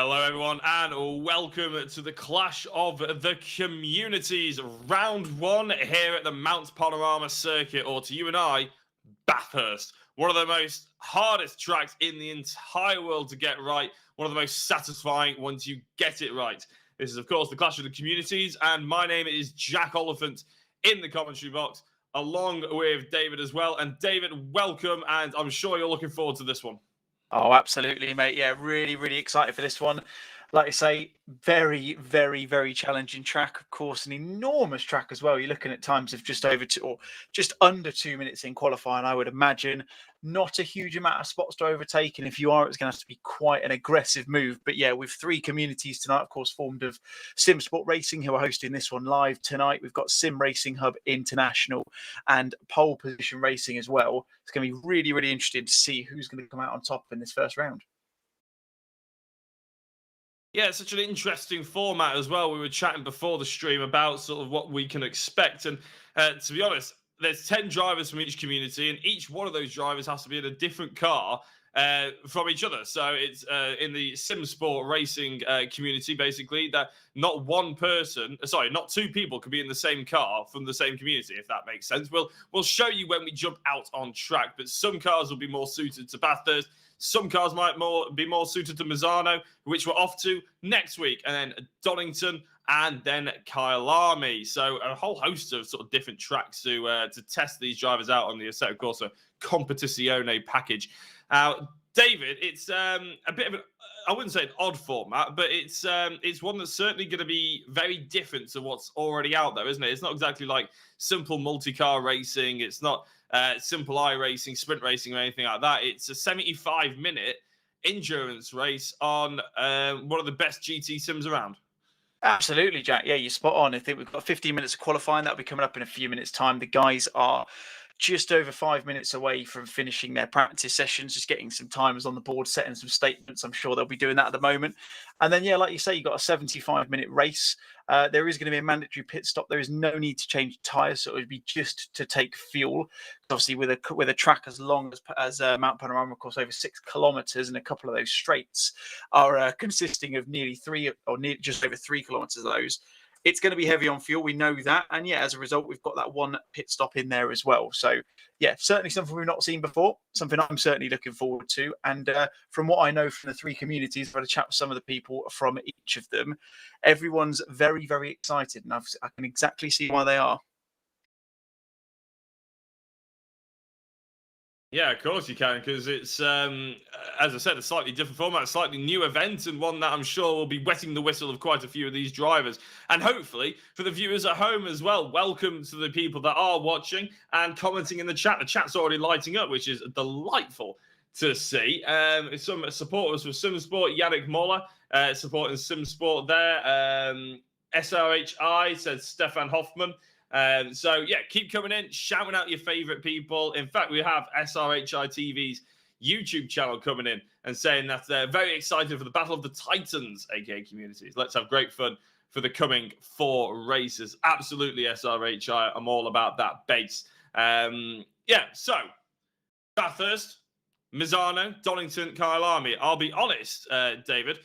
Hello, everyone, and welcome to the Clash of the Communities, round one here at the Mount Panorama Circuit, or to you and I, Bathurst. One of the most hardest tracks in the entire world to get right, one of the most satisfying once you get it right. This is, of course, the Clash of the Communities, and my name is Jack Oliphant in the commentary box, along with David as well. And David, welcome, and I'm sure you're looking forward to this one. Oh, absolutely, mate. Yeah, really excited for this one. Like I say, very challenging track. Of course, an enormous track as well. You're looking at times of just over two or just under 2 minutes in qualifying, I would imagine. Not a huge amount of spots to overtake. And if you are, it's going to have to be quite an aggressive move. But yeah, with three communities tonight, of course, formed of Simsport Racing, who are hosting this one live tonight. We've got Sim Racing Hub International and Pole Position Racing as well. It's going to be really interesting to see who's going to come out on top in this first round. Yeah, it's such an interesting format as well. We were chatting before the stream about sort of what we can expect. And to be honest, there's 10 drivers from each community, and each one of those drivers has to be in a different car from each other. So it's in the Simsport Racing community, basically, that not two people could be in the same car from the same community, if that makes sense. We'll show you when we jump out on track, but some cars will be more suited to Bathurst. Some cars might be more suited to Misano, which we're off to next week, and then Donington, and then Kyalami. So a whole host of sort of different tracks to test these drivers out on the Assetto Corsa Competizione package. David, it's a bit of I wouldn't say an odd format, but it's one that's certainly going to be very different to what's already out there, isn't it? It's not exactly like simple multi-car racing. It's not simple iRacing, sprint racing, or anything like that. It's a 75-minute endurance race on one of the best GT sims around. Absolutely, Jack. Yeah, you're spot on. I think we've got 15 minutes of qualifying. That'll be coming up in a few minutes' time. The guys are just over 5 minutes away from finishing their practice sessions, just getting some timers on the board, setting some statements. I'm sure they'll be doing that at the moment. And then, yeah, like you say, you've got a 75-minute race. There is going to be a mandatory pit stop. There is no need to change tyres, so it would be just to take fuel. Obviously, with a track as long as Mount Panorama, of course, over 6 kilometres, and a couple of those straights are consisting of just over 3 kilometres of those. It's going to be heavy on fuel. We know that. And yeah, as a result, we've got that one pit stop in there as well. So yeah, certainly something we've not seen before, something I'm certainly looking forward to. And from what I know from the three communities, I've had a chat with some of the people from each of them. Everyone's very excited, and I can exactly see why they are. Yeah, of course you can, because it's, as I said, a slightly different format, a slightly new event, and one that I'm sure will be wetting the whistle of quite a few of these drivers. And hopefully, for the viewers at home as well, welcome to the people that are watching and commenting in the chat. The chat's already lighting up, which is delightful to see. Some supporters for Simsport, Yannick Moller, supporting Simsport there. SRHI, said Stefan Hoffman. So yeah, keep coming in, shouting out your favorite people. In fact, we have SRHI TV's YouTube channel coming in and saying that they're very excited for the Battle of the Titans, aka communities. Let's have great fun for the coming 4 races. Absolutely, SRHI. I'm all about that base. Yeah, so Bathurst, Misano, Donington, Kyalami. I'll be honest, David,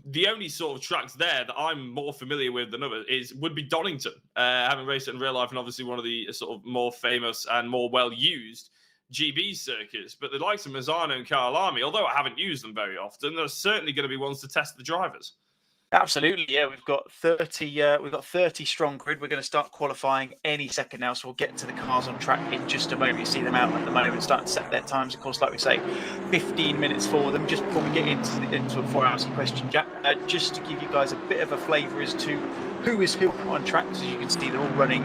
the only sort of tracks there that I'm more familiar with than others would be Donington. Having raced it in real life, and obviously one of the sort of more famous and more well-used GB circuits. But the likes of Misano and Kyalami, although I haven't used them very often, they're certainly going to be ones to test the drivers. Absolutely, yeah. We've got 30 strong grid. We're going to start qualifying any second now, so we'll get to the cars on track in just a moment. You see them out at the moment, starting to set their times. Of course, like we say, 15 minutes for them. Just before we get into a 4 hours question, Jack, just to give you guys a bit of a flavour as to who is who on track. As you can see, they're all running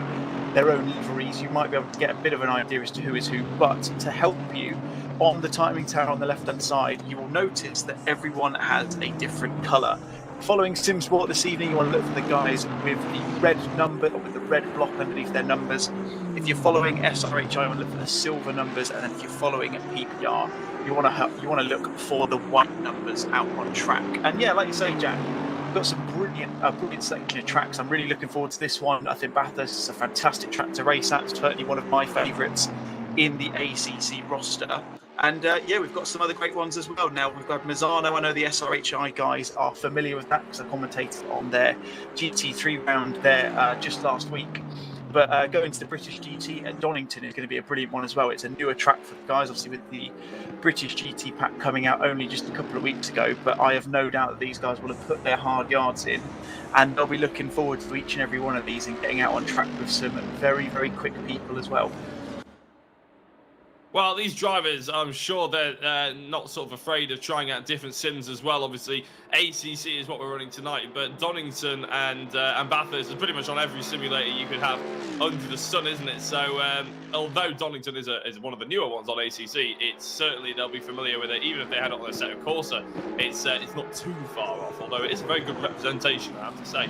their own liveries. You might be able to get a bit of an idea as to who is who. But to help you, on the timing tower on the left-hand side, you will notice that everyone has a different colour. Following Simsport this evening, you want to look for the guys with the red number, or with the red block underneath their numbers. If you're following SRHI, you want to look for the silver numbers, and then if you're following PPR, you want to look for the white numbers out on track. And yeah, like you say, Jack, we've got some brilliant selection of tracks. I'm really looking forward to this one. I think Bathurst is a fantastic track to race at. It's certainly one of my favourites in the ACC roster. And yeah, we've got some other great ones as well. Now we've got Misano. I know the SRHI guys are familiar with that because I commentated on their GT3 round there just last week. But going to the British GT at Donington is going to be a brilliant one as well. It's a newer track for the guys, obviously with the British GT pack coming out only just a couple of weeks ago. But I have no doubt that these guys will have put their hard yards in, and they'll be looking forward to each and every one of these and getting out on track with some very, very quick people as well. Well, these drivers, I'm sure they're not sort of afraid of trying out different sims as well. Obviously, ACC is what we're running tonight, but Donington and Bathurst is pretty much on every simulator you could have under the sun, isn't it? So, although Donington is one of the newer ones on ACC, it's certainly they'll be familiar with it, even if they had it on their set of Corsa. It's not too far off, although it is a very good representation, I have to say.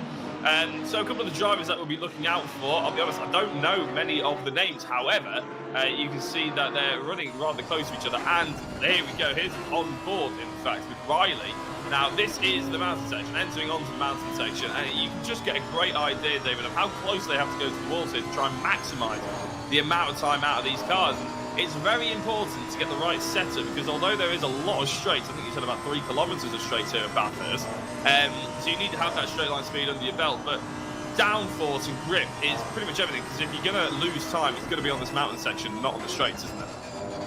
So, a couple of the drivers that we'll be looking out for, I'll be honest, I don't know many of the names. However, you can see that they're running rather close to each other, and here we go. Here's on board, in fact, with Riley. Now, this is the mountain section, entering onto the mountain section, and you can just get a great idea, David, of how close they have to go to the walls here to try and maximise the amount of time out of these cars. And it's very important to get the right setup, because although there is a lot of straights, I think you said about 3 kilometres of straights here at Bathurst, so you need to have that straight line speed under your belt, but downforce and grip is pretty much everything, because if you're going to lose time, it's going to be on this mountain section, not on the straights, isn't it?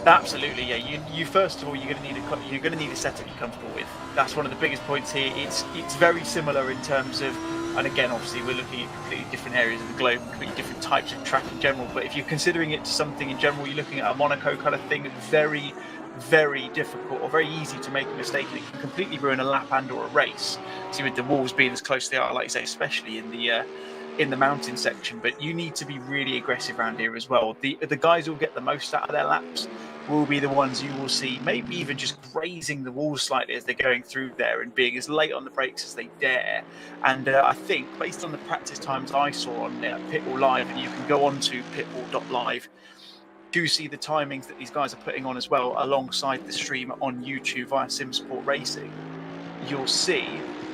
Absolutely, yeah. You first of all, you're going to need a setup you're comfortable with. That's one of the biggest points here. It's very similar in terms of, and again, obviously, we're looking at completely different areas of the globe, completely different types of track in general. But if you're considering it to something in general, you're looking at a Monaco kind of thing. Very, very difficult or very easy to make a mistake, and it can completely ruin a lap and or a race. See, with the walls being as close as they are, like you say, especially in the mountain section. But you need to be really aggressive around here as well. The guys who will get the most out of their laps will be the ones you will see maybe even just grazing the walls slightly as they're going through there and being as late on the brakes as they dare. And I think based on the practice times I saw on Pitbull Live, and you can go on to pitbull.live to see the timings that these guys are putting on as well alongside the stream on YouTube via Simsport Racing, you'll see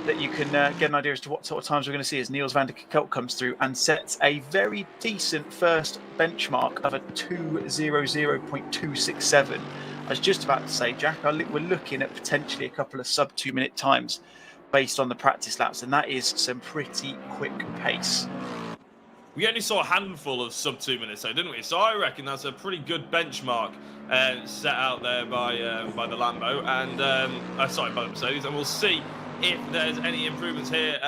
that you can get an idea as to what sort of times we're going to see as Niels van der Kelk comes through and sets a very decent first benchmark of a 2:00.267. I was just about to say, Jack, we're looking at potentially a couple of sub 2 minute times based on the practice laps, and that is some pretty quick pace. We only saw a handful of sub 2 minutes, though, didn't we? So I reckon that's a pretty good benchmark set out there by the Lambo and by the Mercedes, and we'll see if there's any improvements here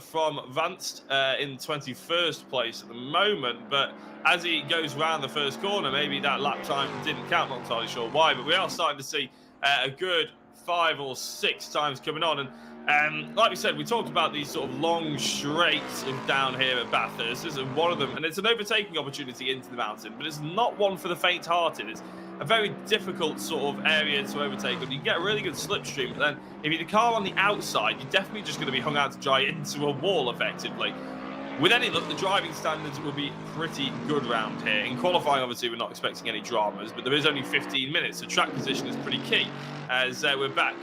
from Vanst in 21st place at the moment. But as he goes round the first corner, maybe that lap time didn't count, not entirely sure why, but we are starting to see a good 5 or 6 times coming on. And like we said, we talked about these sort of long straights down here at Bathurst. This is one of them, and it's an overtaking opportunity into the mountain, but it's not one for the faint-hearted. It's a very difficult sort of area to overtake, and you get a really good slipstream, but then if you're the car on the outside, you're definitely just going to be hung out to dry into a wall, effectively. With any luck, the driving standards will be pretty good round here. In qualifying, obviously, we're not expecting any dramas, but there is only 15 minutes, so track position is pretty key, as we're back.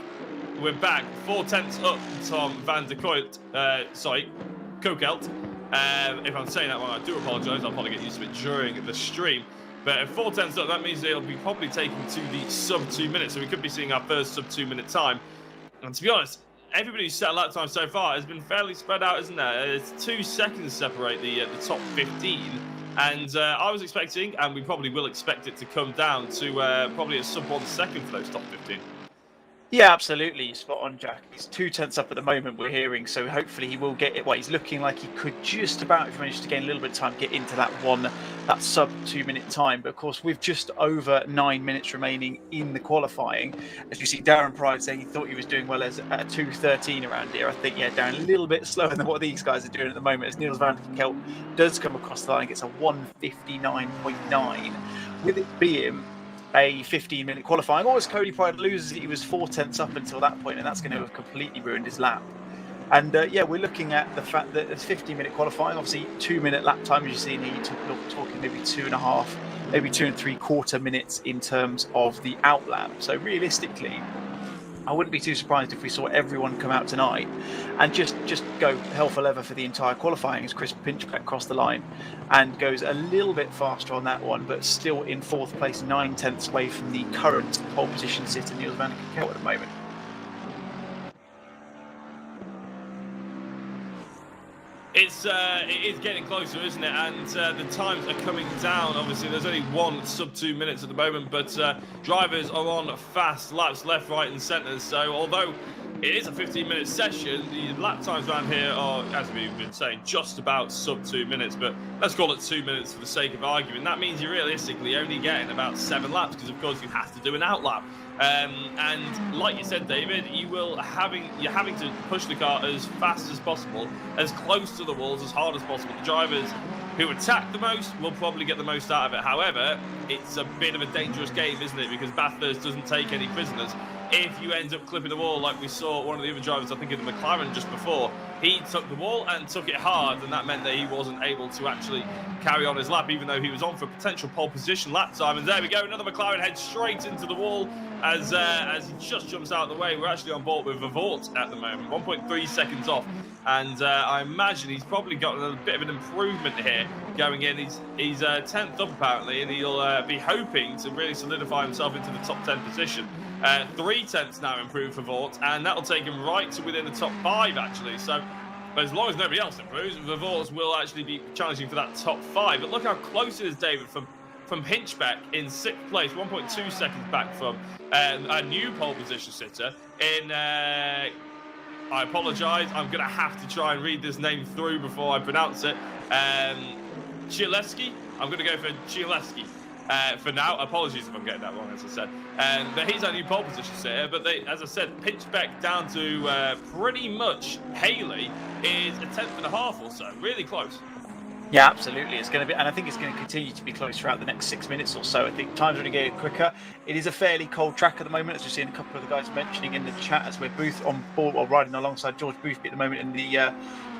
We're back 4 tenths up Tom van der Kokelt. Kokelt. If I'm saying that wrong, I do apologise. I'll probably get used to it during the stream. But at 4 tenths up, that means they'll be probably taking to the sub 2 minutes. So we could be seeing our first sub 2 minute time. And to be honest, everybody who's set a lap time so far has been fairly spread out, isn't there? It's 2 seconds separate the top 15. And I was expecting, and we probably will expect it to come down to probably a sub 1 second for those top 15. Yeah, absolutely. Spot on, Jack. He's 2 tenths up at the moment, we're hearing, so hopefully he will get it. Well, he's looking like he could just about, if he managed to gain a little bit of time, get into that sub 2 minute time. But of course, with just over 9 minutes remaining in the qualifying, as you see Darren Pride saying he thought he was doing well as at 2:13 around here. I think, yeah, Darren, a little bit slower than what these guys are doing at the moment, as Niels van der Kelk does come across the line, gets a 1:59.9, with it being a 15-minute qualifying. Or as Cody Pride loses, he was 4 tenths up until that point, and that's going to have completely ruined his lap. And yeah, we're looking at the fact that it's 15-minute qualifying, obviously 2 minute lap time, as you see, and you're talking maybe 2.5, maybe 2 3/4 minutes in terms of the out lap. So realistically, I wouldn't be too surprised if we saw everyone come out tonight and just go hell for leather for the entire qualifying as Chris Pinchbeck crossed the line and goes a little bit faster on that one, but still in 4th place, 9/10 away from the current pole position sitter Niels van der Kelt at the moment. It is getting closer, isn't it? And the times are coming down. Obviously, there's only one sub 2 minutes at the moment, but drivers are on fast laps left, right, and centre. So, although it is a 15-minute session, the lap times around here are, as we've been saying, just about sub 2 minutes. But let's call it 2 minutes for the sake of argument. That means you're realistically only getting about 7 laps because, of course, you have to do an outlap. And like you said, David, you're having to push the car as fast as possible, as close to the walls as hard as possible. The drivers who attack the most will probably get the most out of it. However, it's a bit of a dangerous game, isn't it? Because Bathurst doesn't take any prisoners. If you end up clipping the wall, like we saw one of the other drivers, I think in the McLaren just before, he took the wall and took it hard, and that meant that he wasn't able to actually carry on his lap, even though he was on for potential pole position lap time. And there we go, another McLaren heads straight into the wall as he just jumps out of the way. We're actually on board with Bathurtst at the moment, 1.3 seconds off, and I imagine he's probably got a bit of an improvement here going in. He's 10th up apparently, and he'll be hoping to really solidify himself into the top 10 position. 3/10 now improved for Vort, and that'll take him right to within the top 5 actually. So as long as nobody else improves, Vort will actually be challenging for that top 5. But look how close it is, David, from Hinchback in 6th place, 1.2 seconds back from a new pole position sitter in I apologise, I'm going to have to try and read this name through before I pronounce it. Chileski? I'm going to go for Chileski. For now, apologies if I'm getting that wrong, as I said. But he's our new pole position sitter. But as I said, Pinchbeck down to pretty much Haley is a 10th and a half or so. Really close. Yeah, absolutely. It's going to be, and I think it's going to continue to be close throughout the next 6 minutes or so. I think time's going to get quicker. It is a fairly cold track at the moment, as we've seen a couple of the guys mentioning in the chat, as we're Booth on board or riding alongside George Boothby at the moment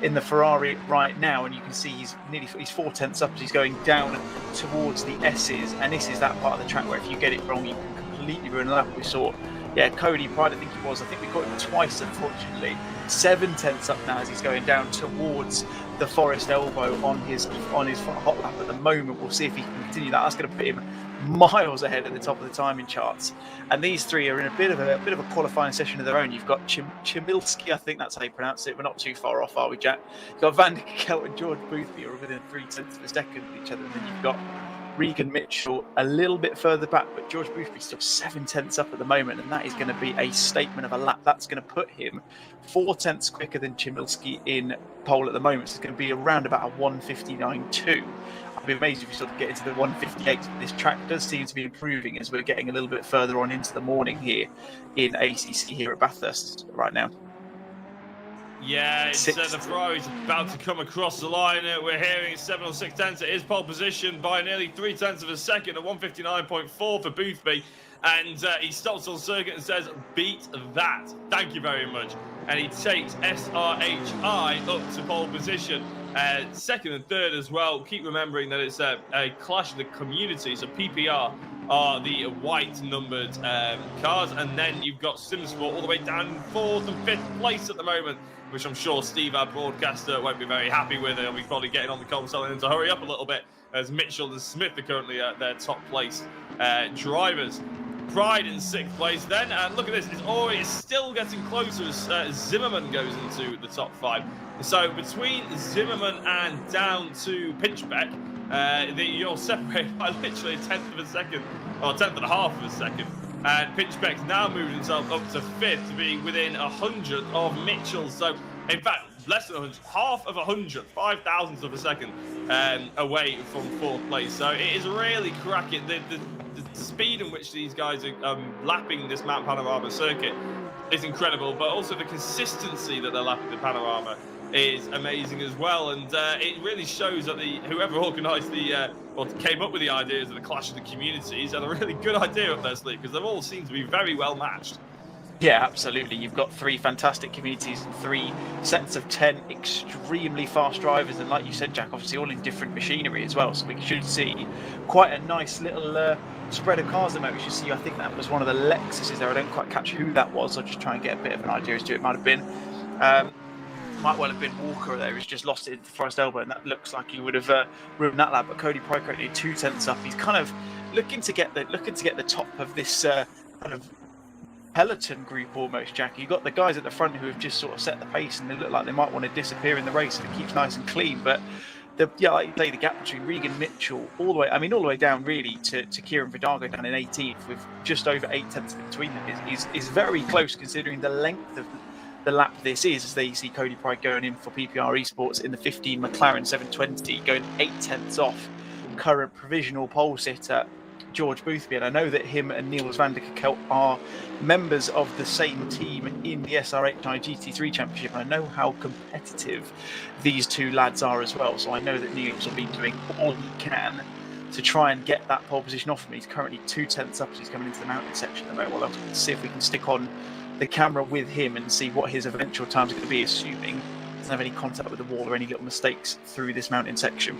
in the Ferrari right now, and you can see he's 4/10 up as he's going down towards the S's, and this is that part of the track where if you get it wrong, you can completely ruin the lap. We saw, Cody Pride, I think we caught him twice, unfortunately. 7/10 up now as he's going down towards the Forest Elbow on his hot lap at the moment. We'll see if he can continue that. That's going to put him miles ahead at the top of the timing charts. And these three are in a bit of a qualifying session of their own. You've got Chimilski, I think that's how you pronounce it. We're not too far off, are we, Jack? You've got Van der Kelt and George Boothby are within 0.3 of a second of each other, and then you've got Regan Mitchell a little bit further back, but George Boothby's still 7/10 up at the moment, and that is going to be a statement of a lap. That's going to put him 4/10 quicker than Chimilski in pole at the moment. So it's going to be around about a 1:59.2. I'd be amazed if we sort of get into the 1:58. This track does seem to be improving as we're getting a little bit further on into the morning here in ACC here at Bathurst right now. Yeah, it's the Ferrari's about to come across the line. We're hearing 7 or 6/10. It is pole position by nearly 0.3 of a second, at 1:59.4 for Boothby. And he stops on circuit and says, "Beat that. Thank you very much." And he takes SRHI up to pole position. Second and third as well. Keep remembering that it's a clash of the community. So PPR are the white numbered cars. And then you've got Simsport all the way down in 4th and 5th place at the moment, which I'm sure Steve, our broadcaster, won't be very happy with. He'll be probably getting on the comms telling him to hurry up a little bit, as Mitchell and Smith are currently at their top place drivers. Pride in 6th place then, and look at this, it's still getting closer as Zimmerman goes into the top 5. So between Zimmerman and down to Pinchbeck, you're separated by literally a 10th of a second, or 10th and a half of a second. And Pinchbeck's now moved himself up to 5th to be within 100 of Mitchell. So, in fact, less than 100, half of 100, 5,000ths of a second away from 4th place. So it is really cracking. The speed in which these guys are lapping this Mount Panorama circuit is incredible, but also the consistency that they're lapping the Panorama is amazing as well. And it really shows that whoever organised or came up with the ideas of the clash of the communities had a really good idea up their sleeve, because they all seem to be very well matched. Yeah, absolutely. You've got 3 fantastic communities and 3 sets of 10 extremely fast drivers. And like you said, Jack, obviously all in different machinery as well. So we should see quite a nice little spread of cars at the moment. We should see, I think that was one of the Lexuses there. I don't quite catch who that was. I'll just try and get a bit of an idea as to it might have been. Might well have been Walker there, who's just lost it into Forest Elbow, and that looks like he would have ruined that lap. But Cody Price currently 2 tenths up. He's kind of looking to get the top of this kind of peloton group almost, Jack. You've got the guys at the front who have just sort of set the pace and they look like they might want to disappear in the race if it keeps nice and clean. But like you say, the gap between Regan Mitchell all the way down really to Kieran Vidago down in 18th with just over 8 tenths between them is very close considering the length of the lap this is, as they see Cody Pride going in for PPR Esports in the 15 McLaren 720, going 8 tenths off current provisional pole sitter George Boothby. And I know that him and Niels van der Kerk are members of the same team in the SRHI GT3 Championship. I know how competitive these 2 lads are as well. So I know that Niels will be doing all he can to try and get that pole position off him. He's currently 2 tenths up as he's coming into the mountain section at the moment. Well, let's see if we can stick on the camera with him and see what his eventual times are going to be, assuming he doesn't have any contact with the wall or any little mistakes through this mountain section.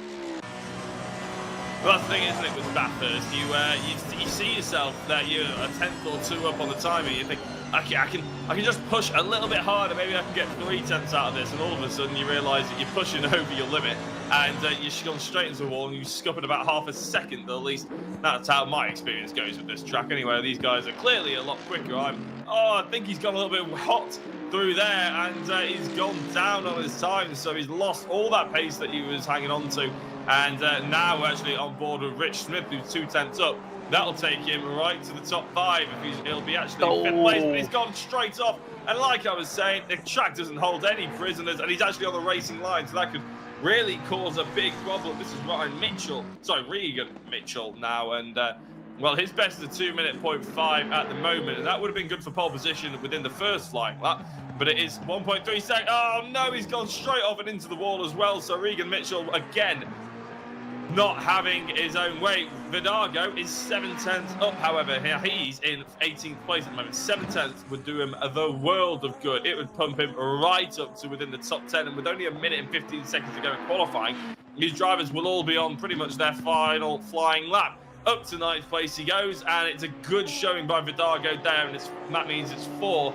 Well, that's the thing, isn't it, with Bathurst? You see yourself that you're a tenth or 2 up on the timing. You think, okay, I can just push a little bit harder. Maybe I can get 3 tenths out of this. And all of a sudden, you realise that you're pushing over your limit, and you're gone straight into the wall, and you scuff it about half a second. At least that's how my experience goes with this track. Anyway, these guys are clearly a lot quicker. I think he's gone a little bit hot through there, and he's gone down on his time. So he's lost all that pace that he was hanging on to. And now we're actually on board with Rich Smith, who's 2 tenths up. That'll take him right to the top 5 if he'll be actually in 5th place. But he's gone straight off. And like I was saying, the track doesn't hold any prisoners, and he's actually on the racing line. So that could really cause a big problem. This is Regan Mitchell now. And, well, his best is a 2:05 at the moment. And that would have been good for pole position within the first flying lap. But it is 1.3 seconds. Oh, no, he's gone straight off and into the wall as well. So Regan Mitchell, again, not having his own way. Vidago is 7 tenths up, however. He's in 18th place at the moment. 7 tenths would do him the world of good. It would pump him right up to within the top 10. And with only 1 minute and 15 seconds to go in qualifying, these drivers will all be on pretty much their final flying lap. Up to 9th place he goes, and it's a good showing by Vidago there. And that means it's 4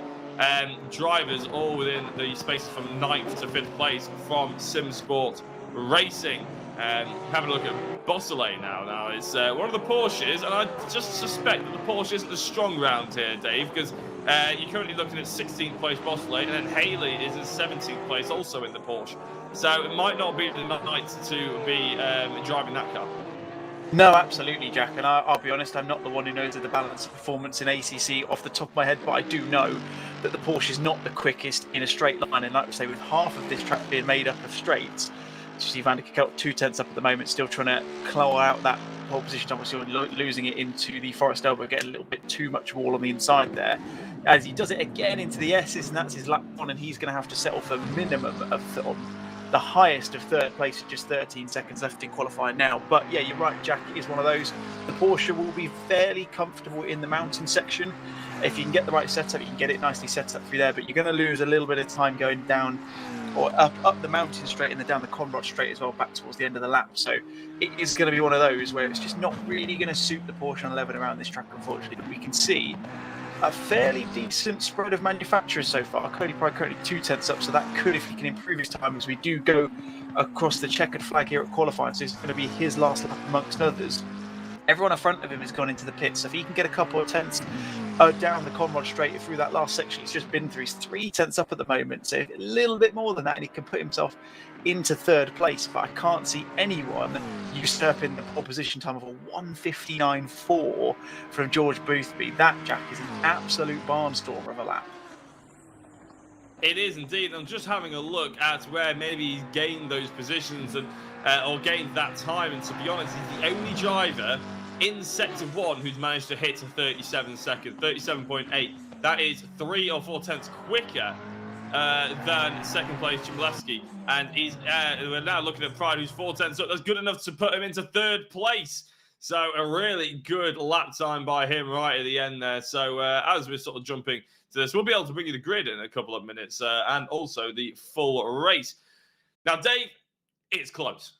drivers all within the space from 9th to 5th place from Simsport Racing. Having a look at Beausoleil now. It's one of the Porsches, and I just suspect that the Porsche isn't as strong round here, Dave, because you're currently looking at 16th place Beausoleil, and then Haley is in 17th place, also in the Porsche. So it might not be the night to be driving that car. No, absolutely, Jack. And I'll be honest, I'm not the one who knows of the balance of performance in ACC off the top of my head, but I do know that the Porsche is not the quickest in a straight line. And like I say, with half of this track being made up of straights, you see Van der Kerk 2 tenths up at the moment, still trying to claw out that pole position. Obviously, losing it into the Forest Elbow, getting a little bit too much wall on the inside there. As he does it again into the S's, and that's his lap 1, and he's going to have to settle for minimum of the highest of 3rd place with just 13 seconds left in qualifying now. But yeah, you're right, Jack. It is one of those. The Porsche will be fairly comfortable in the mountain section. If you can get the right setup, you can get it nicely set up through there. But you're going to lose a little bit of time going down or up the mountain straight and then down the Conrod straight as well, back towards the end of the lap. So it is going to be one of those where it's just not really going to suit the Porsche 11 around this track, unfortunately. But we can see a fairly decent spread of manufacturers so far. Cody Pride currently 2 tenths up, so that could, if he can improve his time, as we do go across the checkered flag here at qualifying, so it's going to be his last lap amongst others. Everyone in front of him has gone into the pits, so if he can get a couple of tenths down the Conrod straight through that last section he's just been through, he's 3 tenths up at the moment, so a little bit more than that, and he can put himself into 3rd place. But I can't see anyone usurping the pole position time of a 1:59.4 from George Boothby. That, Jack, is an absolute barnstormer of a lap. It is indeed. I'm just having a look at where maybe he's gained those positions and or gained that time. And to be honest, he's the only driver in Sector 1 who's managed to hit a 37.8. That is 3 or 4 tenths quicker than 2nd place Chmielewski. And we're now looking at Pride, who's 4 tenths up. That's good enough to put him into 3rd place. So a really good lap time by him right at the end there. So as we're sort of jumping So we'll be able to bring you the grid in a couple of minutes and also the full race. Now, Dave, it's close.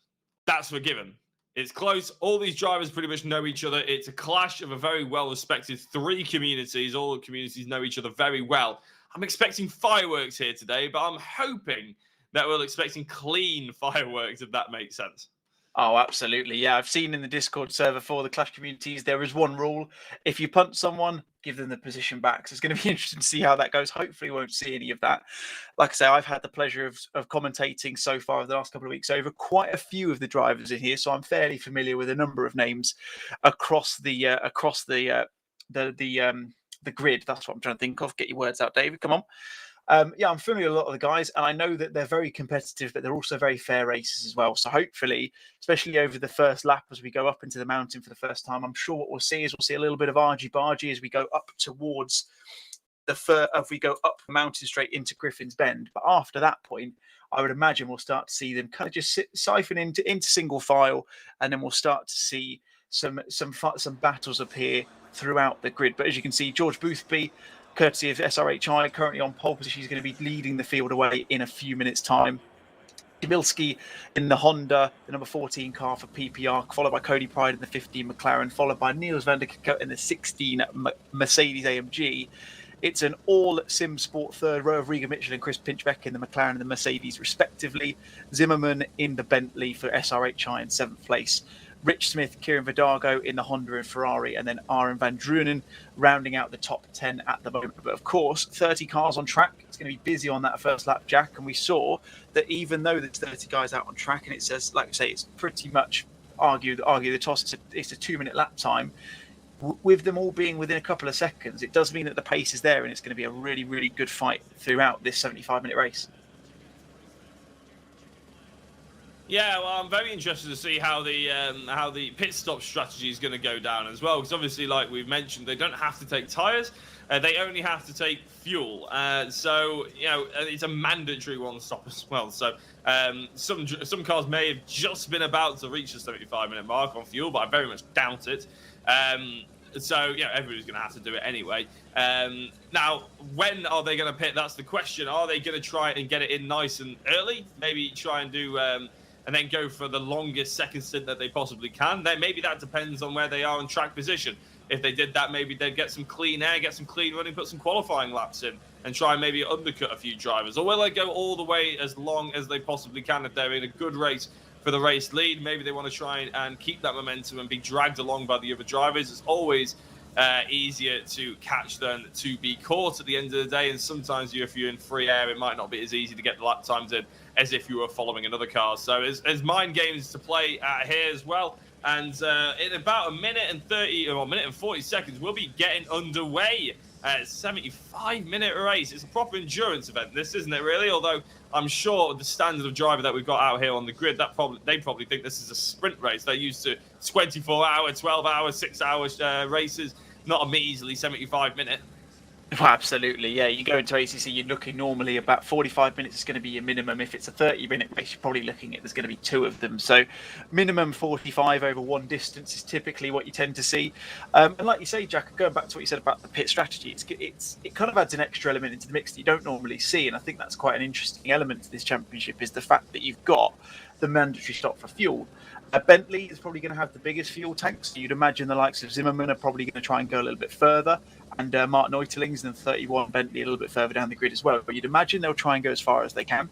That's for given. It's close. All these drivers pretty much know each other. It's a clash of a very well-respected 3 communities. All the communities know each other very well. I'm expecting fireworks here today, but I'm hoping that we're expecting clean fireworks, if that makes sense. Oh, absolutely. Yeah, I've seen in the Discord server for the Clash communities, there is one rule. If you punt someone, give them the position back. So it's going to be interesting to see how that goes. Hopefully, we won't see any of that. Like I say, I've had the pleasure of commentating so far over the last couple of weeks over quite a few of the drivers in here. So I'm fairly familiar with a number of names across the grid. That's what I'm trying to think of. Get your words out, David. Come on. Yeah, I'm familiar with a lot of the guys, and I know that they're very competitive, but they're also very fair races as well. So hopefully, especially over the first lap as we go up into the mountain for the first time, I'm sure what we'll see is a little bit of argy-bargy as we go up towards if we go up the mountain straight into Griffin's Bend. But after that point, I would imagine we'll start to see them kind of just siphon into single file, and then we'll start to see some battles appear throughout the grid. But as you can see, George Boothby, courtesy of SRHI, currently on pole position. He's going to be leading the field away in a few minutes' time. Kamilski in the Honda, the number 14 car for PPR, followed by Cody Pride in the 15 McLaren, followed by Niels van der Kok in the 16 Mercedes AMG. It's an all Simsport third row of Riga Mitchell and Chris Pinchbeck in the McLaren and the Mercedes, respectively. Zimmerman in the Bentley for SRHI in 7th place. Rich Smith, Kieran Vidago in the Honda and Ferrari, and then Aaron van Drunen rounding out the top 10 at the moment. But of course, 30 cars on track. It's going to be busy on that first lap, Jack. And we saw that even though there's 30 guys out on track, and it says, like I say, it's pretty much argue the toss. It's a 2-minute lap time. With them all being within a couple of seconds, it does mean that the pace is there, and it's going to be a really, really good fight throughout this 75-minute race. Yeah, well, I'm very interested to see how the pit stop strategy is going to go down as well, because obviously, like we've mentioned, they don't have to take tyres, they only have to take fuel. So, you know, it's a mandatory one stop as well. So some cars may have just been about to reach the 75-minute mark on fuel, but I very much doubt it. So, yeah, everybody's going to have to do it anyway. Now, when are they going to pit? That's the question. Are they going to try and get it in nice and early? Maybe try and do... and then go for the longest second stint that they possibly can. Then maybe that depends on where they are in track position. If they did that, maybe they'd get some clean air, get some clean running, put some qualifying laps in, and try and maybe undercut a few drivers. Or will they go all the way as long as they possibly can if they're in a good race for the race lead? Maybe they want to try and keep that momentum and be dragged along by the other drivers. It's always easier to catch than to be caught at the end of the day. And sometimes if you're in free air, it might not be as easy to get the lap times in as if you were following another car. So there's mind games to play here as well. And in about a minute and 40 seconds, we'll be getting underway. 75-minute race. It's a proper endurance event, this, isn't it, really? Although I'm sure the standard of driver that we've got out here on the grid, they probably think this is a sprint race. They're used to 24-hour, 12-hour, 6-hour races, not a measly 75-minute. Well, absolutely, yeah. You go into ACC, you're looking normally about 45 minutes is going to be your minimum. If it's a 30-minute race, you're probably looking at there's going to be 2 of them. So minimum 45 over one distance is typically what you tend to see. And like you say, Jack, going back to what you said about the pit strategy, it kind of adds an extra element into the mix that you don't normally see. And I think that's quite an interesting element to this championship is the fact that you've got the mandatory stop for fuel. Bentley is probably going to have the biggest fuel tanks. So you'd imagine the likes of Zimmerman are probably going to try and go a little bit further. And Martin Eutelings and 31 Bentley a little bit further down the grid as well. But you'd imagine they'll try and go as far as they can.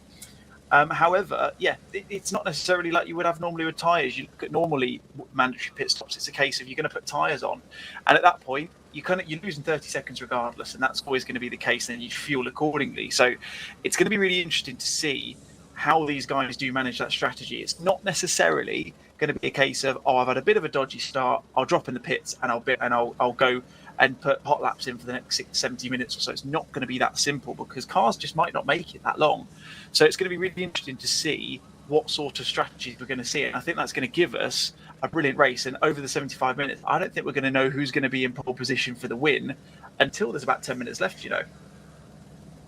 However, yeah, it's not necessarily like you would have normally with tyres. You look at normally mandatory pit stops. It's a case of you're going to put tyres on. And at that point, you're losing 30 seconds regardless. And that's always going to be the case. And you fuel accordingly. So it's going to be really interesting to see how these guys do manage that strategy. It's not necessarily going to be a case of, I've had a bit of a dodgy start, I'll drop in the pits and I'll go and put hot laps in for the next 70 minutes or so. It's not going to be that simple because cars just might not make it that long. So it's going to be really interesting to see what sort of strategies we're going to see. And I think that's going to give us a brilliant race. And over the 75 minutes, I don't think we're going to know who's going to be in pole position for the win until there's about 10 minutes left,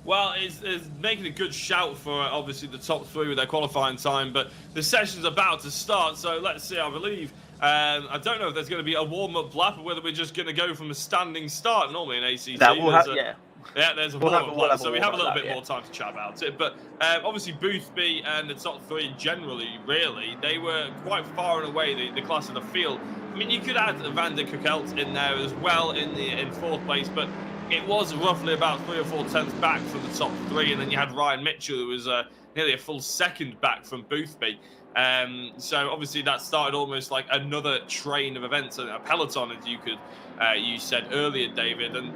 Well, it's making a good shout for obviously the top 3 with their qualifying time, but the session's about to start, so let's see, I believe. I don't know if there's going to be a warm-up lap or whether we're just going to go from a standing start. Normally in ACC, Yeah, there's a We'll warm-up plan, have so we have a little bit yeah. more time to chat about it. But obviously, Boothby and the top three generally, really, they were quite far and away the class of the field. I mean, you could add Van der Kukelt in there as well in fourth place, but it was roughly about 3 or 4 tenths back from the top three, and then you had Ryan Mitchell, who was nearly a full second back from Boothby. So obviously that started almost like another train of events, a peloton, as you said earlier, David. And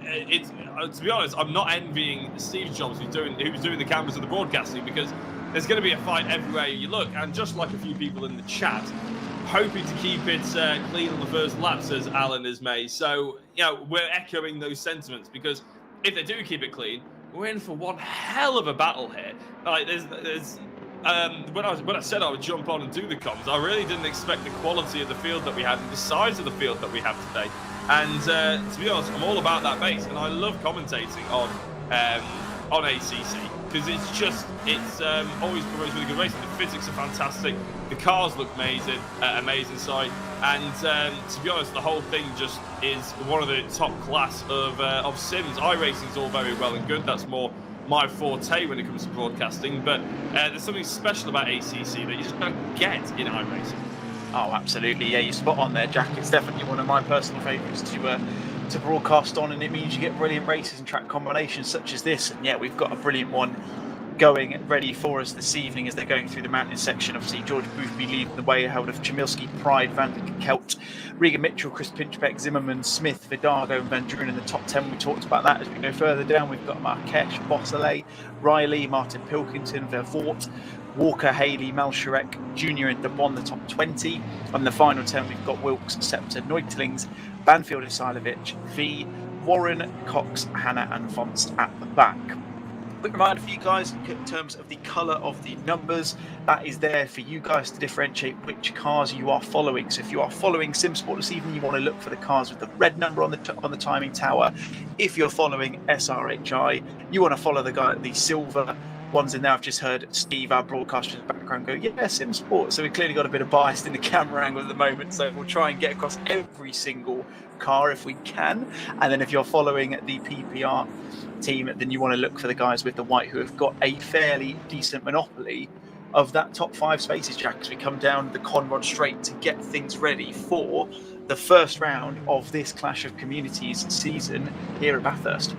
it's to be honest, I'm not envying Steve Jobs who's doing the cameras and the broadcasting, because there's going to be a fight everywhere you look. And just like a few people in the chat, hoping to keep it clean on the first lap, says Alan Ismay. So, we're echoing those sentiments, because if they do keep it clean, we're in for one hell of a battle here. Like, when I said I would jump on and do the comms, I really didn't expect the quality of the field that we had and the size of the field that we have today. And to be honest, I'm all about that base, and I love commentating on ACC, because it's always promotes really good racing. The physics are fantastic, the cars look amazing, amazing sight, and to be honest, the whole thing just is one of the top class of sims. iRacing is all very well and good. That's more my forte when it comes to broadcasting, but there's something special about ACC that you just don't get in iRacing. Oh, absolutely. Yeah, you're spot on there, Jack. It's definitely one of my personal favourites to broadcast on, and it means you get brilliant races and track combinations such as this. And yeah, we've got a brilliant one going ready for us this evening as they're going through the mountain section. Obviously, George Boothby leading the way, ahead of Chmielski, Pride, Van der Kukelt, Regan Mitchell, Chris Pinchbeck, Zimmerman, Smith, Vidago, and Van Drunen in the top 10. We talked about that. As we go further down, we've got Marquesh, Bosselet, Riley, Martin Pilkington, Vervoort, Walker, Haley, Malsharek Jr. and DeBon, the top 20. On the final 10, we've got Wilkes, Scepter, Neutlings, Banfield, Isilovic, V, Warren, Cox, Hannah, and Fonst at the back. Quick reminder for you guys in terms of the colour of the numbers, that is there for you guys to differentiate which cars you are following. So if you are following Simsport this evening, you want to look for the cars with the red number on the timing tower. If you're following SRHI, you want to follow the silver ones in there. I've just heard Steve, our broadcaster in the background, go, yeah, Simsport. So we've clearly got a bit of bias in the camera angle at the moment. So we'll try and get across every single car if we can. And then if you're following the PPR team, then you want to look for the guys with the white who have got a fairly decent monopoly of that top 5 spaces, Jack, as we come down the Conrod Straight to get things ready for the first round of this Clash of Communities season here at Bathurst.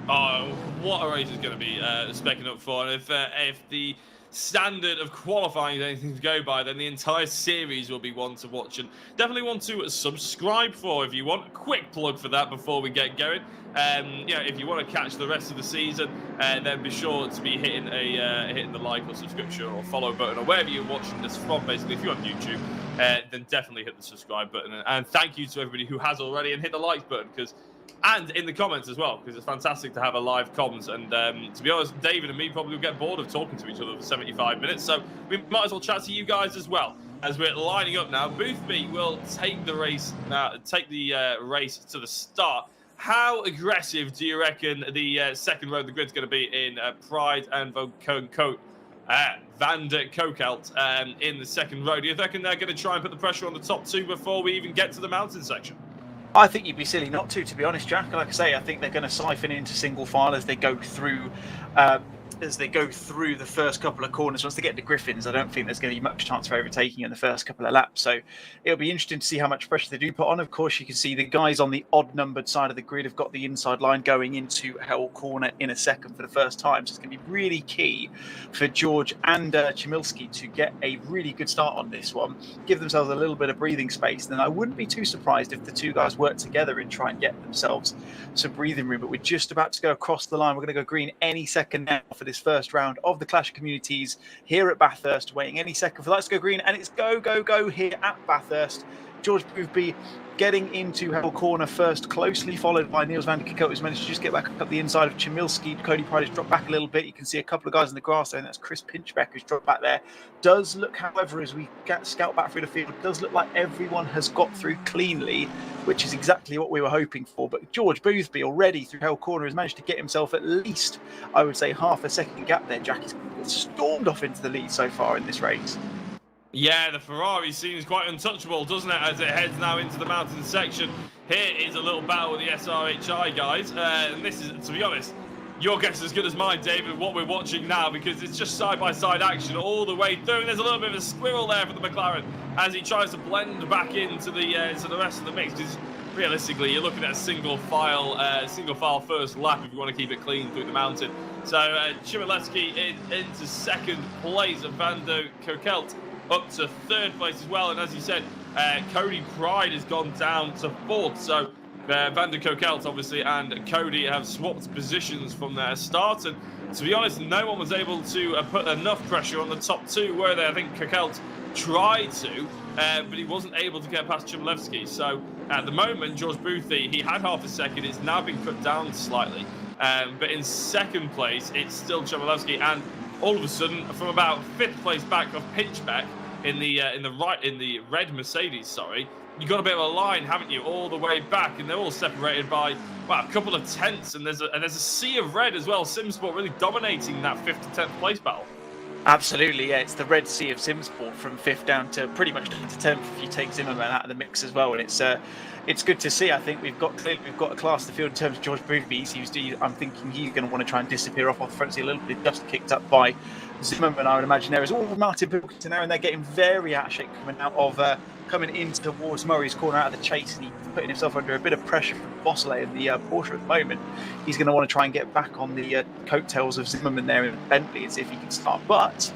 Oh, what a race is going to be specking up for. And if the standard of qualifying is anything to go by, then the entire series will be one to watch, and definitely one to subscribe for if you want. A quick plug for that before we get going. If you want to catch the rest of the season, then be sure to be hitting the like or subscription or follow button or wherever you're watching this from. Basically, if you're on YouTube, then definitely hit the subscribe button. And thank you to everybody who has already, and hit the like button, and in the comments as well, because it's fantastic to have a live comms. And to be honest, David and me probably will get bored of talking to each other for 75 minutes, so we might as well chat to you guys as well as we're lining up now. Boothby will take the race race to the start. How aggressive do you reckon the second row of the grid's going to be in Pride and Van der Kukelt in the second row? Do you reckon they're going to try and put the pressure on the top 2 before we even get to the mountain section? I think you'd be silly not to be honest, Jack. Like I say, I think they're going to siphon into single file as they go through the first couple of corners. Once they get to Griffins, I don't think there's going to be much chance for overtaking in the first couple of laps. So it'll be interesting to see how much pressure they do put on. Of course, you can see the guys on the odd-numbered side of the grid have got the inside line going into Hell Corner in a second for the first time. So it's going to be really key for George and Chmielski to get a really good start on this one, give themselves a little bit of breathing space. Then I wouldn't be too surprised if the two guys work together and try and get themselves some breathing room. But we're just about to go across the line. We're going to go green any second now for this first round of the Clash of Communities here at Bathurst, waiting any second for Let's Go Green, and it's go here at Bathurst. George Boothby getting into Hell Corner first, closely followed by Niels van der Kukelt, who's managed to just get back up the inside of Chmielski. Cody Pride has dropped back a little bit. You can see a couple of guys in the grass there, and that's Chris Pinchbeck who's dropped back there. Does look, however, as we scout back through the field, does look like everyone has got through cleanly, which is exactly what we were hoping for. But George Boothby already through Hell Corner has managed to get himself at least, I would say, half a second gap there. Jack has stormed off into the lead so far in this race. Yeah, the Ferrari seems quite untouchable, doesn't it, as it heads now into the mountain section. Here is a little battle with the SRHI guys, and this is, to be honest, your guess is as good as mine, David, what we're watching now, because it's just side-by-side action all the way through, and there's a little bit of a squirrel there for the McLaren as he tries to blend back into the rest of the mix, because realistically, you're looking at a single file first lap if you want to keep it clean through the mountain. So Chmielewski into second place, Vando Kokelt up to third place as well, and as you said, Cody Pride has gone down to fourth. So Van der Kokelt obviously and Cody have swapped positions from their start, and to be honest, no one was able to put enough pressure on the top two, were they? I think Kokelt tried to, but he wasn't able to get past Chmielewski. So at the moment, George Boothby, he had half a second, it's now been cut down slightly, but in second place it's still Chmielewski, and all of a sudden, from about fifth place back of Pinchbeck in the red Mercedes, sorry, you got a bit of a line, haven't you, all the way back, and they're all separated by a couple of tenths, and there's a sea of red as well. Simsport really dominating that 5th to 10th place battle. Absolutely, yeah. It's the Red Sea of Simsport from 5th down to pretty much down to 10th if you take Zimmerman out of the mix as well. And it's good to see. I think we've got a class to field in terms of George Boothby. I'm thinking he's going to want to try and disappear off the front seat a little bit, just kicked up by Zimmerman, I would imagine. There is all Martin Pilkington there, and they're getting very out of shape coming in towards Murray's corner out of the chase, and he's putting himself under a bit of pressure from Bosley in the Porsche at the moment. He's going to want to try and get back on the coattails of Zimmerman there in Bentley and see if he can start. But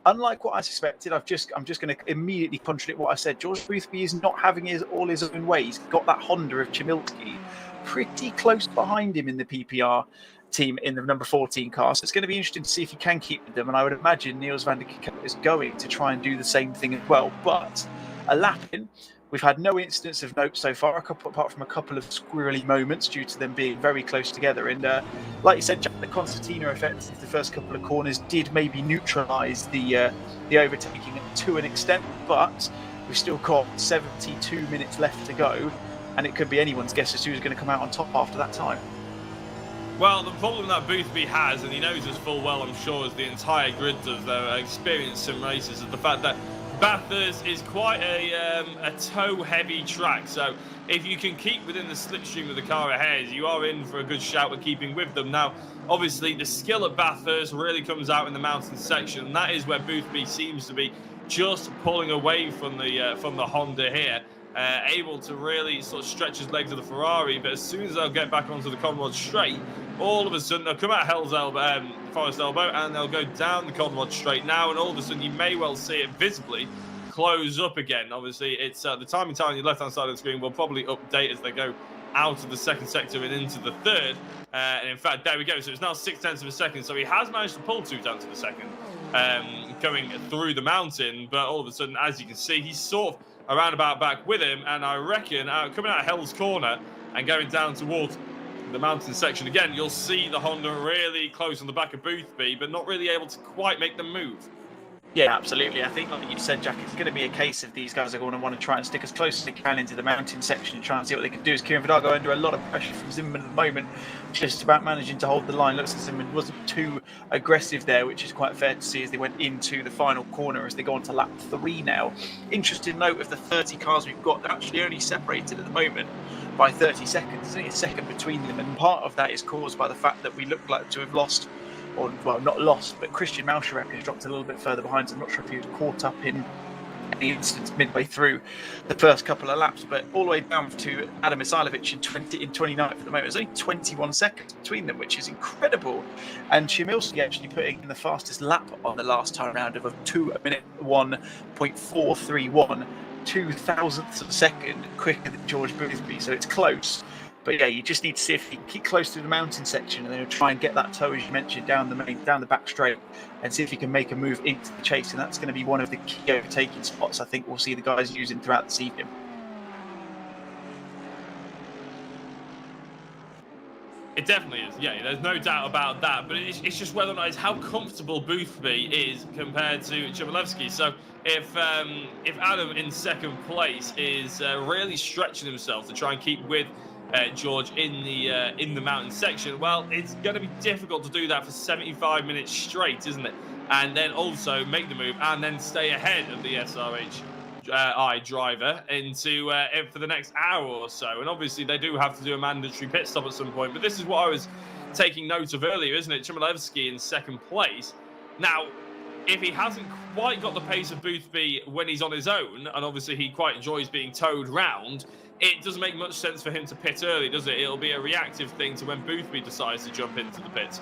unlike what I suspected, I'm just going to immediately contradict what I said. George Boothby is not having all his own way. He's got that Honda of Chmielewski pretty close behind him in the PPR team in the number 14 car. So it's going to be interesting to see if he can keep with them. And I would imagine Niels van der Kemp is going to try and do the same thing as well. But a lap in, we've had no incidents of note so far, apart from a couple of squirrely moments due to them being very close together. And like you said, Jack, the Constantino effect of the first couple of corners did maybe neutralise the overtaking to an extent, but we've still got 72 minutes left to go, and it could be anyone's guess as to who's going to come out on top after that time. Well, the problem that Boothby has, and he knows this full well, I'm sure, as the entire grid does, their experienced sim races, is the fact that Bathurst is quite a toe-heavy track, so if you can keep within the slipstream of the car ahead, you are in for a good shout at keeping with them. Now, obviously, the skill at Bathurst really comes out in the mountain section, and that is where Boothby seems to be just pulling away from the Honda here, able to really sort of stretch his legs of the Ferrari, but as soon as they'll get back onto the Conrod straight, all of a sudden they'll come out Hell's Elbow, Forest Elbow, and they'll go down the Conrod straight now, and all of a sudden you may well see it visibly close up again. Obviously, it's the timing on your left-hand side of the screen will probably update as they go out of the second sector and into the third. And in fact, there we go. So it's now 0.6 of a second. So he has managed to pull 2 down to the second, going through the mountain. But all of a sudden, as you can see, he's sort of around about back with him. And I reckon coming out of Hell's Corner and going down towards the mountain section again, you'll see the Honda really close on the back of Boothby, but not really able to quite make the move. Yeah, absolutely. I think, like you said, Jack, it's going to be a case of these guys are going to want to try and stick as close as they can into the mountain section and try and see what they can do. As Kieran Vidago under a lot of pressure from Zimmerman at the moment, just about managing to hold the line. Looks like Zimmerman wasn't too aggressive there, which is quite fair to see as they went into the final corner as they go on to lap 3 now. Interesting note of the 30 cars we've got, they're actually only separated at the moment by 30 seconds. There's only a second between them, and part of that is caused by the fact that we look like to have lost, or well, not lost, but Christian Malsharek has dropped a little bit further behind, so I'm not sure if he was caught up in any instance midway through the first couple of laps, but all the way down to Adam Isailovic in 29th at the moment. There's only 21 seconds between them, which is incredible. And Chmielewski actually putting in the fastest lap on the last time round of 2 minute 1.431, 0.002 of a second quicker than George Boothby, so it's close. But yeah, you just need to see if he can keep close to the mountain section and then try and get that toe, as you mentioned, down the back straight and see if he can make a move into the chase. And that's going to be one of the key overtaking spots I think we'll see the guys using throughout this evening. It definitely is, yeah, there's no doubt about that, but it's just whether or not it's how comfortable Boothby is compared to Chmielewski. So if Adam in second place is really stretching himself to try and keep with George, in the mountain section. Well, it's going to be difficult to do that for 75 minutes straight, isn't it? And then also make the move and then stay ahead of the SRHI driver into for the next hour or so. And obviously they do have to do a mandatory pit stop at some point. But this is what I was taking note of earlier, isn't it? Chmielewski in second place. Now, if he hasn't quite got the pace of Boothby when he's on his own, and obviously he quite enjoys being towed round, it doesn't make much sense for him to pit early, does it? It'll be a reactive thing to when Boothby decides to jump into the pits.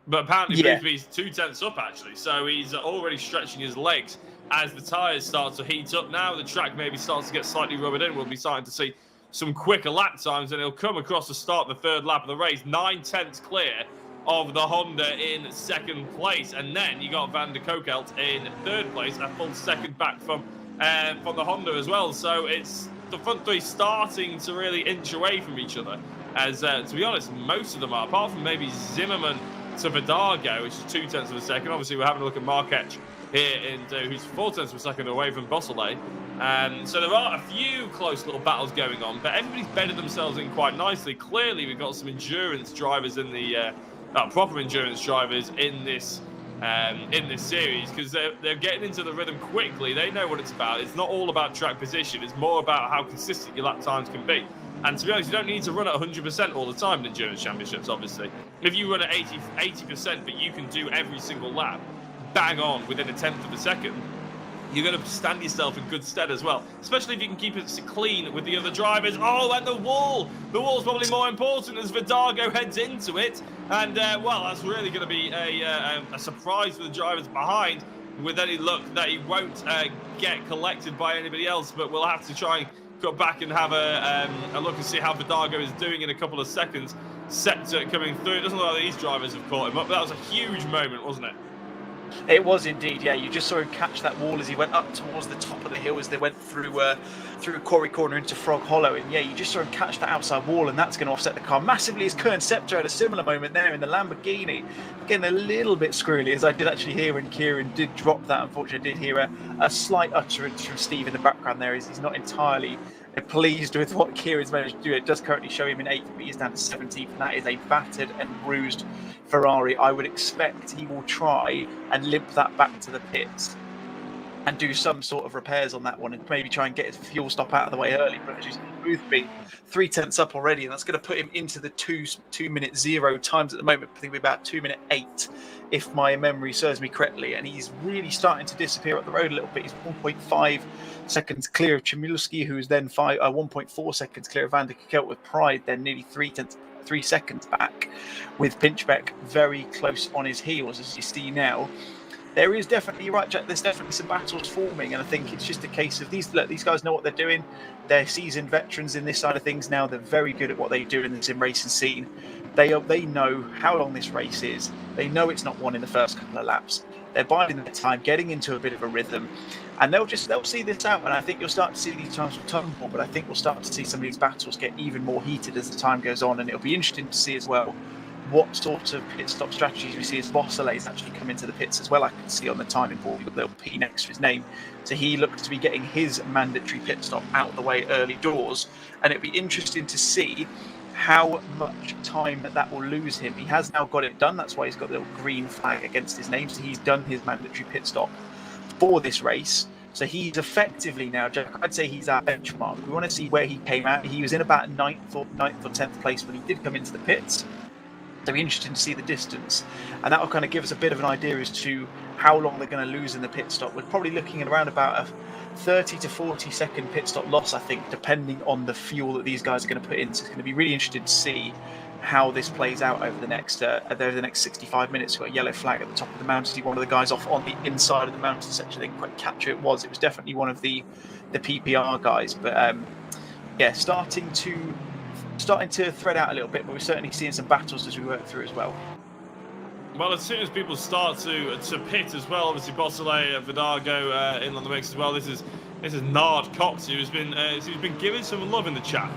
But apparently Boothby's 2/10 up, actually, so he's already stretching his legs as the tyres start to heat up now. The track maybe starts to get slightly rubbered in. We'll be starting to see some quicker lap times, and he'll come across the start of the third lap of the race, 9/10 clear of the Honda in second place. And then you got Van der Kokelt in third place, a full second back from the Honda as well. So it's the front three starting to really inch away from each other, as to be honest, most of them are, apart from maybe Zimmerman to Vidago, which is 2/10 of a second. Obviously, we're having a look at Marquez here, who's 4/10 of a second away from Beausoleil. So there are a few close little battles going on, but everybody's bedded themselves in quite nicely. Clearly, we've got some endurance drivers in the proper endurance drivers in this series, because they're getting into the rhythm quickly. They know what it's about. It's not all about track position. It's more about how consistent your lap times can be. And to be honest, you don't need to run at 100% all the time in endurance championships, obviously. If you run at 80%, but you can do every single lap bang on within a tenth of a second, you're going to stand yourself in good stead as well, especially if you can keep it clean with the other drivers. Oh, and the wall! The wall's probably more important as Vidago heads into it. And, well, that's really going to be a surprise for the drivers behind, with any luck that he won't get collected by anybody else. But we'll have to try and cut back and have a look and see how Vidago is doing in a couple of seconds. Sector coming through. It doesn't look like these drivers have caught him up, but that was a huge moment, wasn't it? It was indeed, yeah. You just saw him catch that wall as he went up towards the top of the hill as they went through Quarry Corner into Frog Hollow. And yeah, you just saw him catch that outside wall, and that's going to offset the car massively. As Kern Scepter had a similar moment there in the Lamborghini, getting a little bit squirrely, as I did actually hear when Kieran did drop that. Unfortunately, I did hear a slight utterance from Steve in the background there, as he's not entirely pleased with what Kieran's managed to do. It does currently show him in 8th, but he's down to 17th, and that is a battered and bruised Ferrari. I would expect he will try and limp that back to the pits and do some sort of repairs on that one, and maybe try and get his fuel stop out of the way early. But as you see, Boothby 3/10 up already, and that's going to put him into the 2:0 times at the moment. I think we're about 2:08, if my memory serves me correctly. And he's really starting to disappear up the road a little bit. He's 1.5 seconds clear of Chmielewski, who is then 1.4 seconds clear of Van der Kokelt with Pride, then nearly 3 seconds back, with Pinchbeck very close on his heels, as you see now. There is definitely, you're right, Jack, there's definitely some battles forming, and I think it's just a case of these guys know what they're doing. They're seasoned veterans in this side of things now. They're very good at what they do in the sim racing scene. They know how long this race is. They know it's not won in the first couple of laps. They're biding their time, getting into a bit of a rhythm, and they'll see this out. And I think you'll start to see these times tumble, but I think we'll start to see some of these battles get even more heated as the time goes on. And it'll be interesting to see as well what sort of pit stop strategies we see as Beausoleil's actually come into the pits as well. I can see on the timing board with a little P next to his name. So he looks to be getting his mandatory pit stop out of the way early doors, and it'll be interesting to see how much time that will lose him. He has now got it done. That's why he's got the little green flag against his name. So he's done his mandatory pit stop for this race. So he's effectively now, Jack, I'd say he's our benchmark. We want to see where he came out. He was in about 9th or 10th place when he did come into the pits. So it'll be interesting to see the distance. And that will kind of give us a bit of an idea as to how long they're going to lose in the pit stop. We're probably looking at around about a 30 to 40 second pit stop loss, I think, depending on the fuel that these guys are going to put in. So it's going to be really interesting to see how this plays out over the next 65 minutes. We've got a yellow flag at the top of the mountain. See one of the guys off on the inside of the mountain section. They didn't quite catch who it was. It was definitely one of the PPR guys. But yeah, starting to thread out a little bit, but we're certainly seeing some battles as we work through as well. Well, as soon as people start to pit as well, obviously Beausoleil, Vidago in on the mix as well. This is Nard Cox, who's been given some love in the chat.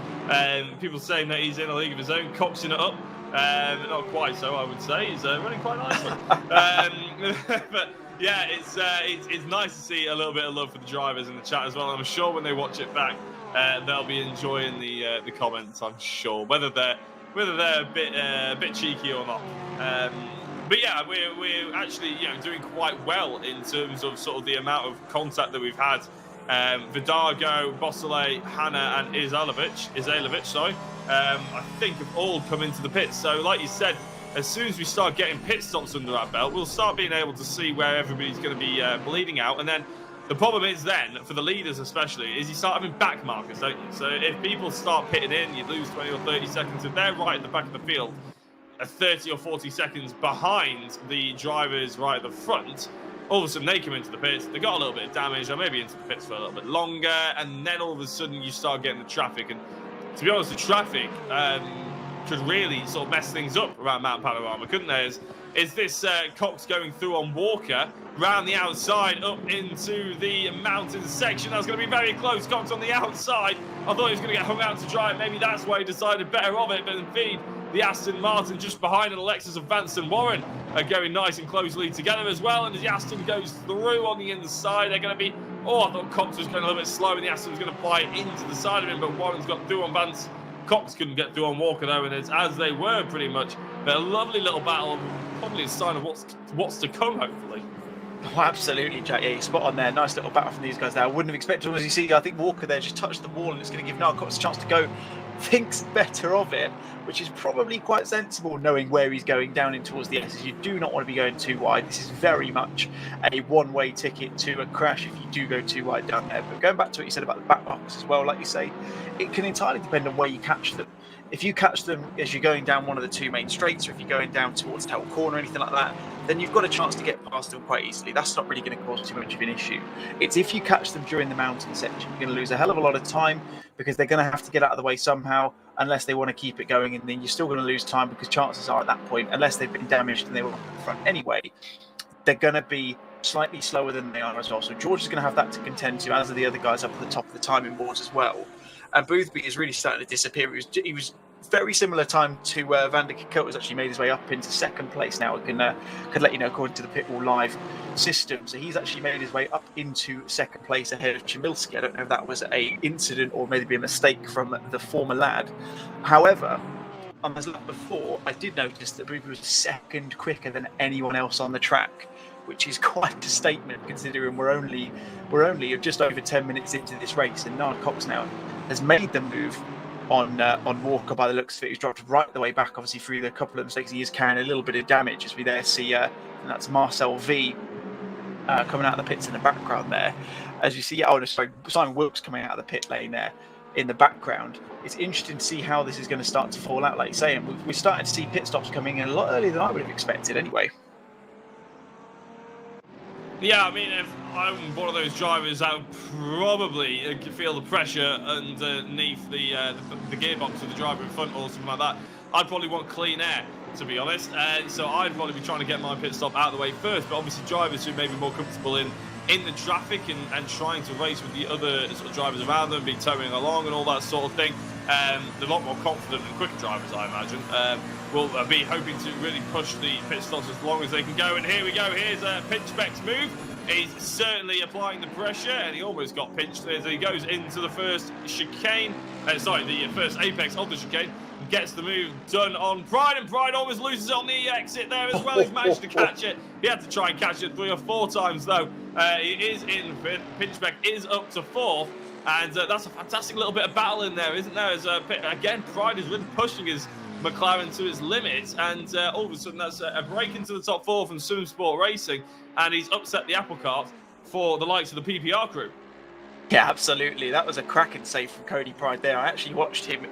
People saying that he's in a league of his own, coxing it up. Not quite so, I would say. He's running quite nicely. But yeah, it's nice to see a little bit of love for the drivers in the chat as well. I'm sure when they watch it back, they'll be enjoying the comments, I'm sure, whether they're a bit cheeky or not. But yeah, we're actually doing quite well in terms of sort of the amount of contact that we've had. Vidago, Bossele, Hanna, and Izailovic, sorry, I think have all come into the pits. So, like you said, as soon as we start getting pit stops under our belt, we'll start being able to see where everybody's going to be bleeding out. And then the problem is then, for the leaders especially, is you start having back markers, don't you? So if people start pitting in, you lose 20 or 30 seconds. If they're right at the back of the field, 30 or 40 seconds behind the drivers right at the front, all of a sudden they come into the pits, they got a little bit of damage, or maybe into the pits for a little bit longer, and then all of a sudden you start getting the traffic. And to be honest, the traffic could really sort of mess things up around Mount Panorama, couldn't there? Is this Cox going through on Walker, round the outside, up into the mountain section? That's going to be very close. Cox on the outside. I thought he was going to get hung out to dry. Maybe that's why he decided better of it, but indeed, the Aston Martin just behind, and Alexis and Vance and Warren are going nice and closely together as well. And as the Aston goes through on the inside, they're going to be... Oh, I thought Cox was going a little bit slow, and the Aston was going to fly into the side of him, but Warren's got through on Vance. Cox couldn't get through on Walker, though, and it's as they were pretty much. But a lovely little battle, probably a sign of what's to come, hopefully. Oh, absolutely, Jack. Yeah, you're spot on there. Nice little battle from these guys there. I wouldn't have expected, as you see, I think Walker there just touched the wall, and it's going to give Niall Cox a chance to go. Thinks better of it, which is probably quite sensible, knowing where he's going down in towards the S's. You do not want to be going too wide. This is very much a one-way ticket to a crash if you do go too wide down there. But going back to what you said about the back box as well, like you say, it can entirely depend on where you catch them. If you catch them as you're going down one of the two main straights, or if you're going down towards Tower Corner or anything like that, then you've got a chance to get past them quite easily. That's not really going to cause too much of an issue. It's if you catch them during the mountain section, you're going to lose a hell of a lot of time, because they're going to have to get out of the way somehow, unless they want to keep it going, and then you're still going to lose time, because chances are at that point, unless they've been damaged and they were up in front anyway, they're going to be slightly slower than they are as well. So George is going to have that to contend to, as are the other guys up at the top of the timing boards as well. And Boothby is really starting to disappear. He was very similar time to Van der Kilt, has actually made his way up into second place now. I could let you know according to the Pitbull Live system. So he's actually made his way up into second place ahead of Chmielewski. I don't know if that was a incident or maybe a mistake from the former lad. However, on his lap before, I did notice that Boothby was second quicker than anyone else on the track, which is quite a statement considering we're only just over 10 minutes into this race, and Niall Cox now has made the move on Walker by the looks of it. He's dropped right the way back, obviously through the couple of mistakes. He is carrying a little bit of damage, as we there see, and that's Marcel V coming out of the pits in the background there. As you see, Simon Wilkes coming out of the pit lane there in the background. It's interesting to see how this is going to start to fall out, like you say, and we're starting to see pit stops coming in a lot earlier than I would have expected anyway. Yeah, I mean, if I'm one of those drivers, I would probably feel the pressure underneath the gearbox of the driver in front or something like that. I'd probably want clean air, to be honest. So I'd probably be trying to get my pit stop out of the way first. But obviously drivers who may be more comfortable in the traffic and trying to race with the other sort of drivers around them, be towing along and all that sort of thing, they're a lot more confident than quicker drivers, I imagine. Will be hoping to really push the pit stops as long as they can go. And here we go. Here's Pinchbeck's move. He's certainly applying the pressure, and he almost got pinched as he goes into the first chicane. The first apex of the chicane. Gets the move done on Pride, and Pride almost loses it on the exit there as well. He's managed to catch it. He had to try and catch it 3 or 4 times, though. He is in fifth. Pinchbeck is up to 4th. And that's a fantastic little bit of battle in there, isn't there? As again, Pride is really pushing his McLaren to its limits, and all of a sudden that's a break into the top 4 from Simsport Racing, and he's upset the apple cart for the likes of the PPR crew. Yeah, absolutely. That was a cracking save from Cody Pride there. I actually watched him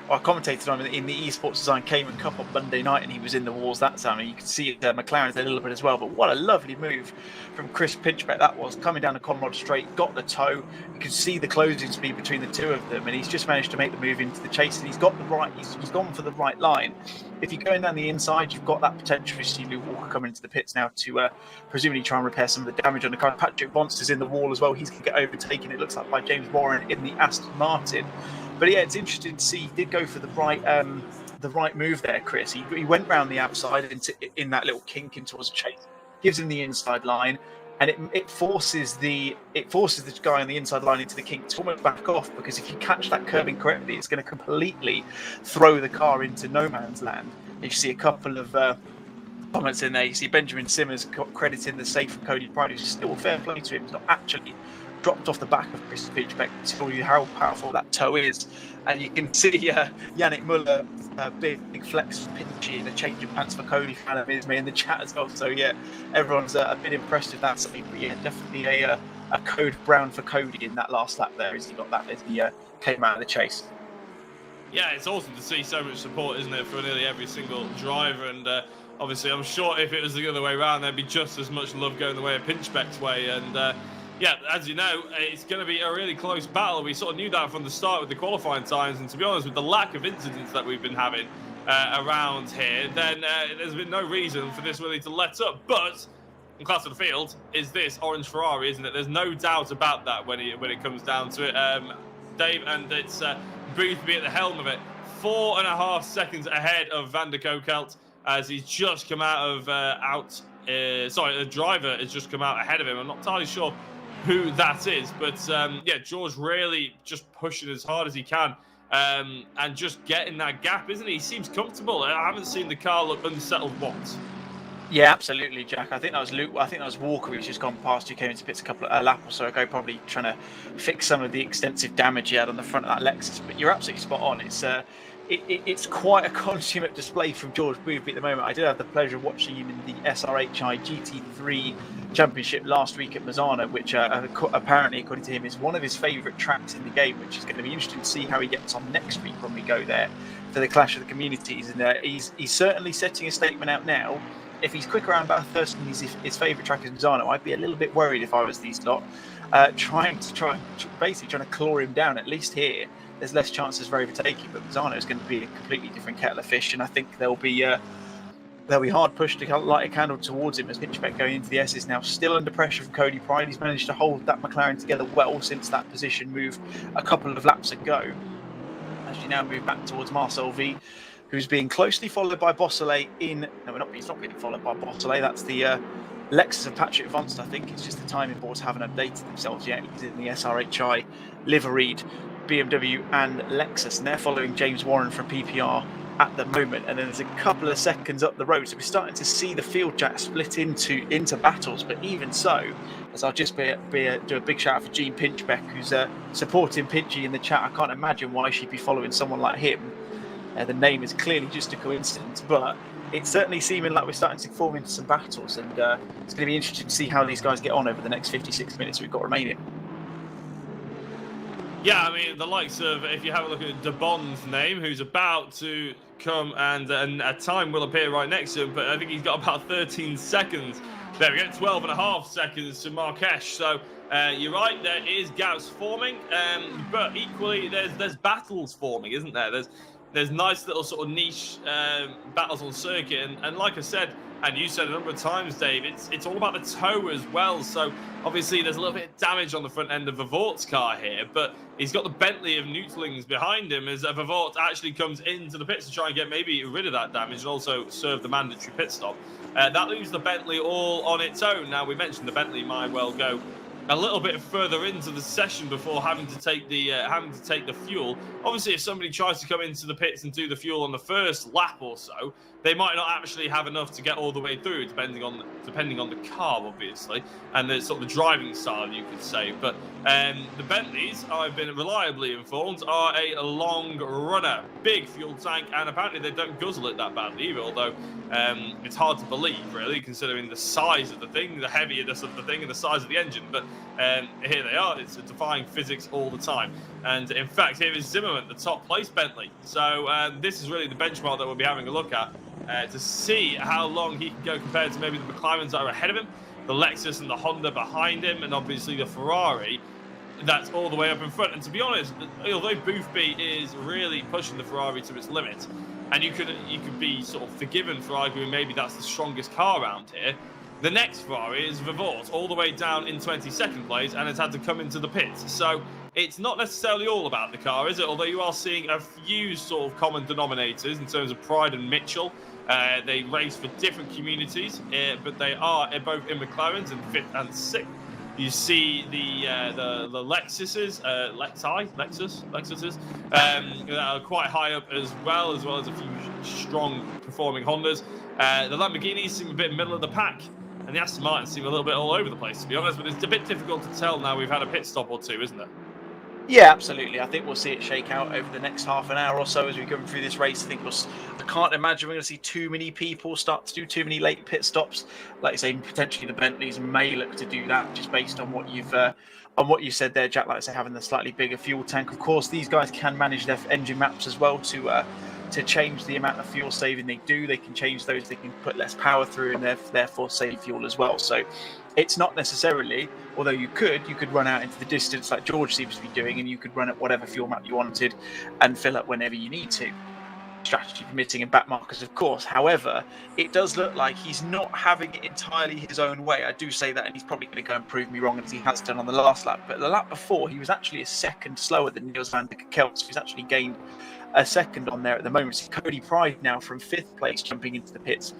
I commentated on him in the Esports Design Cayman Cup on Monday night, and he was in the walls that time. And you could see McLaren's a little bit as well. But what a lovely move from Chris Pinchbeck that was, coming down the Conrod Straight, got the tow. You could see the closing speed between the two of them, and he's just managed to make the move into the chase. And he's gone for the right line. If you're going down the inside, you've got that potential for Steve Walker coming into the pits now to presumably try and repair some of the damage on the car. Patrick Bonster's in the wall as well. He's going to get overtaken, it looks like, by James Warren in the Aston Martin. But yeah, it's interesting to see. He did go for the right move there, Chris. He went round the outside in that little kink in towards a chase, gives him the inside line, and it forces the guy on the inside line into the kink to almost back off, because if you catch that curving correctly, it's going to completely throw the car into no man's land. And you see a couple of comments in there. You see Benjamin Simmons crediting the save from Cody Pride, who's still fair play to him. He's not actually dropped off the back of Chris Pitchbeck to tell you how powerful that toe is. And you can see Yannick Muller, big flex pinchy in a change of pants for Cody Kyalami in the chat as well. So yeah, everyone's a bit impressed with that save. But yeah, definitely a code brown for Cody in that last lap there, as he got that as he came out of the chase. Yeah, it's awesome to see so much support, isn't it, for nearly every single driver. And obviously, I'm sure if it was the other way around, there'd be just as much love going the way of Pinchbeck's way. And yeah, as you know, it's going to be a really close battle. We sort of knew that from the start with the qualifying times. And to be honest, with the lack of incidents that we've been having around here, then there's been no reason for this really to let up. But in class of the field is this orange Ferrari, isn't it? There's no doubt about that when it comes down to it, Dave. And it's Boothby at the helm of it. 4.5 seconds ahead of Van der Kokelt as he's just come out of the driver has just come out ahead of him. I'm not entirely sure who that is, but yeah, George really just pushing as hard as he can and just getting that gap, isn't he? He seems comfortable. I haven't seen the car look unsettled once. Yeah, absolutely, Jack. I think that was Luke. I think that was Walker who's just gone past, who came into pits a lap or so ago, probably trying to fix some of the extensive damage he had on the front of that Lexus. But you're absolutely spot on. It's quite a consummate display from George Boothby at the moment. I did have the pleasure of watching him in the SRHI GT3 Championship last week at Misano, which apparently, according to him, is one of his favourite tracks in the game, which is going to be interesting to see how he gets on next week when we go there for the Clash of the Communities. And he's certainly setting a statement out now. If he's quick around Bathurtst and his favourite track is Misano, I'd be a little bit worried if I was these lot. Trying to claw him down, at least here. There's less chances for overtaking, but Misano is going to be a completely different kettle of fish, and I think they'll be hard pushed to light a candle towards him as Pinchbeck going into the S is now still under pressure from Cody Pride. He's managed to hold that McLaren together well since that position move a couple of laps ago. As you now move back towards Marcel V, who's being closely followed by Beausoleil he's not being followed by Beausoleil. That's the Lexus of Patrick Vonst, I think. It's just the timing boards haven't updated themselves yet. He's in the SRHI liveried BMW and Lexus, and they're following James Warren from PPR at the moment. And then there's a couple of seconds up the road, so we're starting to see the field, Jack, split into battles. But even so, as I'll just do a big shout out for Jean Pinchbeck, who's supporting Pinchy in the chat. I can't imagine why she'd be following someone like him. The name is clearly just a coincidence, but it's certainly seeming like we're starting to form into some battles, and it's going to be interesting to see how these guys get on over the next 56 minutes we've got remaining. Yeah, I mean, the likes of, if you have a look at De Bond's name, who's about to come, and a time will appear right next to him, but I think he's got about 13 seconds. There we go, 12.5 seconds to Marquesh. So you're right, there is gaps forming, but equally there's battles forming, isn't there? There's nice little sort of niche battles on circuit, and like I said, and you said a number of times, Dave, it's all about the toe as well. So obviously there's a little bit of damage on the front end of Vavort's car here, but he's got the Bentley of Newtlings behind him as Vavort actually comes into the pits to try and get maybe rid of that damage and also serve the mandatory pit stop. That leaves the Bentley all on its own. Now, we mentioned the Bentley might well go a little bit further into the session before having to take the fuel. Obviously, if somebody tries to come into the pits and do the fuel on the first lap or so, they might not actually have enough to get all the way through, depending on the car, obviously, and the sort of the driving style, you could say. But the Bentleys, I've been reliably informed, are a long runner, big fuel tank, and apparently they don't guzzle it that badly either. Although it's hard to believe, really, considering the size of the thing, the heaviness of the thing, and the size of the engine. But here they are. It's defying physics all the time. And in fact, here is Zimmerman, the top place Bentley. So this is really the benchmark that we'll be having a look at to see how long he can go compared to maybe the McLarens that are ahead of him, the Lexus and the Honda behind him, and obviously the Ferrari that's all the way up in front. And to be honest, although Boothby is really pushing the Ferrari to its limit, and you could be sort of forgiven for arguing maybe that's the strongest car around here, the next Ferrari is Vavort, all the way down in 22nd place, and has had to come into the pits. So it's not necessarily all about the car, is it? Although you are seeing a few sort of common denominators in terms of Pride and Mitchell. They race for different communities, but they are both in McLarens in 5th and 6th. You see the Lexuses, Lexuses, that are quite high up as well as a few strong performing Hondas. The Lamborghinis seem a bit middle of the pack, and the Aston Martins seem a little bit all over the place, to be honest. But it's a bit difficult to tell now we've had a pit stop or two, isn't it? Yeah, absolutely. I think we'll see it shake out over the next half an hour or so as we go through this race. I can't imagine we're going to see too many people start to do too many late pit stops. Like I say, potentially the Bentleys may look to do that just based on what you said there, Jack. Like I say, having the slightly bigger fuel tank. Of course, these guys can manage their engine maps as well to change the amount of fuel saving they do. They can change those. They can put less power through and therefore save fuel as well. So it's not necessarily, although you could run out into the distance like George seems to be doing, and you could run at whatever fuel map you wanted and fill up whenever you need to. Strategy permitting and back markers, of course. However, it does look like he's not having it entirely his own way. I do say that, and he's probably going to go and prove me wrong, as he has done on the last lap. But the lap before, he was actually a second slower than Niels van der Kelt, so he's actually gained a second on there at the moment. So Cody Pride now from 5th place jumping into the pits,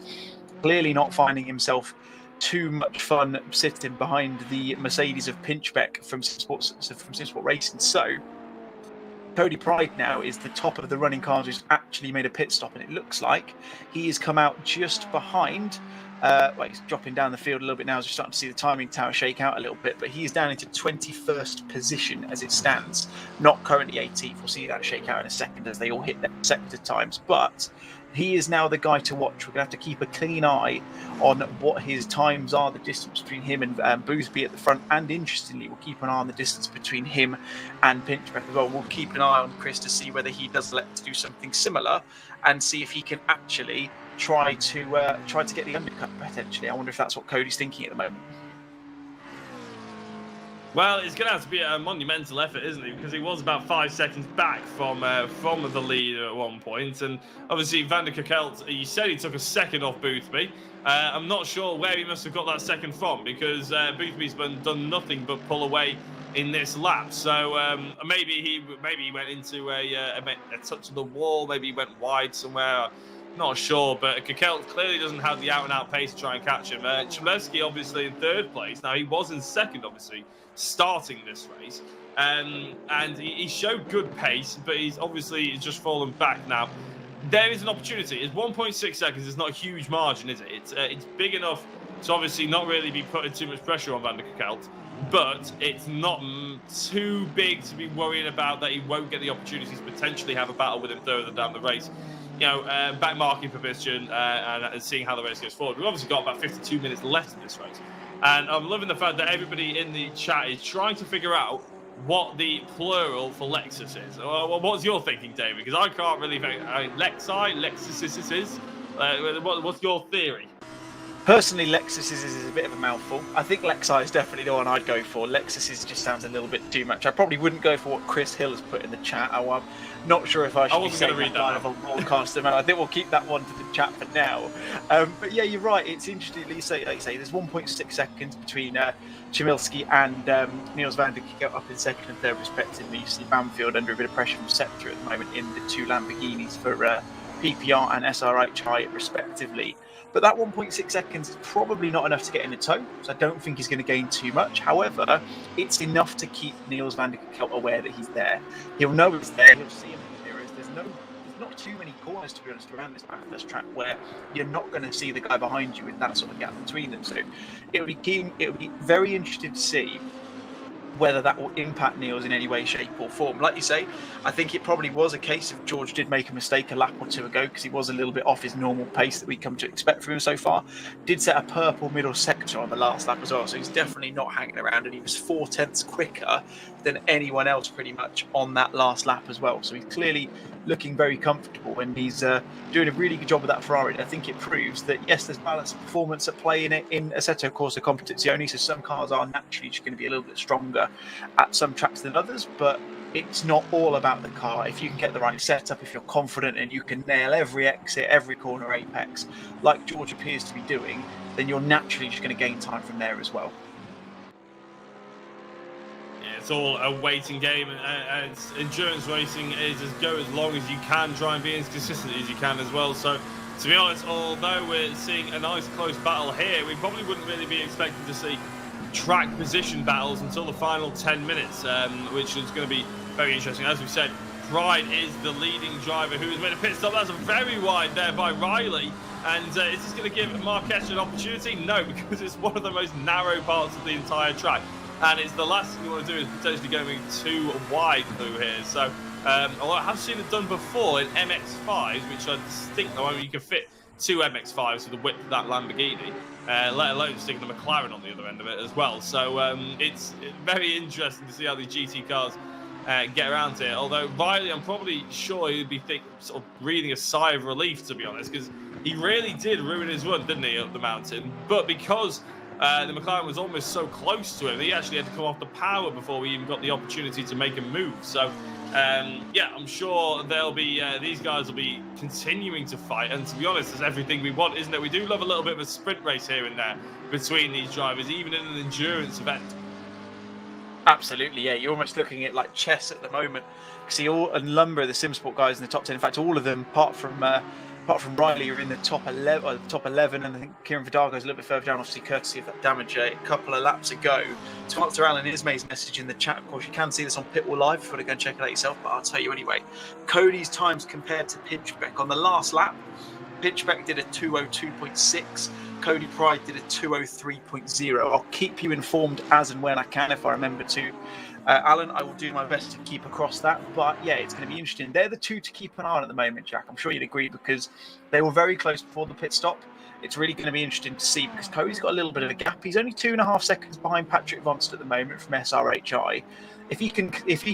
clearly not finding himself too much fun sitting behind the Mercedes of Pinchbeck from Simsport Racing. So Cody Pride now is the top of the running cars who's actually made a pit stop, and it looks like he has come out just behind. He's dropping down the field a little bit now as we're starting to see the timing tower shake out a little bit, but he's down into 21st position as it stands, not currently 18th. We'll see that shake out in a second as they all hit their sector times, but he is now the guy to watch. We're going to have to keep a clean eye on what his times are, the distance between him and Boothby at the front, and interestingly, we'll keep an eye on the distance between him and Pinchbeck as well. We'll keep an eye on Chris to see whether he does elect to do something similar and see if he can actually try to get the undercut potentially. I wonder if that's what Cody's thinking at the moment. Well, it's going to have to be a monumental effort, isn't it? Because he was about 5 seconds back from the lead at one point. And obviously, Van der Kelt, he said he took a second off Boothby. I'm not sure where he must have got that second from, because Boothby's done nothing but pull away in this lap. So maybe he went into a touch of the wall. Maybe he went wide somewhere. Not sure, but Kekelt clearly doesn't have the out-and-out pace to try and catch him. Chmelevski obviously in 3rd place. Now, he was in 2nd, obviously, starting this race. And he showed good pace, but he's obviously just fallen back now. There is an opportunity. It's 1.6 seconds. It's not a huge margin, is it? It's big enough to obviously not really be putting too much pressure on Van der Kekelt, but it's not too big to be worrying about that he won't get the opportunities to potentially have a battle with him further down the race. Back marking position and seeing how the race goes forward. We've obviously got about 52 minutes left in this race. And I'm loving the fact that everybody in the chat is trying to figure out what the plural for Lexus is. What's your thinking, David? Because I can't really think. Lexus is. What's your theory? Personally, Lexus is a bit of a mouthful. I think Lexi is definitely the one I'd go for. Lexus just sounds a little bit too much. I probably wouldn't go for what Chris Hill has put in the chat. I'm not sure if I should be saying that live on broadcast. I think we'll keep that one to the chat for now. But yeah, you're right. It's interesting. Like you say, there's 1.6 seconds between Chmielewski and Niels van der Kelt up in 2nd and 3rd respectively. You see Banfield under a bit of pressure from Scepter at the moment in the 2 Lamborghinis for PPR and SRHI respectively. But that 1.6 seconds is probably not enough to get in the toe, so I don't think he's going to gain too much. However, it's enough to keep Niels van der Kelt aware that he's there. He'll know he's there. He'll see him in the mirrors. There's not too many corners, to be honest, around this Bathurst track where you're not going to see the guy behind you with that sort of gap between them. So it would be very interesting to see whether that will impact Niels in any way, shape or form. Like you say, I think it probably was a case of George did make a mistake a lap or two ago because he was a little bit off his normal pace that we come to expect from him so far. Did set a purple middle sector on the last lap as well, so he's definitely not hanging around, and he was 4/10 quicker than anyone else pretty much on that last lap as well. So he's clearly looking very comfortable, and he's doing a really good job with that Ferrari. And I think it proves that, yes, there's balanced performance at play in it in Assetto Corsa Competizione, so some cars are naturally just going to be a little bit stronger at some tracks than others, but it's not all about the car. If you can get the right setup, if you're confident and you can nail every exit, every corner apex, like George appears to be doing, then you're naturally just going to gain time from there as well. It's all a waiting game, and endurance racing is as go as long as you can, try and be as consistent as you can as well. So To be honest, although we're seeing a nice close battle here, we probably wouldn't really be expecting to see track position battles until the final 10 minutes, which is going to be very interesting. As we said, Pride is the leading driver who has made a pit stop. That's a very wide there by Riley. And is this going to give Marquez an opportunity? No, because it's one of the most narrow parts of the entire track. And it's the last thing you want to do is potentially going too wide through here. So, although I have seen it done before in MX-5s, which I think, I mean, you can fit 2 MX-5s with the width of that Lamborghini, let alone sticking the McLaren on the other end of it as well. So it's very interesting to see how these GT cars get around here. Although Riley, I'm probably sure he'd be sort of breathing a sigh of relief, to be honest, because he really did ruin his run, didn't he, up the mountain? But because the McLaren was almost so close to him, he actually had to come off the power before we even got the opportunity to make a move. So, yeah, I'm sure they'll be these guys will be continuing to fight. And to be honest, that's everything we want, isn't it? We do love a little bit of a sprint race here and there between these drivers, even in an endurance event. Absolutely, yeah. You're almost looking at like chess at the moment. See, all and Lumber, the Simsport guys in the top 10. In fact, all of them, apart from Riley, are in the top 11, and I think Kieran Vidago's a little bit further down, obviously courtesy of that damage a couple of laps ago. To answer Alan Ismay's message in the chat, of course, you can see this on Pitwall Live if you want to go and check it out yourself, but I'll tell you anyway. Cody's times compared to Pinchbeck. On the last lap, Pinchbeck did a 2:02.6. Cody Pride did a 2:03.0. I'll keep you informed as and when I can, if I remember to. Alan, I will do my best to keep across that. But yeah, it's going to be interesting. They're the two to keep an eye on at the moment, Jack. I'm sure you'd agree, because they were very close before the pit stop. It's really going to be interesting to see, because Cody's got a little bit of a gap. He's only 2.5 seconds behind Patrick Vonst at the moment from SRHI. If he can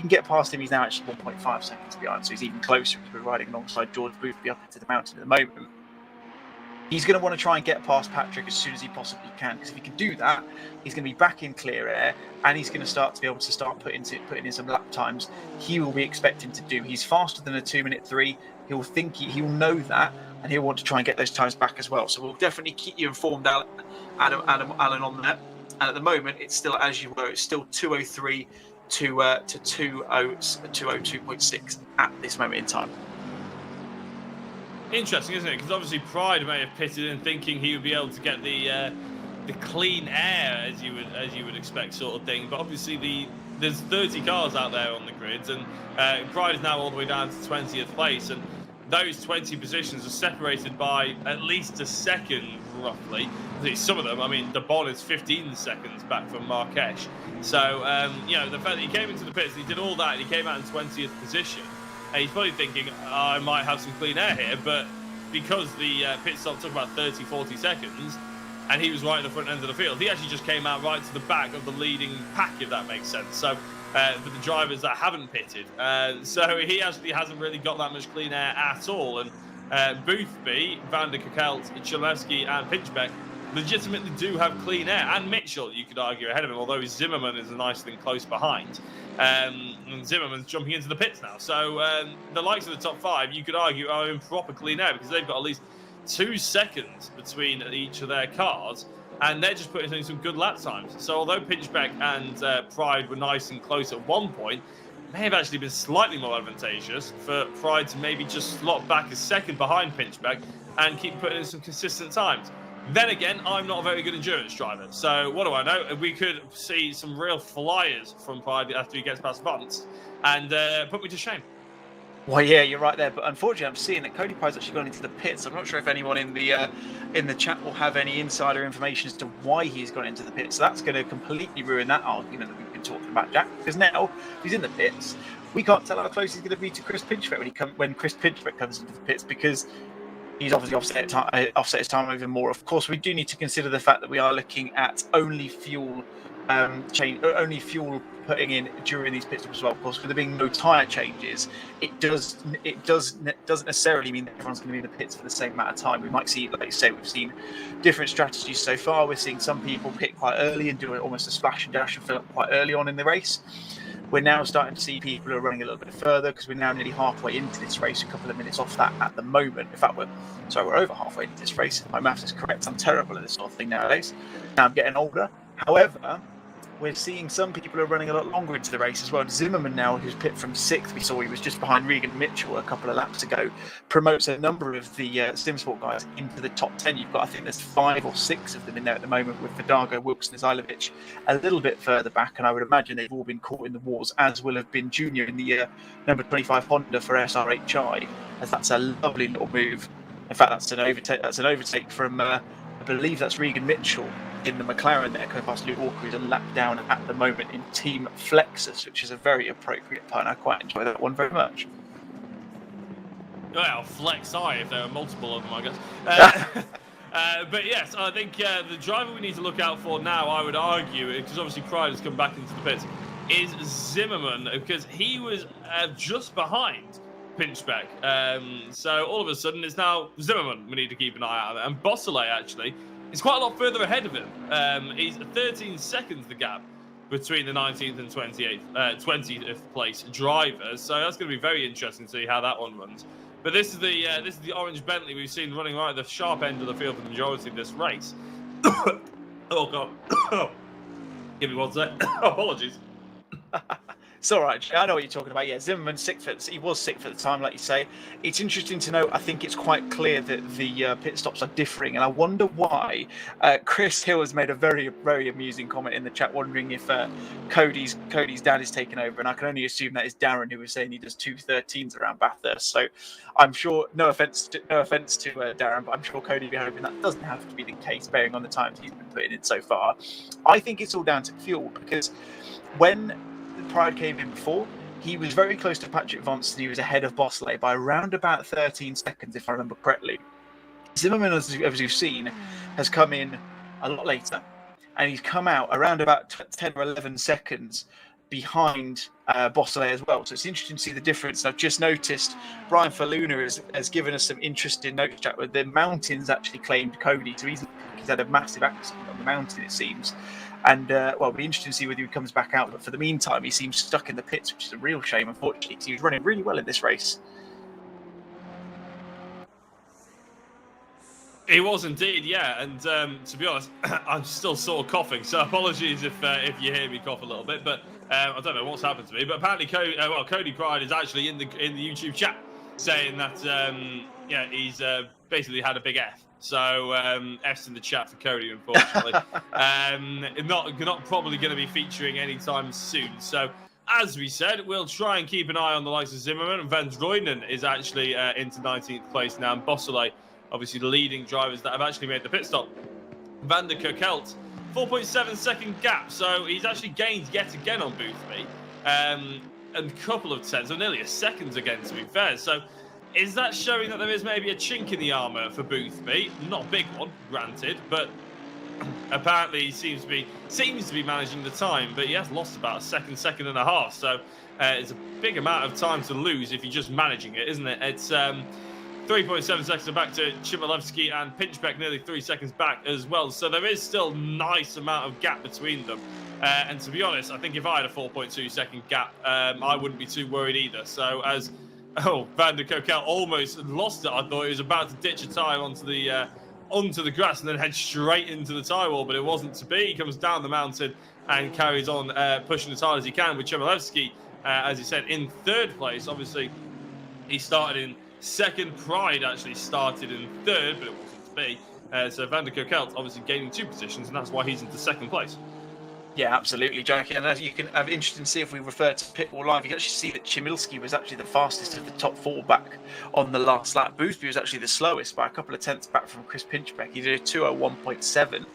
get past him, he's now actually 1.5 seconds behind, so he's even closer. We're riding alongside George Boothby up into the mountain at the moment. He's going to want to try and get past Patrick as soon as he possibly can, because if he can do that, he's going to be back in clear air, and he's going to be able to putting in some lap times he will be expecting to do. He's faster than a 2:03. He'll know that, and he'll want to try and get those times back as well. So we'll definitely keep you informed, Alan, on that. And at the moment, it's still as you were. It's still 2:03 to 2:02.6 at this moment in time. Interesting, isn't it? Because obviously Pride may have pitted in thinking he would be able to get the clean air, as you would expect, sort of thing. But obviously there's 30 cars out there on the grids, and Pride is now all the way down to 20th place, and those 20 positions are separated by at least a second, roughly. Some of them, I mean, De Bon is 15 seconds back from Marquez. So, you know, the fact that he came into the pits, and he did all that, and he came out in 20th position. And he's probably thinking, I might have some clean air here, but because the pit stop took about 30, 40 seconds, and he was right at the front end of the field, he actually just came out right to the back of the leading pack, if that makes sense. So, for the drivers that haven't pitted. So he actually hasn't really got that much clean air at all. And Boothby, Van der Kakelt, Chalewski, and Pinchbeck legitimately do have clean air. And Mitchell, you could argue, ahead of him, although Zimmerman is a nice thing close behind. And Zimmerman's jumping into the pits now. So the likes of the top 5, you could argue, are in proper clean air, because they've got at least 2 seconds between each of their cars, and they're just putting in some good lap times. So although Pinchbeck and Pride were nice and close at one point, it may have actually been slightly more advantageous for Pride to maybe just slot back a second behind Pinchbeck and keep putting in some consistent times. Then again, I'm not a very good endurance driver, so what do I know? We could see some real flyers from Pride after he gets past Vonst, and put me to shame. Well, yeah, you're right there, but unfortunately, I'm seeing that Cody Pride's actually gone into the pits. I'm not sure if anyone in the chat will have any insider information as to why he's gone into the pits. So that's going to completely ruin that argument that we've been talking about, Jack. Because now, if he's in the pits, we can't tell how close he's going to be to Chris Pinchbeck when Chris Pinchbeck comes into the pits, because he's obviously offset his time even more. Of course, we do need to consider the fact that we are looking at only fuel putting in during these pit stops as well. Of course, with there being no tyre changes, it doesn't necessarily mean that everyone's going to be in the pits for the same amount of time. We might see, like you say, we've seen different strategies so far. We're seeing some people pit quite early and do almost a splash and dash and fill up quite early on in the race. We're now starting to see people who are running a little bit further, because we're now nearly halfway into this race, a couple of minutes off that at the moment. In fact, we're over halfway into this race. My maths is correct. I'm terrible at this sort of thing nowadays. Now I'm getting older. However, we're seeing some people who are running a lot longer into the race as well. Zimmerman now, who's picked from 6th, we saw he was just behind Regan Mitchell a couple of laps ago, promotes a number of the Simsport guys into the top 10. You've got, I think there's 5 or 6 of them in there at the moment, with Vidago, Wilkes and Izailovic a little bit further back, and I would imagine they've all been caught in the wars, as will have been Junior in the number 25 Honda for SRHI, as that's a lovely little move. In fact, that's an overtake from, I believe that's Regan Mitchell in the McLaren there, going past Luke Walker, who's a lap down at the moment in Team Flexus, which is a very appropriate pun. I quite enjoy that one very much. Well, Flex Eye, if there are multiple of them, I guess. But yes, I think the driver we need to look out for now, I would argue, because obviously Pride has come back into the pits, is Zimmerman, because he was just behind Pinchbeck. So all of a sudden, it's now Zimmerman we need to keep an eye out on. And Beausoleil, actually, is quite a lot further ahead of him. He's 13 seconds the gap between the 19th and 20th place drivers. So that's going to be very interesting to see how that one runs. But this is the orange Bentley we've seen running right at the sharp end of the field for the majority of this race. Oh god. Give me one sec. Apologies. It's all right. I know what you're talking about. Yeah, Zimmerman, he was 6th at the time, like you say. It's interesting to note, I think it's quite clear that the pit stops are differing, and I wonder why. Chris Hill has made a very, very amusing comment in the chat, wondering if Cody's dad is taking over, and I can only assume that is Darren, who was saying he does 2:13s around Bathurst. So I'm sure, no offense to Darren, but I'm sure Cody will be hoping that doesn't have to be the case, bearing on the times he's been putting in so far. I think it's all down to fuel, because when Pride came in before, he was very close to Patrick Vonston. He was ahead of Beausoleil by around about 13 seconds, if I remember correctly. Zimmerman, as you've seen, has come in a lot later, and he's come out around about 10 or 11 seconds behind Beausoleil as well. So it's interesting to see the difference. I've just noticed Brian Faluna has given us some interesting notes chat where the mountains actually claimed Cody, so he's had a massive accident on the mountain, it seems. And, it'll be interesting to see whether he comes back out. But for the meantime, he seems stuck in the pits, which is a real shame, unfortunately, because he was running really well in this race. He was indeed, yeah. And to be honest, I'm still sort of coughing. So apologies if you hear me cough a little bit. But I don't know what's happened to me. But apparently, Cody Pride is actually in the YouTube chat saying that, he's basically had a big F. So F's in the chat for Cody, unfortunately. Not probably going to be featuring anytime soon. So as we said, we'll try and keep an eye on the likes of Zimmerman. Van Druynen is actually into 19th place now, and Beausoleil, obviously the leading drivers that have actually made the pit stop. Van der Kerkelt, 4.7 second gap, so he's actually gained yet again on Boothby. And a couple of tenths, or nearly a second again, to be fair. So is that showing that there is maybe a chink in the armour for Boothby? Not a big one, granted, but apparently he seems to be managing the time. But he has lost about a second and a half. So it's a big amount of time to lose if you're just managing it, isn't it? It's 3.7 seconds back to Chmielewski, and Pinchbeck nearly 3 seconds back as well. So there is still a nice amount of gap between them. And to be honest, I think if I had a 4.2 second gap, I wouldn't be too worried either. So as Van der Kerkelt almost lost it. I thought he was about to ditch a tyre onto the grass and then head straight into the tyre wall, but it wasn't to be. He comes down the mountain and carries on pushing as hard as he can with Chmielewski, as he said, in 3rd place. Obviously, he started in 2nd. Pride actually started in 3rd, but it wasn't to be. So Van der Kerkelt obviously gaining 2 positions, and that's why he's into 2nd place. Yeah, absolutely, Jackie. And as you can, I'm interested to see if we refer to Pitbull Live, you can actually see that Chmielewski was actually the fastest of the top 4 back on the last lap. Boothby was actually the slowest by a couple of tenths back from Chris Pinchbeck. He did a 2:01.7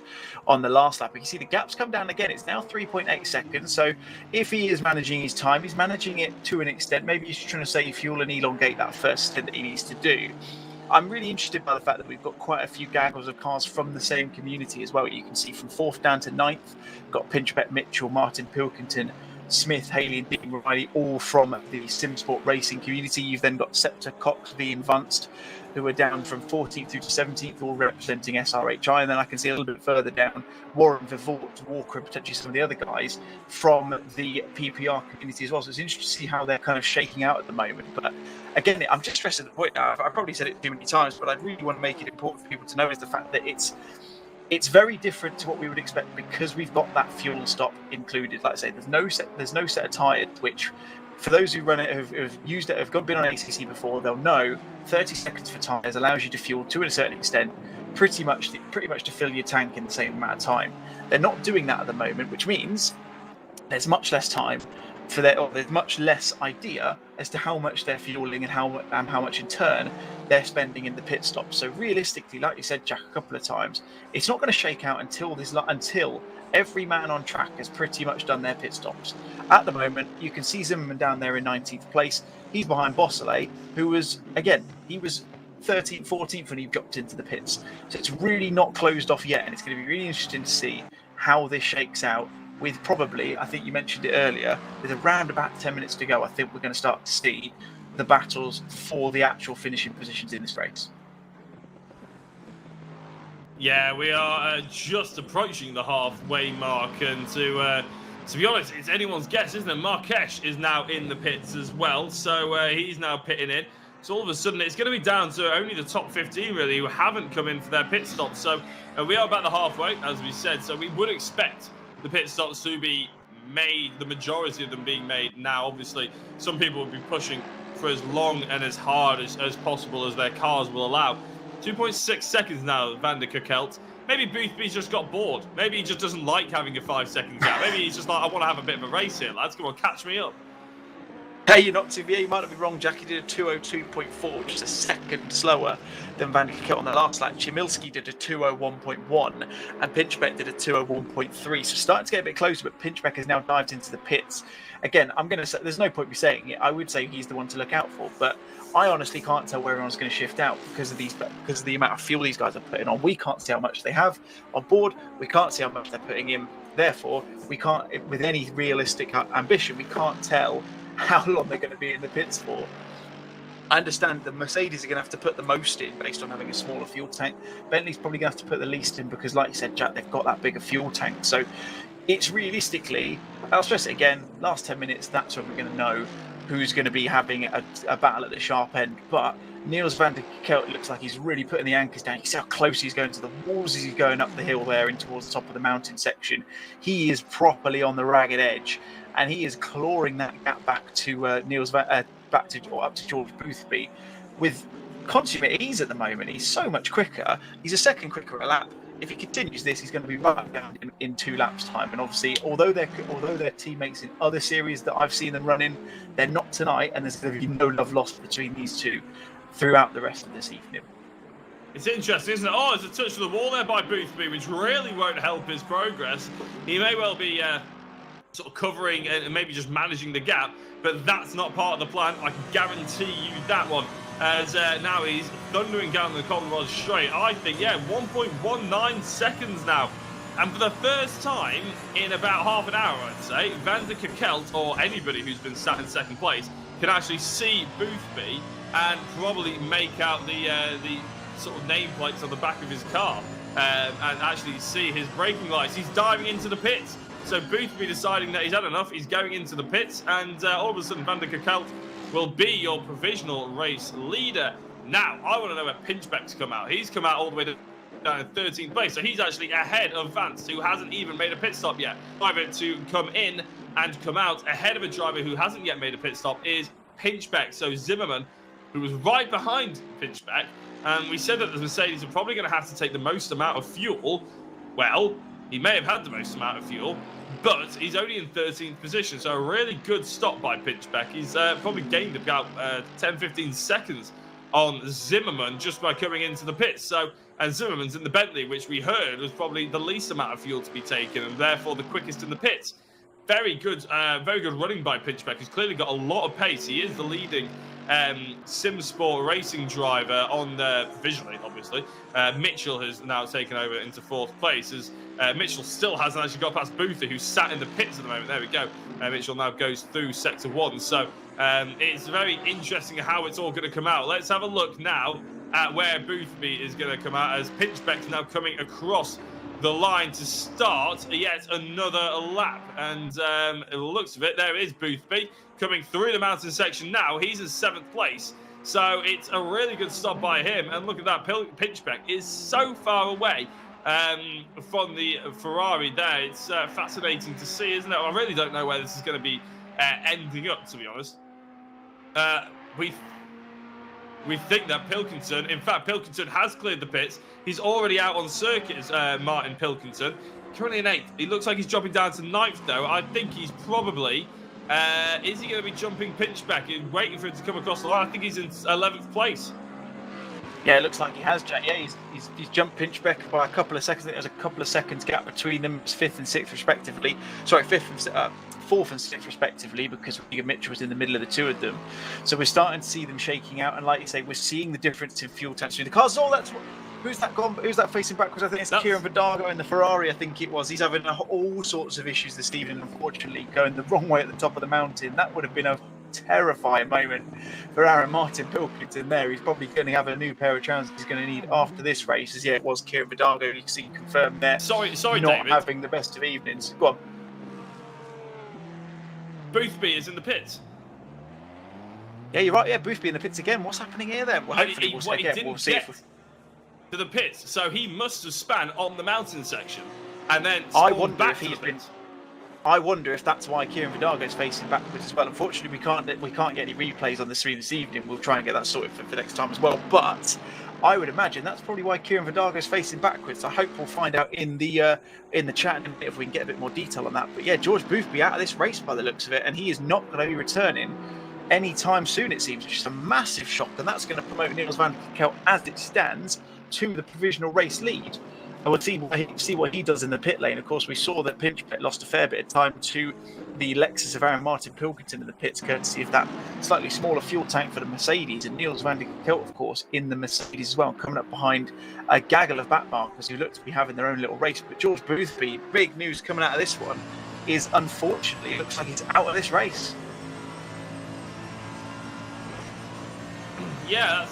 on the last lap. You can see the gap's come down again. It's now 3.8 seconds. So if he is managing his time, he's managing it to an extent. Maybe he's trying to save fuel and elongate that first stint that he needs to do. I'm really interested by the fact that we've got quite a few gaggles of cars from the same community as well. You can see from 4th down to 9th, got Pinchbeck, Mitchell, Martin Pilkington, Smith, Haley and Dean Riley, all from the Simsport Racing community. You've then got Scepter, Cox, V and Vunst, who are down from 14th through to 17th, all representing SRHI. And then I can see a little bit further down, Warren, Vivort, Walker, and potentially some of the other guys from the PPR community as well. So it's interesting to see how they're kind of shaking out at the moment. But again, I'm just stressing the point now. I've probably said it too many times, but I really want to make it important for people to know is the fact that it's It's very different to what we would expect because we've got that fuel stop included. Like I say, there's no set of tyres, which for those who run it, have used it, have been on ACC before, they'll know 30 seconds for tyres allows you to fuel to a certain extent, pretty much to fill your tank in the same amount of time. They're not doing that at the moment, which means there's much less time there's much less idea as to how much they're fueling and how much in turn they're spending in the pit stop. So realistically, like you said, Jack, a couple of times, it's not going to shake out until every man on track has pretty much done their pit stops. At the moment, you can see Zimmerman down there in 19th place. He's behind Bossele, who was 13th, 14th when he dropped into the pits. So it's really not closed off yet, and it's going to be really interesting to see how this shakes out. With probably, I think you mentioned it earlier, with around about 10 minutes to go, I think we're going to start to see the battles for the actual finishing positions in this race. Yeah, we are just approaching the halfway mark, and to be honest, it's anyone's guess, isn't it? Marquez is now in the pits as well, so he's now pitting in. So all of a sudden, it's going to be down to only the top 15, really, who haven't come in for their pit stops. So we are about the halfway, as we said, so we would expect the pit stops to be made, the majority of them being made now. Obviously, some people will be pushing for as long and as hard as possible as their cars will allow. 2.6 seconds now, Van der Kerkelt. Maybe Boothby's just got bored. Maybe he just doesn't like having a 5 second gap. Maybe he's just like, I want to have a bit of a race here, lads. Come on, catch me up. Hey, you might not be wrong, Jack. He did a 2:02.4, just a second slower than Van der Kerkelt on the last lap. Chmielewski did a 2:01.1, and Pinchbeck did a 2:01.3. So starting to get a bit closer, but Pinchbeck has now dived into the pits. Again, I'm going to say there's no point me saying it. I would say he's the one to look out for, but I honestly can't tell where everyone's going to shift out because of the amount of fuel these guys are putting on. We can't see how much they have on board. We can't see how much they're putting in. Therefore, we can't, with any realistic ambition, we can't tell how long they're going to be in the pits for. I understand the Mercedes are going to have to put the most in based on having a smaller fuel tank. Bentley's probably going to have to put the least in because, like you said, Jack, they've got that bigger fuel tank. So it's realistically, I'll stress it again, last 10 minutes, that's when we're going to know who's going to be having a battle at the sharp end. But Niels van der Kerkelt looks like he's really putting the anchors down. You see how close he's going to the walls as he's going up the hill there and towards the top of the mountain section. He is properly on the ragged edge, and he is clawing that gap back to up to George Boothby with consummate ease at the moment. He's so much quicker. He's a second quicker a lap. If he continues this, he's going to be right down in 2 laps' time. And obviously, although they're teammates in other series that I've seen them run in, they're not tonight, and there's going to be no love lost between these two throughout the rest of this evening. It's interesting, isn't it? Oh, there's a touch to the wall there by Boothby, which really won't help his progress. He may well be sort of covering and maybe just managing the gap, but that's not part of the plan. I can guarantee you that one. As now he's thundering down the Colorado straight. I think, 1.19 seconds now. And for the first time in about half an hour, I'd say, Van der Kerkelt, or anybody who's been sat in second place, can actually see Boothby and probably make out the sort of nameplates on the back of his car and actually see his braking lights. He's diving into the pits. So Boothby deciding that he's had enough, he's going into the pits, and all of a sudden Van der Kerkelt will be your provisional race leader. Now, I want to know where Pinchbeck's come out. He's come out all the way down in 13th place, so he's actually ahead of Vance, who hasn't even made a pit stop yet. Driver to come in and come out ahead of a driver who hasn't yet made a pit stop is Pinchbeck. So Zimmerman, who was right behind Pinchbeck, and we said that the Mercedes are probably going to have to take the most amount of fuel. Well, he may have had the most amount of fuel, but he's only in 13th position, so a really good stop by Pinchbeck. He's probably gained about 10-15 seconds on Zimmerman just by coming into the pits. So, and Zimmerman's in the Bentley, which we heard was probably the least amount of fuel to be taken, and therefore the quickest in the pits. Very good running by Pinchbeck. He's clearly got a lot of pace. He is the leading Simsport Racing driver on visually, obviously. Mitchell has now taken over into 4th place as Mitchell still hasn't actually got past Boothby, who's sat in the pits at the moment. There we go. Mitchell now goes through sector 1. So it's very interesting how it's all going to come out. Let's have a look now at where Boothby is going to come out as Pinchbeck's now coming across the line to start yet another lap. And it looks of it, there is Boothby coming through the mountain section now. He's in 7th place. So it's a really good stop by him. And look at that, Pinchbeck is so far away. from the Ferrari there. It's fascinating to see, isn't it? I really don't know where this is going to be ending up, to be honest. We think that Pilkington, in fact, Pilkington has cleared the pits. He's already out on circuit, Martin Pilkington. Currently in 8th. He looks like he's dropping down to 9th, though. I think he's probably... is he going to be jumping Pinchbeck and waiting for him to come across the line? I think he's in 11th place. Yeah, it looks like he has, Jack. Yeah, he's jumped Pinchbeck by a couple of seconds. I think there's a couple of seconds gap between them. It's 5th and 6th, respectively. Sorry, 4th and 6th, respectively, because Regan Mitchell was in the middle of the two of them. So we're starting to see them shaking out. And like you say, we're seeing the difference in fuel tanks through the cars. Oh, that's... Who's that gone? Who's that facing backwards? I think it's Kieran Vidago in the Ferrari, I think it was. He's having all sorts of issues this evening, unfortunately, going the wrong way at the top of the mountain. That would have been a terrifying moment for Aaron Martin Pilkington there. He's probably going to have a new pair of trousers he's going to need after this race. As yeah, it was Kieran Vidago. You can see confirmed there. Sorry, not David. Having the best of evenings. Go on. Boothby is in the pits. Yeah, you're right. Yeah, Boothby in the pits again. What's happening here then? Well, hopefully we'll see to the pits, so he must have span on the mountain section, and then I wonder back if to he's the pits. I wonder if that's why Kieran Vidago is facing backwards as well. Unfortunately, we can't get any replays on the stream this evening. We'll try and get that sorted for next time as well. But I would imagine that's probably why Kieran Vidago is facing backwards. I hope we'll find out in the chat if we can get a bit more detail on that. But yeah, George Boothby out of this race by the looks of it, and he is not going to be returning anytime soon, it seems, which is a massive shock, and that's going to promote Niels van Kelt as it stands to the provisional race lead. And we'll see what he does in the pit lane. Of course, we saw that Pinchbeck lost a fair bit of time to the Lexus of Aaron Martin Pilkington in the pits, courtesy of that slightly smaller fuel tank for the Mercedes. And Niels van Kelt, of course, in the Mercedes as well, coming up behind a gaggle of backmarkers who look to be having their own little race. But George Boothby, big news coming out of this one, is unfortunately, it looks like he's out of this race. Yeah,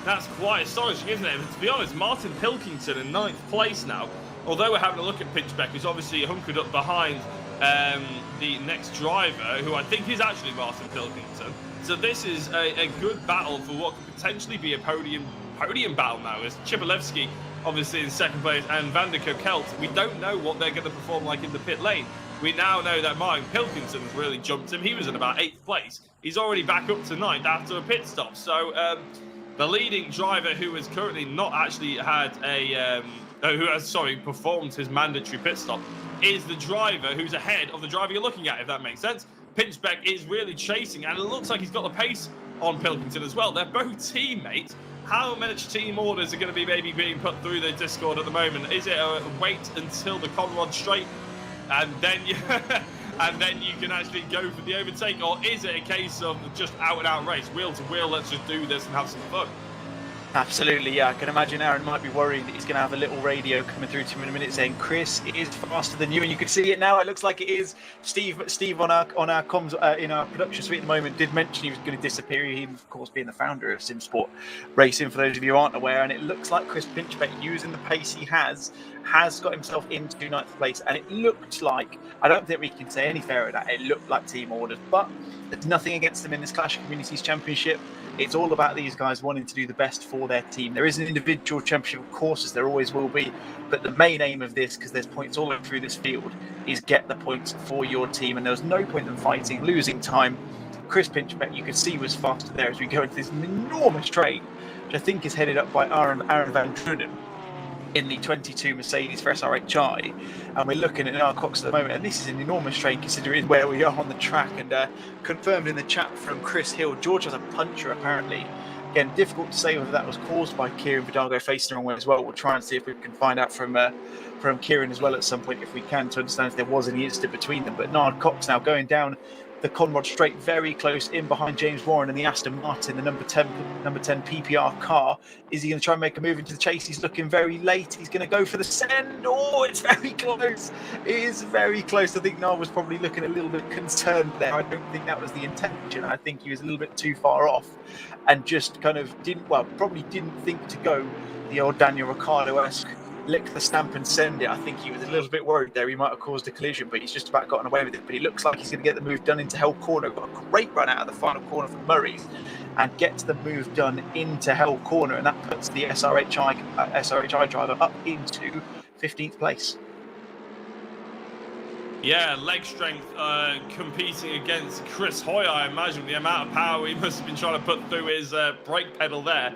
that's quite astonishing, isn't it? But to be honest, Martin Pilkington in 9th place now. Although we're having a look at Pinchbeck, who's obviously hunkered up behind the next driver, who I think is actually Martin Pilkington. So this is a good battle for what could potentially be a podium battle now. As Chipolewski, obviously in 2nd place, and Van der Kelt. We don't know what they're going to perform like in the pit lane. We now know that Martin Pilkington has really jumped him. He was in about 8th place. He's already back up to 9th after a pit stop. So the leading driver, who has currently not actually had performed his mandatory pit stop, is the driver who's ahead of the driver you're looking at, if that makes sense. Pinchbeck is really chasing, and it looks like he's got the pace on Pilkington as well. They're both teammates. How much team orders are going to be maybe being put through the Discord at the moment? Is it a wait until the Conrod Straight and then you can actually go for the overtake, or is it a case of just out and out race, wheel to wheel, let's just do this and have some fun? Absolutely, yeah. I can imagine Aaron might be worried that he's going to have a little radio coming through to him in a minute saying, "Chris is faster than you," and you can see it now. It looks like it is. Steve on our comms in our production suite at the moment did mention he was going to disappear. He, of course, being the founder of Simsport Racing, for those of you who aren't aware, and it looks like Chris Pinchbeck, using the pace he has got himself into 9th place, and it looked like, I don't think we can say any fairer than that, it looked like team orders, but there's nothing against them in this Clash of Communities Championship. It's all about these guys wanting to do the best for their team. There is an individual championship, of course, as there always will be, but the main aim of this, because there's points all over through this field, is get the points for your team, and there was no point in fighting, losing time. Chris Pinchbeck, you could see, was faster there as we go into this enormous train, which I think is headed up by Aaron van Drunen in the 22 Mercedes for SRHI, and we're looking at our Cox at the moment, and this is an enormous train considering where we are on the track. And confirmed in the chat from Chris Hill, George has a puncher apparently. Again, difficult to say whether that was caused by Kieran Vidago facing the wrong way as well. We'll try and see if we can find out from Kieran as well at some point, if we can, to understand if there was any incident between them. But Nard Cox now going down the Conrod Straight, very close in behind James Warren and the Aston Martin, the number 10 PPR car. Is he going to try and make a move into the chase? He's looking very late. He's going to go for the send. Oh, it's very close. It is very close. I think Nard was probably looking a little bit concerned there. I don't think that was the intention. I think he was a little bit too far off and just kind of probably didn't think to go the old Daniel Ricciardo-esque lick the stamp and send it. I think he was a little bit worried there. He might have caused a collision, but he's just about gotten away with it. But he looks like he's going to get the move done into Hell Corner. Got a great run out of the final corner from Murray's and gets the move done into Hell Corner. And that puts the SRHI driver up into 15th place. Yeah, leg strength competing against Chris Hoy, I imagine. The amount of power he must have been trying to put through his brake pedal there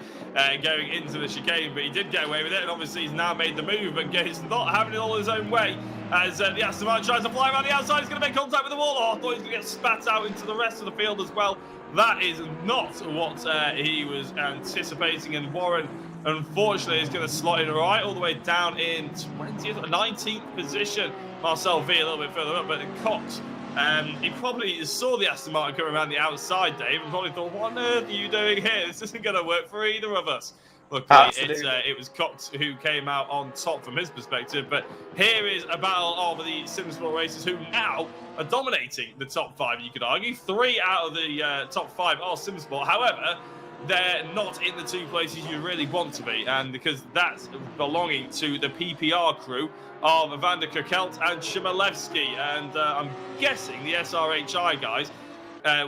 going into the chicane, but he did get away with it, and obviously he's now made the move, but he's not having it all his own way as the Aston Martin tries to fly around the outside. He's going to make contact with the wall. Oh, I thought he was going to get spat out into the rest of the field as well. That is not what he was anticipating, and Warren, unfortunately, is going to slot in right all the way down in 19th position. Marcel V a little bit further up, but Cox, he probably saw the Aston Martin coming around the outside, Dave, and probably thought, what on earth are you doing here? This isn't going to work for either of us. Luckily, it was Cox who came out on top from his perspective, but here is a battle of the Simsport racers who now are dominating the top 5, you could argue. 3 out of the top 5 are Simsport. However, they're not in the 2 places you really want to be, and because that's belonging to the PPR crew of Van der Kerkelt and Chmielewski, and I'm guessing the SRHI guys,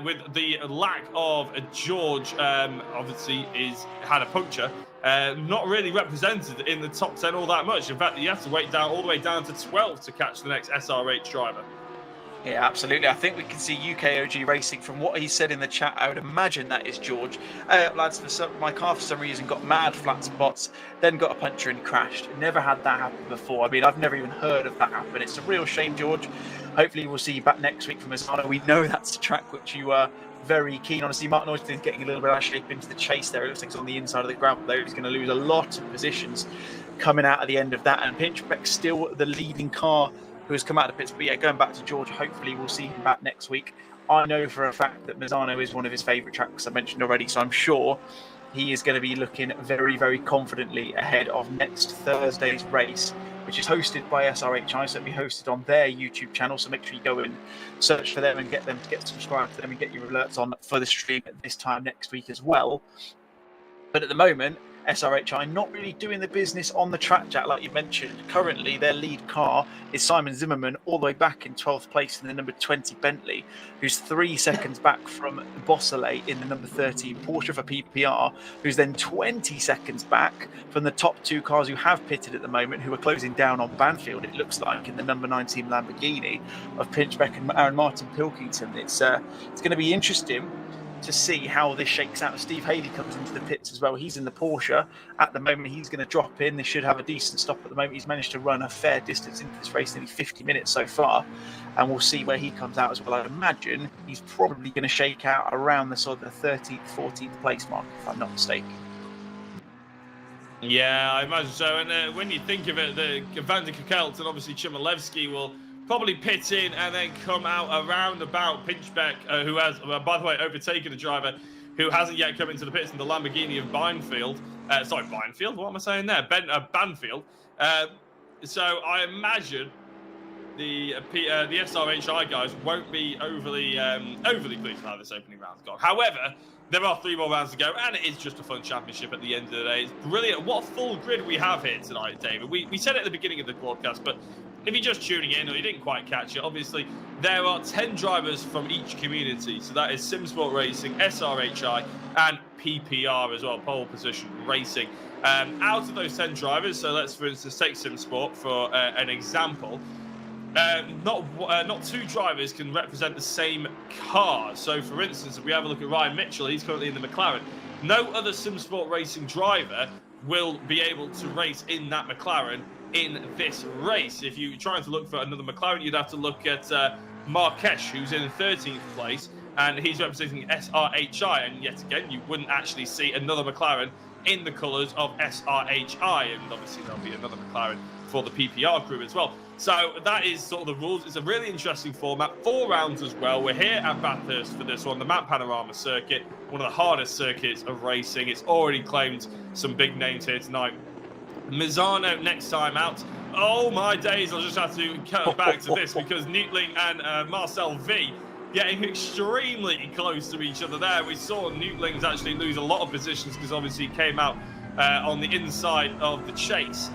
with the lack of George, obviously had a puncture, not really represented in the top 10 all that much. In fact, you have to wait down all the way down to 12 to catch the next SRH driver. Yeah, absolutely. I think we can see UKOG Racing from what he said in the chat. I would imagine that is George. Lads, my car for some reason got mad flat spots, then got a puncture and crashed. Never had that happen before. I mean, I've never even heard of that happen. It's a real shame, George. Hopefully we'll see you back next week from Misano. We know that's a track which you are very keen on to see. Martin Austin's getting a little bit out of shape into the chase there. It looks like he's on the inside of the gravel though. He's going to lose a lot of positions coming out at the end of that. And Pinchbeck's still the leading car who has come out of the pits. But yeah, going back to George, hopefully we'll see him back next week. I know for a fact that Misano is one of his favourite tracks, I mentioned already, so I'm sure he is going to be looking very, very confidently ahead of next Thursday's race, which is hosted by SRHI, so it'll be hosted on their YouTube channel, so make sure you go and search for them and get subscribed to them and get your alerts on for the stream at this time next week as well. But at the moment, SRHI not really doing the business on the track, Jack, like you mentioned. Currently, their lead car is Simon Zimmerman, all the way back in 12th place in the number 20 Bentley, who's 3 seconds back from Bossele in the number 13 Porsche for PPR, who's then 20 seconds back from the top 2 cars who have pitted at the moment, who are closing down on Banfield, it looks like, in the number 19 Lamborghini of Pinchbeck and Aaron Martin Pilkington. It's going to be interesting to see how this shakes out. Steve Haley comes into the pits as well. He's in the Porsche at the moment. He's going to drop in. They should have a decent stop at the moment. He's managed to run a fair distance into this race, nearly 50 minutes so far, and we'll see where he comes out as well. I imagine he's probably going to shake out around the sort of the 13th, 14th place mark, if I'm not mistaken. Yeah, I imagine so. And when you think of it, the Van der Kerkelt and obviously Chmielewski will probably pit in and then come out around about Pinchbeck, who has, by the way, overtaken a driver who hasn't yet come into the pits in the Lamborghini of Banfield. Banfield, what am I saying there? Banfield. So I imagine the SRHI guys won't be overly pleased with how this opening round's gone. However, there are 3 more rounds to go, and it is just a fun championship at the end of the day. It's brilliant. What a full grid we have here tonight, David. We said it at the beginning of the broadcast, but if you're just tuning in or you didn't quite catch it, obviously there are 10 drivers from each community. So that is Simsport Racing, SRHI, and PPR as well, Pole Position Racing. Out of those 10 drivers, so let's, for instance, take Simsport for an example. Not 2 drivers can represent the same car. So, for instance, if we have a look at Ryan Mitchell, he's currently in the McLaren. No other Simsport Racing driver will be able to race in that McLaren in this race. If you're trying to look for another McLaren, you'd have to look at Marquez, who's in 13th place, and he's representing SRHI. And yet again, you wouldn't actually see another McLaren in the colours of SRHI, and obviously there'll be another McLaren for the PPR crew as well. So that is sort of the rules. It's a really interesting format. 4 rounds as well. We're here at Bathurst for this one, the Mount Panorama circuit, one of the hardest circuits of racing. It's already claimed some big names here tonight. Misano next time out. Oh my days, I'll just have to cut back to this because Newtling and Marcel V getting extremely close to each other there. We saw Newtlings actually lose a lot of positions because obviously he came out on the inside of the chase.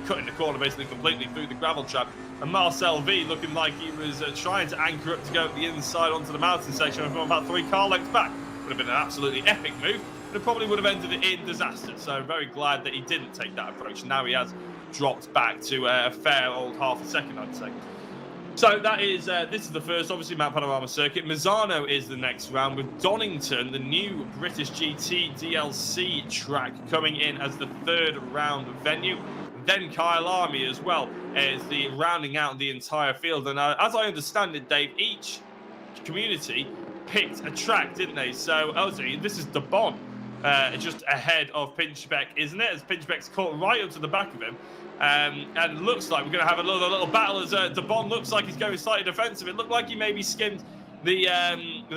cutting the corner basically completely through the gravel trap. And Marcel V looking like he was trying to anchor up to go up the inside onto the mountain section from about 3 car lengths back. Would have been an absolutely epic move, but it probably would have ended it in disaster. So I'm very glad that he didn't take that approach. Now he has dropped back to a fair old half a second, I'd say. So that is, this is the first, obviously, Mount Panorama Circuit. Misano is the next round with Donington, the new British GT DLC track, coming in as the 3rd round venue. Then Kyalami as well is the rounding out the entire field. And as I understand it, Dave, each community picked a track, didn't they? So, this is Debon, just ahead of Pinchbeck, isn't it? As Pinchbeck's caught right up to the back of him. And it looks like we're going to have another little battle as Debon looks like he's going slightly defensive. It looked like he maybe skimmed the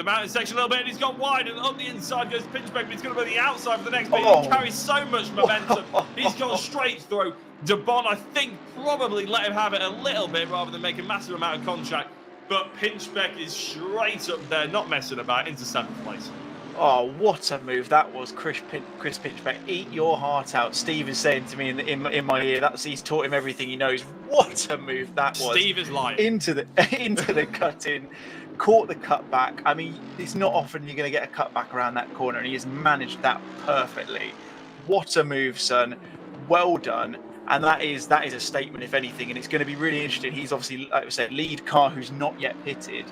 mountain section a little bit, and he's gone wide, and on the inside goes Pinchbeck, but he's going to be the outside for the next bit. He carries so much momentum. He's gone straight through. Debon, I think, probably let him have it a little bit rather than make a massive amount of contact. But Pinchbeck is straight up there, not messing about, into 7th place. Oh, what a move that was, Chris Pinchbeck. Eat your heart out. Steve is saying to me in my ear, he's taught him everything he knows. What a move that was. Steve is lying. Into the cut-in, caught the cutback. I mean, it's not often you're going to get a cutback around that corner, and he has managed that perfectly. What a move, son. Well done. And that is a statement, if anything, and it's going to be really interesting. He's obviously, like I said, lead car who's not yet pitted,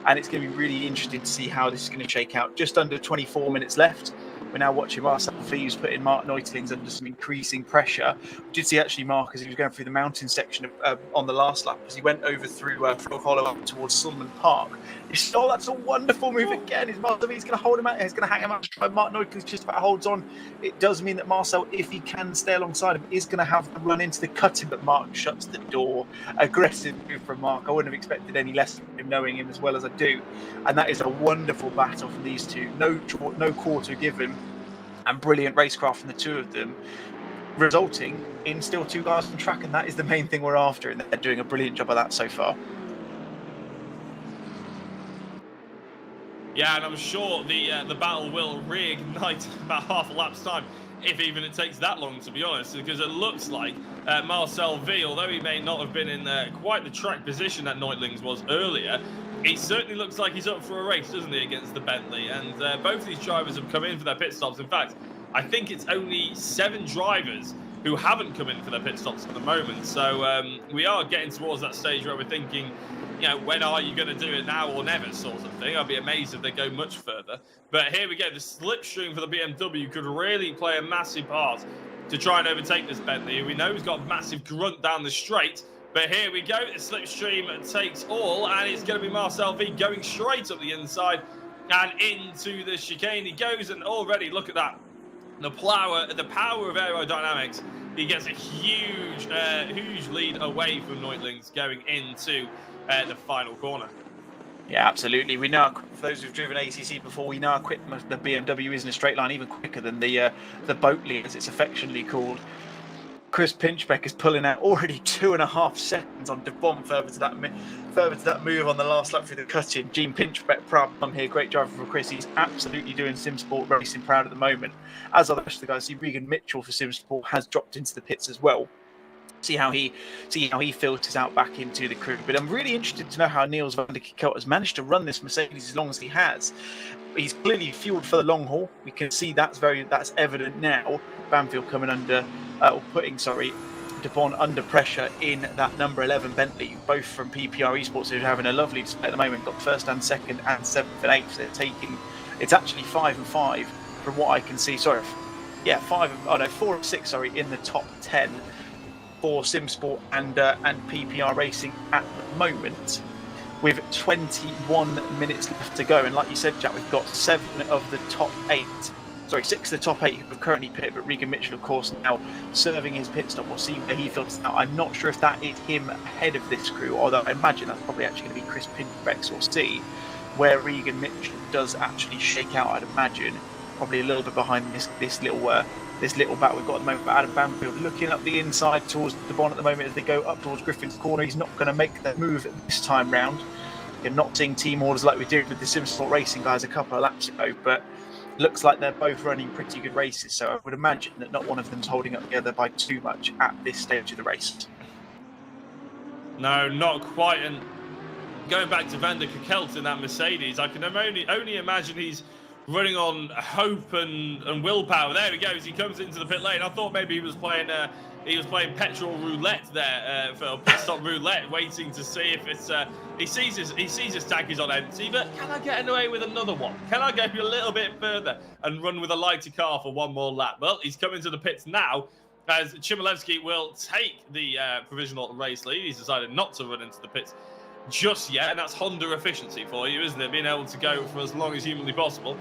and it's going to be really interesting to see how this is going to shake out. Just under 24 minutes left. We're now watching Marcel V, who's putting Mark Neutlings under some increasing pressure. We did see actually Mark as he was going through the mountain section on the last lap, as he went over through Frog Hollow up towards Sulman Park. Oh, that's a wonderful move again. Is Marcel V, he's going to hold him out. He's going to hang him out to try. Mark Neutlings just about holds on. It does mean that Marcel, if he can stay alongside him, is going to have to run into the cutting, but Mark shuts the door. Aggressive move from Mark. I wouldn't have expected any less from him, knowing him as well as I do. And that is a wonderful battle from these two. No quarter given. And brilliant racecraft from the two of them, resulting in still 2 guys on track, and that is the main thing we're after, and they're doing a brilliant job of that so far. Yeah, and I'm sure the battle will reignite about half a lap's time, if even it takes that long, to be honest, because it looks like Marcel V, although he may not have been in quite the track position that Neutlings was earlier, it certainly looks like he's up for a race, doesn't he, against the Bentley? And both of these drivers have come in for their pit stops. In fact, I think it's only 7 drivers who haven't come in for their pit stops at the moment. So we are getting towards that stage where we're thinking, you know, when are you going to do it, now or never, sort of thing. I'd be amazed if they go much further. But here we go. The slipstream for the BMW could really play a massive part to try and overtake this Bentley. We know he's got a massive grunt down the straight. But here we go, the slipstream takes all, and it's going to be Marcel V going straight up the inside and into the chicane. He goes, and already, look at that. The power of aerodynamics. He gets a huge lead away from Neutlings going into the final corner. Yeah, absolutely. We know, for those who've driven ACC before, we know how quick the BMW is in a straight line, even quicker than the Boatley, as it's affectionately called. Chris Pinchbeck is pulling out already 2.5 seconds on Debon further to that move on the last lap through the cut-in. Gene Pinchbeck, proud I'm here, great driver for Chris. He's absolutely doing Simsport Racing proud at the moment. As are the rest of the guys. See, Regan Mitchell for Simsport has dropped into the pits as well. See how he filters out back into the crew. But I'm really interested to know how Niels van der Kikelt has managed to run this Mercedes as long as he has. He's clearly fueled for the long haul. We can see that's evident now. Banfield coming under, putting Debon under pressure in that number 11 Bentley, both from PPR Esports, who are having a lovely display at the moment. Got first and second and 7th and 8th. So they're taking, it's actually 5 and 5 from what I can see. 4 and 6 in the top 10 for Simsport and PPR Racing at the moment, with 21 minutes left to go. And like you said, Jack, we've got 6 of the top 8 who have currently pitted, but Regan Mitchell, of course, now serving his pit stop. We'll see where he filters out. I'm not sure if that is him ahead of this crew, although I imagine that's probably actually going to be Chris Pinchbeck. We'll see where Regan Mitchell does actually shake out. I'd imagine probably a little bit behind this little battle we've got at the moment. But Adam Banfield looking up the inside towards Debon at the moment as they go up towards Griffin's corner. He's not going to make that move this time round. You're not seeing team orders like we did with the Simsport Racing guys a couple of laps ago, but looks like they're both running pretty good races. So I would imagine that not one of them's holding up together by too much at this stage of the race. No, not quite. And going back to Van der Kekelt in that Mercedes, I can only imagine he's running on hope and willpower. There he goes. He comes into the pit lane. I thought maybe he was playing petrol roulette there for pit stop roulette, waiting to see if it's. He sees his tank is on empty, but can I get away with another one? Can I go a little bit further and run with a lighter car for one more lap? Well, he's coming to the pits now, as Chmielewski will take the provisional race lead. He's decided not to run into the pits just yet, and that's Honda efficiency for you, isn't it? Being able to go for as long as humanly possible.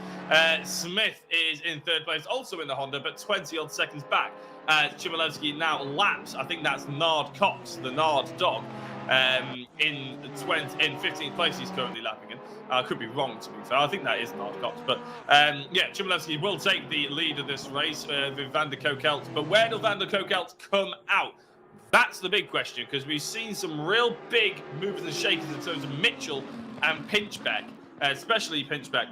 Smith is in third place, also in the Honda, but 20 odd seconds back. Chmielewski now laps. I think that's Nard Cox, the Nard dog, in 15th place. He's currently lapping in. I could be wrong, to be fair. I think that is Nard Cox, but yeah, Chmielewski will take the lead of this race with Van der Kekelt. But where does Van der Kekelt come out? That's the big question, because we've seen some real big movers and shakers in terms of Mitchell and Pinchbeck, especially Pinchbeck,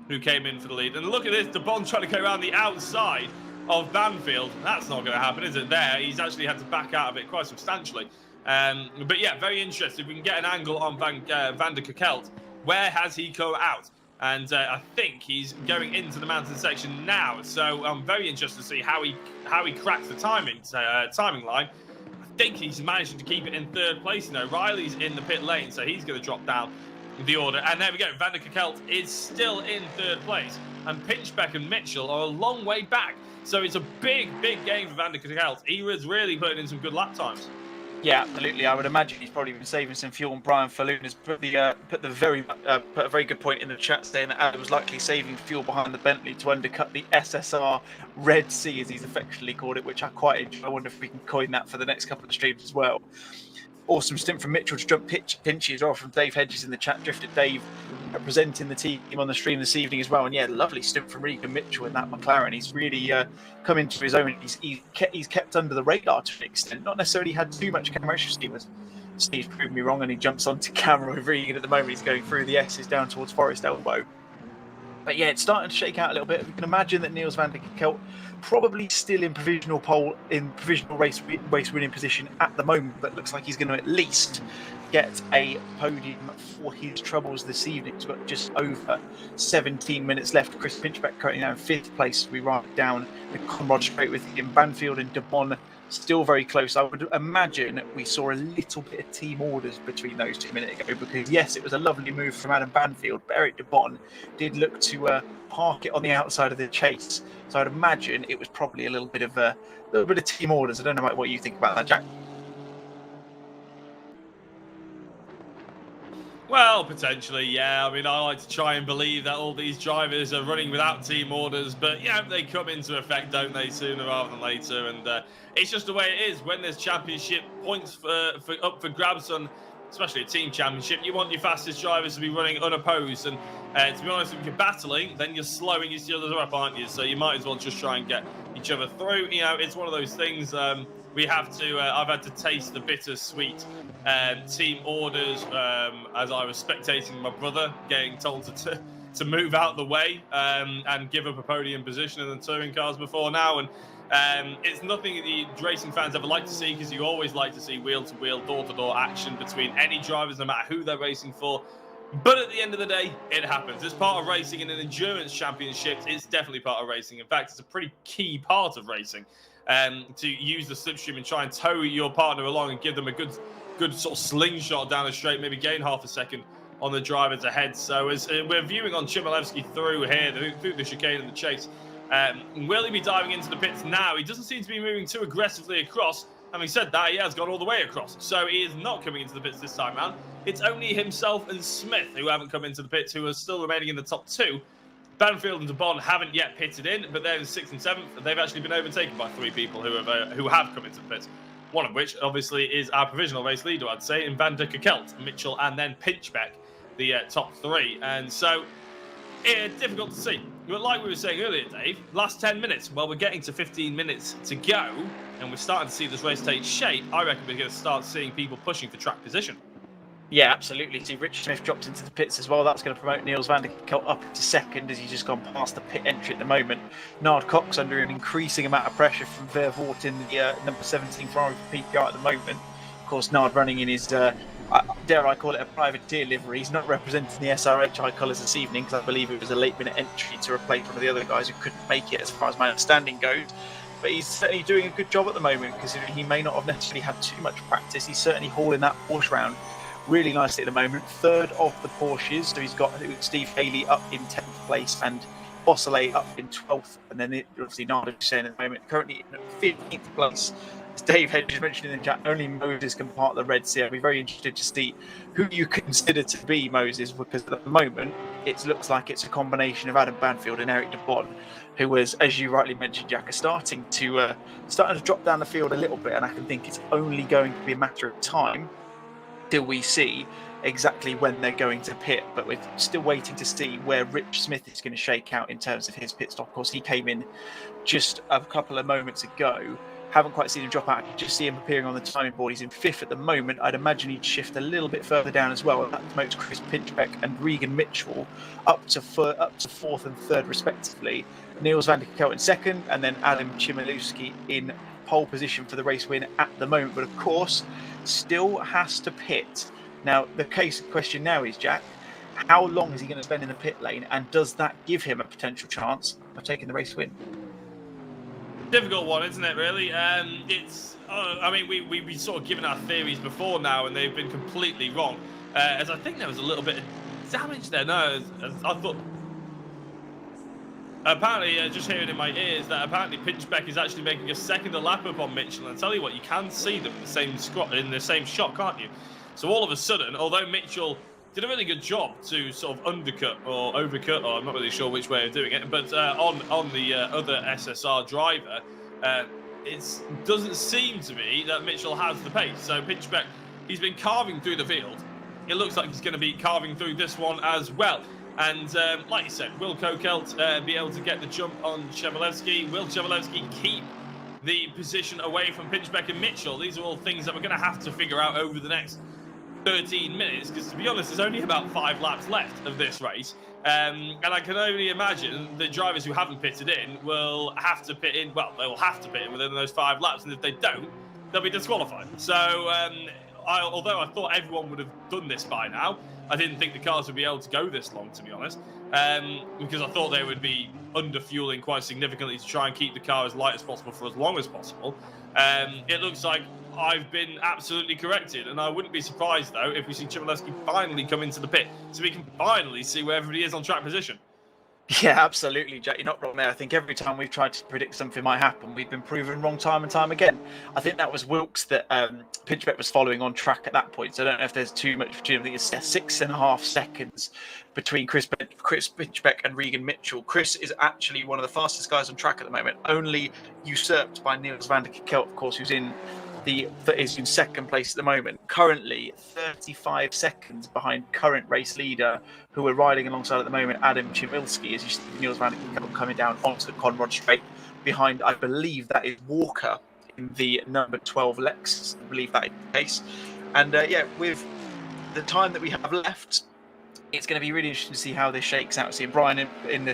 who came in for the lead. And look at this, De Bon trying to go around the outside of Banfield. That's not going to happen, is it? There, he's actually had to back out of it quite substantially. But yeah, very interested. We can get an angle on Van der Kekelt. Where has he come out? And I think he's going into the mountain section now. So I'm very interested to see how he cracks the timing line. I think he's managing to keep it in third place. You know, Riley's in the pit lane, so he's going to drop down the order. And there we go. Van der Kekelt is still in third place, and Pinchbeck and Mitchell are a long way back. So it's a big game for Van der Kekelt. He was really putting in some good lap times. Yeah, absolutely. I would imagine he's probably been saving some fuel. And Brian Falloon has put a very good point in the chat, saying that Adam was likely saving fuel behind the Bentley to undercut the SSR Red Sea, as he's affectionately called it, which I quite enjoy. I wonder if we can coin that for the next couple of streams as well. Awesome stint from Mitchell to jump Pinchy as well from Dave Hedges in the chat. Drifted Dave representing the team on the stream this evening as well. And yeah, lovely stint from Regan Mitchell in that McLaren. He's really come into his own. He's kept under the radar to an extent. Not necessarily had too much camera issue. Steve's proved me wrong, and he jumps onto camera with Regan at the moment. He's going through the S's down towards Forest Elbow. But yeah, it's starting to shake out a little bit. We can imagine that Niels van der Kekelt probably still in provisional race winning position at the moment, but looks like he's going to at least get a podium for his troubles this evening. He's got just over 17 minutes left. Chris Pinchbeck currently now in fifth place. We write down the Conrad straight with him. Banfield and De Bon still very close. I would imagine we saw a little bit of team orders between those 2 minutes ago, because yes, it was a lovely move from Adam Banfield, but Eric De Bon did look to park it on the outside of the chase. So I'd imagine it was probably a little bit of team orders. I don't know what you think about that, Jack. Well, potentially, yeah. I mean, I like to try and believe that all these drivers are running without team orders, but yeah, they come into effect, don't they, sooner rather than later? And it's just the way it is. When there's championship points up for grabs on, especially a team championship, you want your fastest drivers to be running unopposed. And to be honest, if you're battling, then you're slowing each other up, aren't you? So you might as well just try and get each other through. You know, it's one of those things. We have to. I've had to taste the bittersweet team orders as I was spectating my brother getting told to move out the way and give up a podium position in the touring cars before now. And it's nothing that the racing fans ever like to see, because you always like to see wheel-to-wheel, door-to-door action between any drivers, no matter who they're racing for. But at the end of the day, it happens. It's part of racing. In an endurance championship, it's definitely part of racing. In fact, it's a pretty key part of racing. To use the slipstream and try and tow your partner along and give them a good sort of slingshot down the straight, maybe gain half a second on the drivers ahead. So as we're viewing on Chmielewski through here, through the chicane and the chase, will he be diving into the pits now? He doesn't seem to be moving too aggressively across. Having said that, he has gone all the way across. So he is not coming into the pits this time around. It's only himself and Smith who haven't come into the pits, who are still remaining in the top two. Banfield and De Bon haven't yet pitted in, but they're in 6th and 7th. They've actually been overtaken by 3 people who have come into the pits. One of which, obviously, is our provisional race leader, I'd say, in Van der Kekelt, Mitchell, and then Pinchbeck, the top 3. And so, difficult to see. But like we were saying earlier, Dave, last 10 minutes. Well, we're getting to 15 minutes to go, and we're starting to see this race take shape. I reckon we're going to start seeing people pushing for track position. Yeah, absolutely. See, Richard Smith dropped into the pits as well. That's going to promote Niels van der Kelk up into second as he's just gone past the pit entry at the moment. Nard Cox under an increasing amount of pressure from Vervoort in the number 17 Ferrari for PPR at the moment. Of course, Nard running in his, dare I call it, a privateer livery. He's not representing the SRHI colours this evening because I believe it was a late-minute entry to replace one of the other guys who couldn't make it as far as my understanding goes. But he's certainly doing a good job at the moment because he may not have necessarily had too much practice. He's certainly hauling that Porsche round really nicely at the moment. Third of the Porsches, so he's got Steve Haley up in 10th place and Bosselet up in 12th, and then obviously Nard is saying at the moment currently in 15th place. As Dave Hedges mentioned in the chat, only Moses can part the Red Sea. I'll be very interested to see who you consider to be Moses, because at the moment it looks like it's a combination of Adam Banfield and Eric de Bon, who was, as you rightly mentioned, Jack, are starting to drop down the field a little bit, and I can think it's only going to be a matter of time till we see exactly when they're going to pit. But we're still waiting to see where Rich Smith is going to shake out in terms of his pit stop. Of course, he came in just a couple of moments ago. Haven't quite seen him drop out. I can just see him appearing on the timing board. He's in 5th at the moment. I'd imagine he'd shift a little bit further down as well. That promotes Chris Pinchbeck and Regan Mitchell up to 4th and 3rd respectively. Niels van der Kelk in 2nd, and then Adam Chmielewski in pole position for the race win at the moment. But of course, still has to pit. Now, the question now is, Jack, how long is he going to spend in the pit lane, and does that give him a potential chance of taking the race win? Difficult one, isn't it, really? It's, I mean, we sort of given our theories before now, and they've been completely wrong. As I think there was a little bit of damage there. No, I thought... Apparently, just hearing in my ears that apparently Pinchbeck is actually making a second lap up on Mitchell. And I tell you what, you can see them in the same shot, can't you? So all of a sudden, although Mitchell did a really good job to sort of undercut or overcut, or I'm not really sure which way of doing it, but on the other SSR driver, it doesn't seem to be that Mitchell has the pace. So Pinchbeck, he's been carving through the field. It looks like he's going to be carving through this one as well. And like you said, will Kokelt be able to get the jump on Chmielewski? Will Chmielewski keep the position away from Pinchbeck and Mitchell? These are all things that we're going to have to figure out over the next 13 minutes, because to be honest, there's only about 5 laps left of this race. And I can only imagine the drivers who haven't pitted in will have to pit in. Well, they will have to pit in within those 5 laps, and if they don't, they'll be disqualified. So although I thought everyone would have done this by now, I didn't think the cars would be able to go this long, to be honest, because I thought they would be under-fueling quite significantly to try and keep the car as light as possible for as long as possible. It looks like I've been absolutely corrected, and I wouldn't be surprised, though, if we see Chmielewski finally come into the pit, so we can finally see where everybody is on track position. Yeah, absolutely, Jack. You're not wrong there. I think every time we've tried to predict something might happen, we've been proven wrong time and time again. I think that was Wilkes that Pinchbeck was following on track at that point. So I don't know if there's too much between. I think it's 6.5 seconds between Chris Pinchbeck and Regan Mitchell. Chris is actually one of the fastest guys on track at the moment, only usurped by Niels van der Kelk, of course, who's in 2nd place at the moment, currently 35 seconds behind current race leader, who we're riding alongside at the moment, Adam Chmielewski, as you see Niels van der Kelk coming down onto the Conrod straight behind, I believe that is Walker in the number 12 Lexus. I believe that is the case. And yeah, with the time that we have left, it's going to be really interesting to see how this shakes out. See, Brian in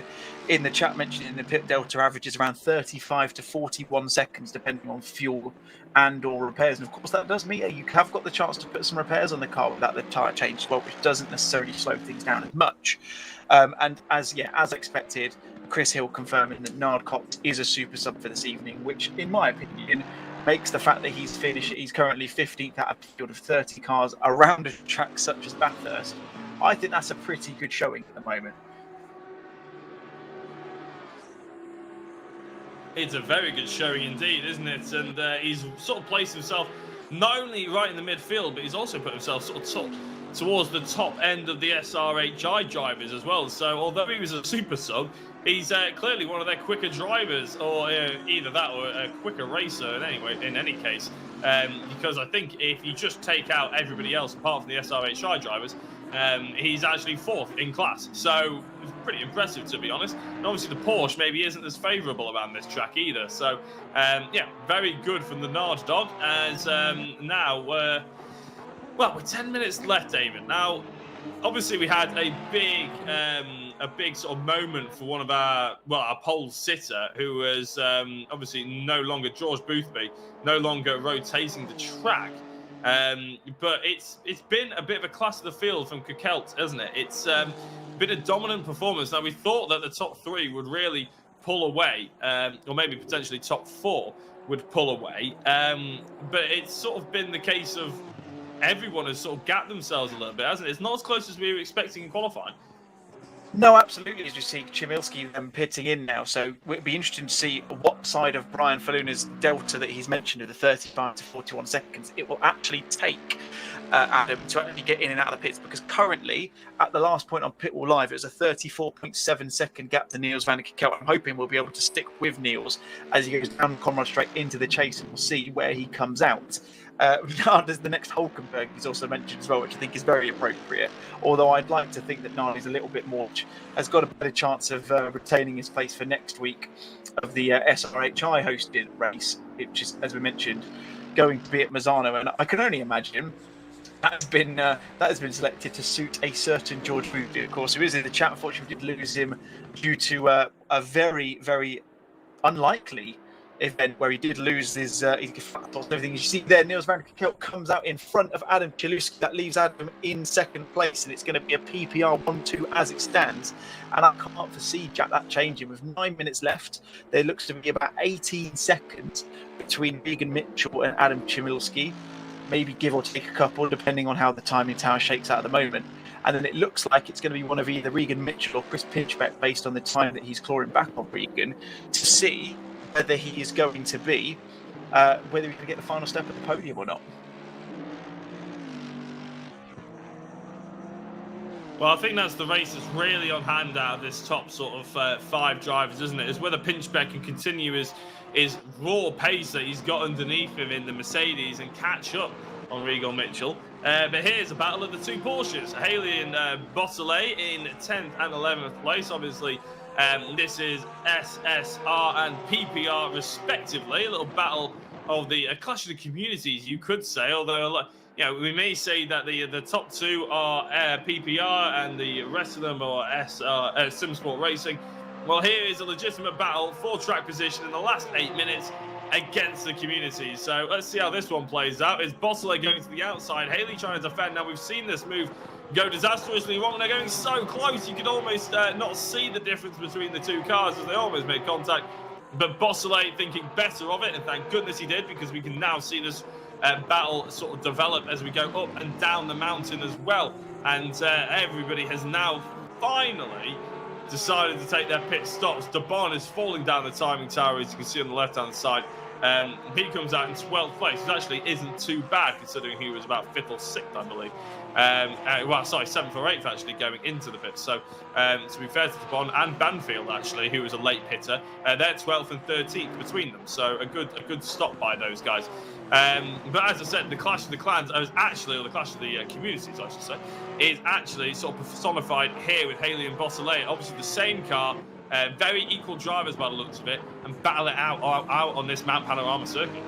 the chat mentioned in the pit delta averages around 35 to 41 seconds, depending on fuel and or repairs. And of course, that does mean you have got the chance to put some repairs on the car without the tyre change as well, which doesn't necessarily slow things down as much. And as expected, Chris Hill confirming that Nard Cox is a super sub for this evening, which, in my opinion, makes the fact that he's currently 15th out of a field of 30 cars around a track such as Bathurst. I think that's a pretty good showing at the moment. It's a very good showing indeed, isn't it? And he's sort of placed himself not only right in the midfield, but he's also put himself sort of towards the top end of the SRHI drivers as well. So although he was a super sub, he's clearly one of their quicker drivers, or either that or a quicker racer in any case. Because I think if you just take out everybody else apart from the SRHI drivers, he's actually 4th in class. So it's pretty impressive, to be honest. And obviously the Porsche maybe isn't as favourable around this track either. So yeah, very good from the Nard dog. As now Well, with 10 minutes left, David. Now, obviously, we had a big sort of moment for one of our pole sitter, who was obviously no longer George Boothby, no longer rotating the track. But it's been a bit of a class of the field from Kekelt, hasn't it? It's been a dominant performance. Now, we thought that the top three would really pull away, or maybe potentially top four would pull away. But it's sort of been the case of everyone has sort of gapped themselves a little bit, hasn't it? It's not as close as we were expecting in qualifying. No, absolutely. As you see, Chmielewski pitting in now, so it'd be interesting to see what side of Brian Faluna's delta that he's mentioned of the 35 to 41 seconds it will actually take Adam to actually get in and out of the pits, because currently at the last point on Pit Wall Live it was a 34.7 second gap to Niels van der Kekelt. I'm hoping we'll be able to stick with Niels as he goes down Conrad straight into the chase, and we'll see where he comes out. Nard is the next Hulkenberg he's also mentioned as well, which I think is very appropriate. Although I'd like to think that Nard is a little bit more, has got a better chance of retaining his place for next week of the SRHI hosted race, which is, as we mentioned, going to be at Misano. And I can only imagine that has been selected to suit a certain George Boothby, of course, who is in the chat. Unfortunately, we did lose him due to a very, very unlikely event where he did lose his everything. You see there, Niels van der Kekelt comes out in front of Adam Chmielewski. That leaves Adam in second place, and it's going to be a PPR 1-2 as it stands. And I can't foresee Jack that changing. With 9 minutes left, there looks to be about 18 seconds between Regan Mitchell and Adam Chmielewski, maybe give or take a couple, depending on how the timing tower shakes out at the moment. And then it looks like it's going to be one of either Regan Mitchell or Chris Pinchbeck, based on the time that he's clawing back on Regan, to see whether he is going to be, whether he can get the final step at the podium or not. Well, I think that's the race that's really on hand out of this top sort of five drivers, isn't it? Is whether Pinchbeck can continue his raw pace that he's got underneath him in the Mercedes and catch up on Regan Mitchell. But here's a battle of the two Porsches. Haley and Beausoleil in 10th and 11th place, obviously. This is SSR and PPR respectively. A little battle of the clash of the communities, you could say. Although, we may say that the top two are PPR and the rest of them are Simsport Racing. Well, here is a legitimate battle for track position in the last 8 minutes against the communities. So let's see how this one plays out. Is Beausoleil going to the outside? Haley trying to defend. Now, we've seen this move go disastrously wrong. They're going so close, you could almost not see the difference between the two cars as they almost made contact. But Beausoleil thinking better of it, and thank goodness he did, because we can now see this battle sort of develop as we go up and down the mountain as well. And everybody has now finally decided to take their pit stops. Debon is falling down the timing tower, as you can see on the left-hand side. He comes out in 12th place, which actually isn't too bad considering he was about 5th or 6th, I believe. 7th or 8th actually going into the pit. So to be fair to Debon and Banfield, actually, who was a late hitter, they're 12th and 13th between them. So a good stop by those guys. But as I said, the clash of the clans is actually, or the clash of the communities, I should say, is actually sort of personified here with Haley and Beausoleil. Obviously the same car, very equal drivers by the looks of it, and battle it out on this Mount Panorama circuit.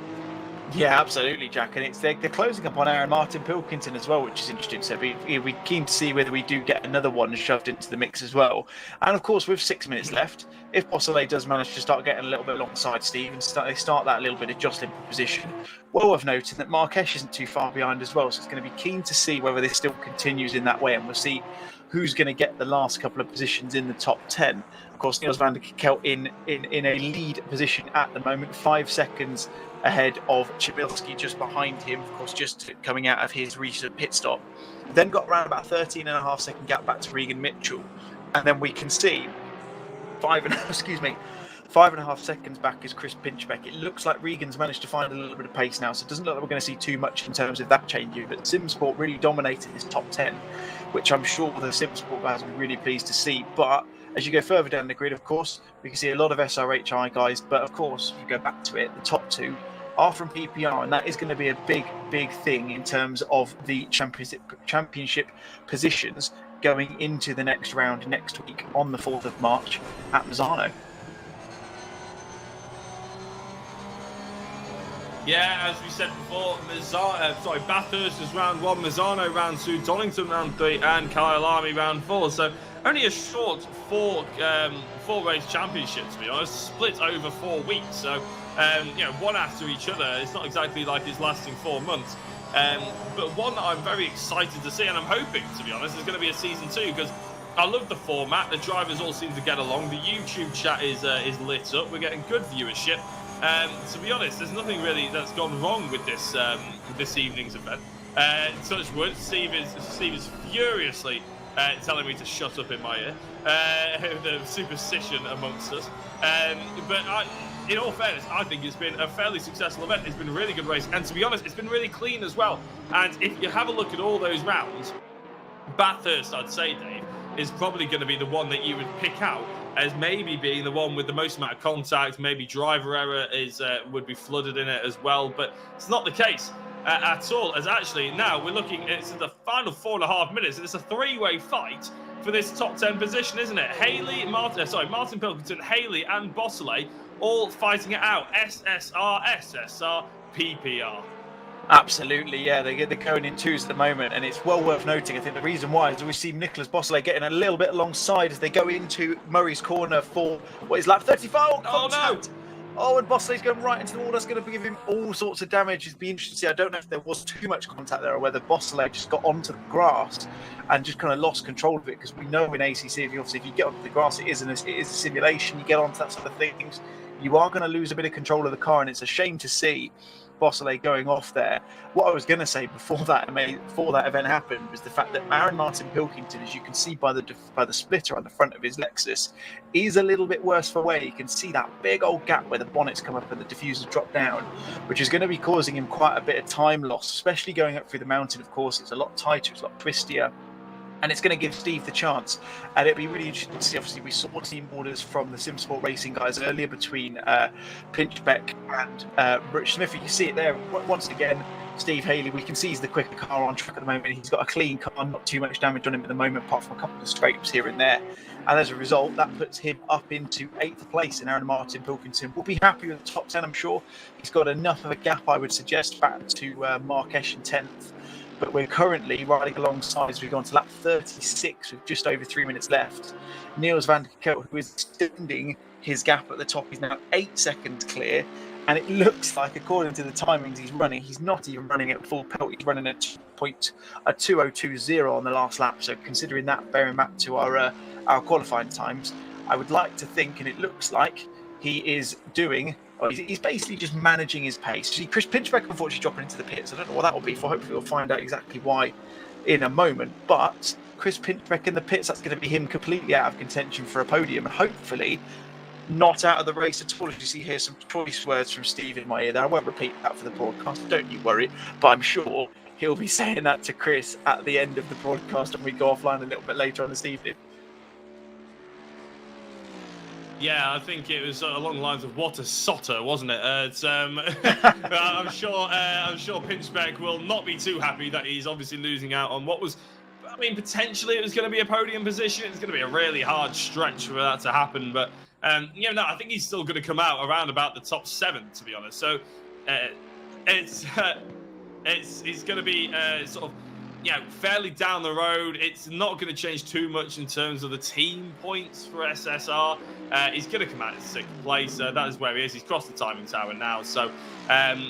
Yeah, absolutely, Jack. And they're closing up on Aaron Martin Pilkington as well, which is interesting. So we're keen to see whether we do get another one shoved into the mix as well. And of course, with 6 minutes left, if Beausoleil does manage to start getting a little bit alongside Steve and start that little bit of jostling for position, well worth noting that Marquez isn't too far behind as well. So it's going to be keen to see whether this still continues in that way, and we'll see who's going to get the last couple of positions in the top 10. Of course, Niels van der Kekelt in a lead position at the moment, 5 seconds ahead of Chmielewski, just behind him, of course, just coming out of his recent pit stop. Then got around about 13.5 second gap back to Regan Mitchell. And then we can see 5.5 seconds back is Chris Pinchbeck. It looks like Regan's managed to find a little bit of pace now, so it doesn't look like we're going to see too much in terms of that changing. But Simsport really dominated this top 10, which I'm sure the Simsport guys will be really pleased to see. But as you go further down the grid, of course, we can see a lot of SRHI guys. But of course, if you go back to it, the top two are from PPR, and that is going to be a big thing in terms of the championship positions going into the next round next week on the 4th of March at Misano. Yeah, as we said before, Bathurst is round 1, Misano round 2, Donington round 3, and Kyalami round 4. So only a short four-race championship, to be honest, split over 4 weeks. So one after each other. It's not exactly like it's lasting 4 months. But one that I'm very excited to see, and I'm hoping, to be honest, is going to be a season 2, because I love the format. The drivers all seem to get along. The YouTube chat is lit up. We're getting good viewership. To be honest, there's nothing really that's gone wrong with this evening's event. Touch wood, Steve is furiously telling me to shut up in my ear. The superstition amongst us. But in all fairness, I think it's been a fairly successful event. It's been a really good race, and to be honest, it's been really clean as well. And if you have a look at all those rounds, Bathurst, I'd say, Dave, is probably going to be the one that you would pick out as maybe being the one with the most amount of contact. Maybe driver error would be flooded in it as well, but it's not the case at all. As actually now we're looking, it's the final 4.5 minutes, and it's a 3-way fight for this top 10 position, isn't it? Martin Pilkington, Haley, and Bosselay all fighting it out. SSR, PPR. Absolutely, yeah. They're going in twos at the moment, and it's well worth noting. I think the reason why is we see Nicholas Bosselay getting a little bit alongside as they go into Murray's corner for what is lap 35. Oh no! Oh, and Bosselay's going right into the wall. That's going to give him all sorts of damage. It'd be interesting to see. I don't know if there was too much contact there or whether Bosselay just got onto the grass and just kind of lost control of it, because we know in ACC, if you get onto the grass, it is a simulation. You get onto that sort of things, you are going to lose a bit of control of the car, and it's a shame to see Bosselay going off there. What I was going to say before that event happened was the fact that Aaron Martin Pilkington, as you can see by the splitter on the front of his Lexus, is a little bit worse for wear. You can see that big old gap where the bonnets come up and the diffusers drop down, which is going to be causing him quite a bit of time loss, especially going up through the mountain. Of course, it's a lot tighter, it's a lot twistier, and it's going to give Steve the chance. And it'll be really interesting to see. Obviously, we saw team orders from the Simsport Racing guys earlier between Pinchbeck and Rich Smith. You can see it there once again. Steve Haley, we can see he's the quicker car on track at the moment. He's got a clean car, not too much damage on him at the moment, apart from a couple of scrapes here and there. And as a result, that puts him up into 8th place. And Aaron Martin Pilkington will be happy with the top 10, I'm sure. He's got enough of a gap, I would suggest, back to Marquesh in 10th. But we're currently riding alongside as we've gone to lap 36 with just over 3 minutes left. Niels van der Kelt, who is extending his gap at the top, is now 8 seconds clear. And it looks like, according to the timings he's running, he's not even running at full pelt. He's running at 2:02.0 on the last lap. So considering that, bearing back to our qualifying times, I would like to think, and it looks like he is doing. He's basically just managing his pace. See, Chris Pinchbeck unfortunately dropping into the pits. I don't know what that will be for. Hopefully we'll find out exactly why in a moment. But Chris Pinchbeck in the pits, that's going to be him completely out of contention for a podium. And hopefully not out of the race at all. As you see here, some choice words from Steve in my ear there. I won't repeat that for the broadcast, don't you worry. But I'm sure he'll be saying that to Chris at the end of the broadcast when we go offline a little bit later on this evening. Yeah, I think it was along the lines of "what a sotter," wasn't it? I'm sure Pinchbeck will not be too happy that he's obviously losing out on what was, I mean, potentially it was going to be a podium position. It's going to be a really hard stretch for that to happen, but I think he's still going to come out around about the top 7, to be honest. So it's going to be sort of, fairly down the road. It's not going to change too much in terms of the team points for SSR. He's going to come out in 6th place. That is where he is. He's crossed the timing tower now. So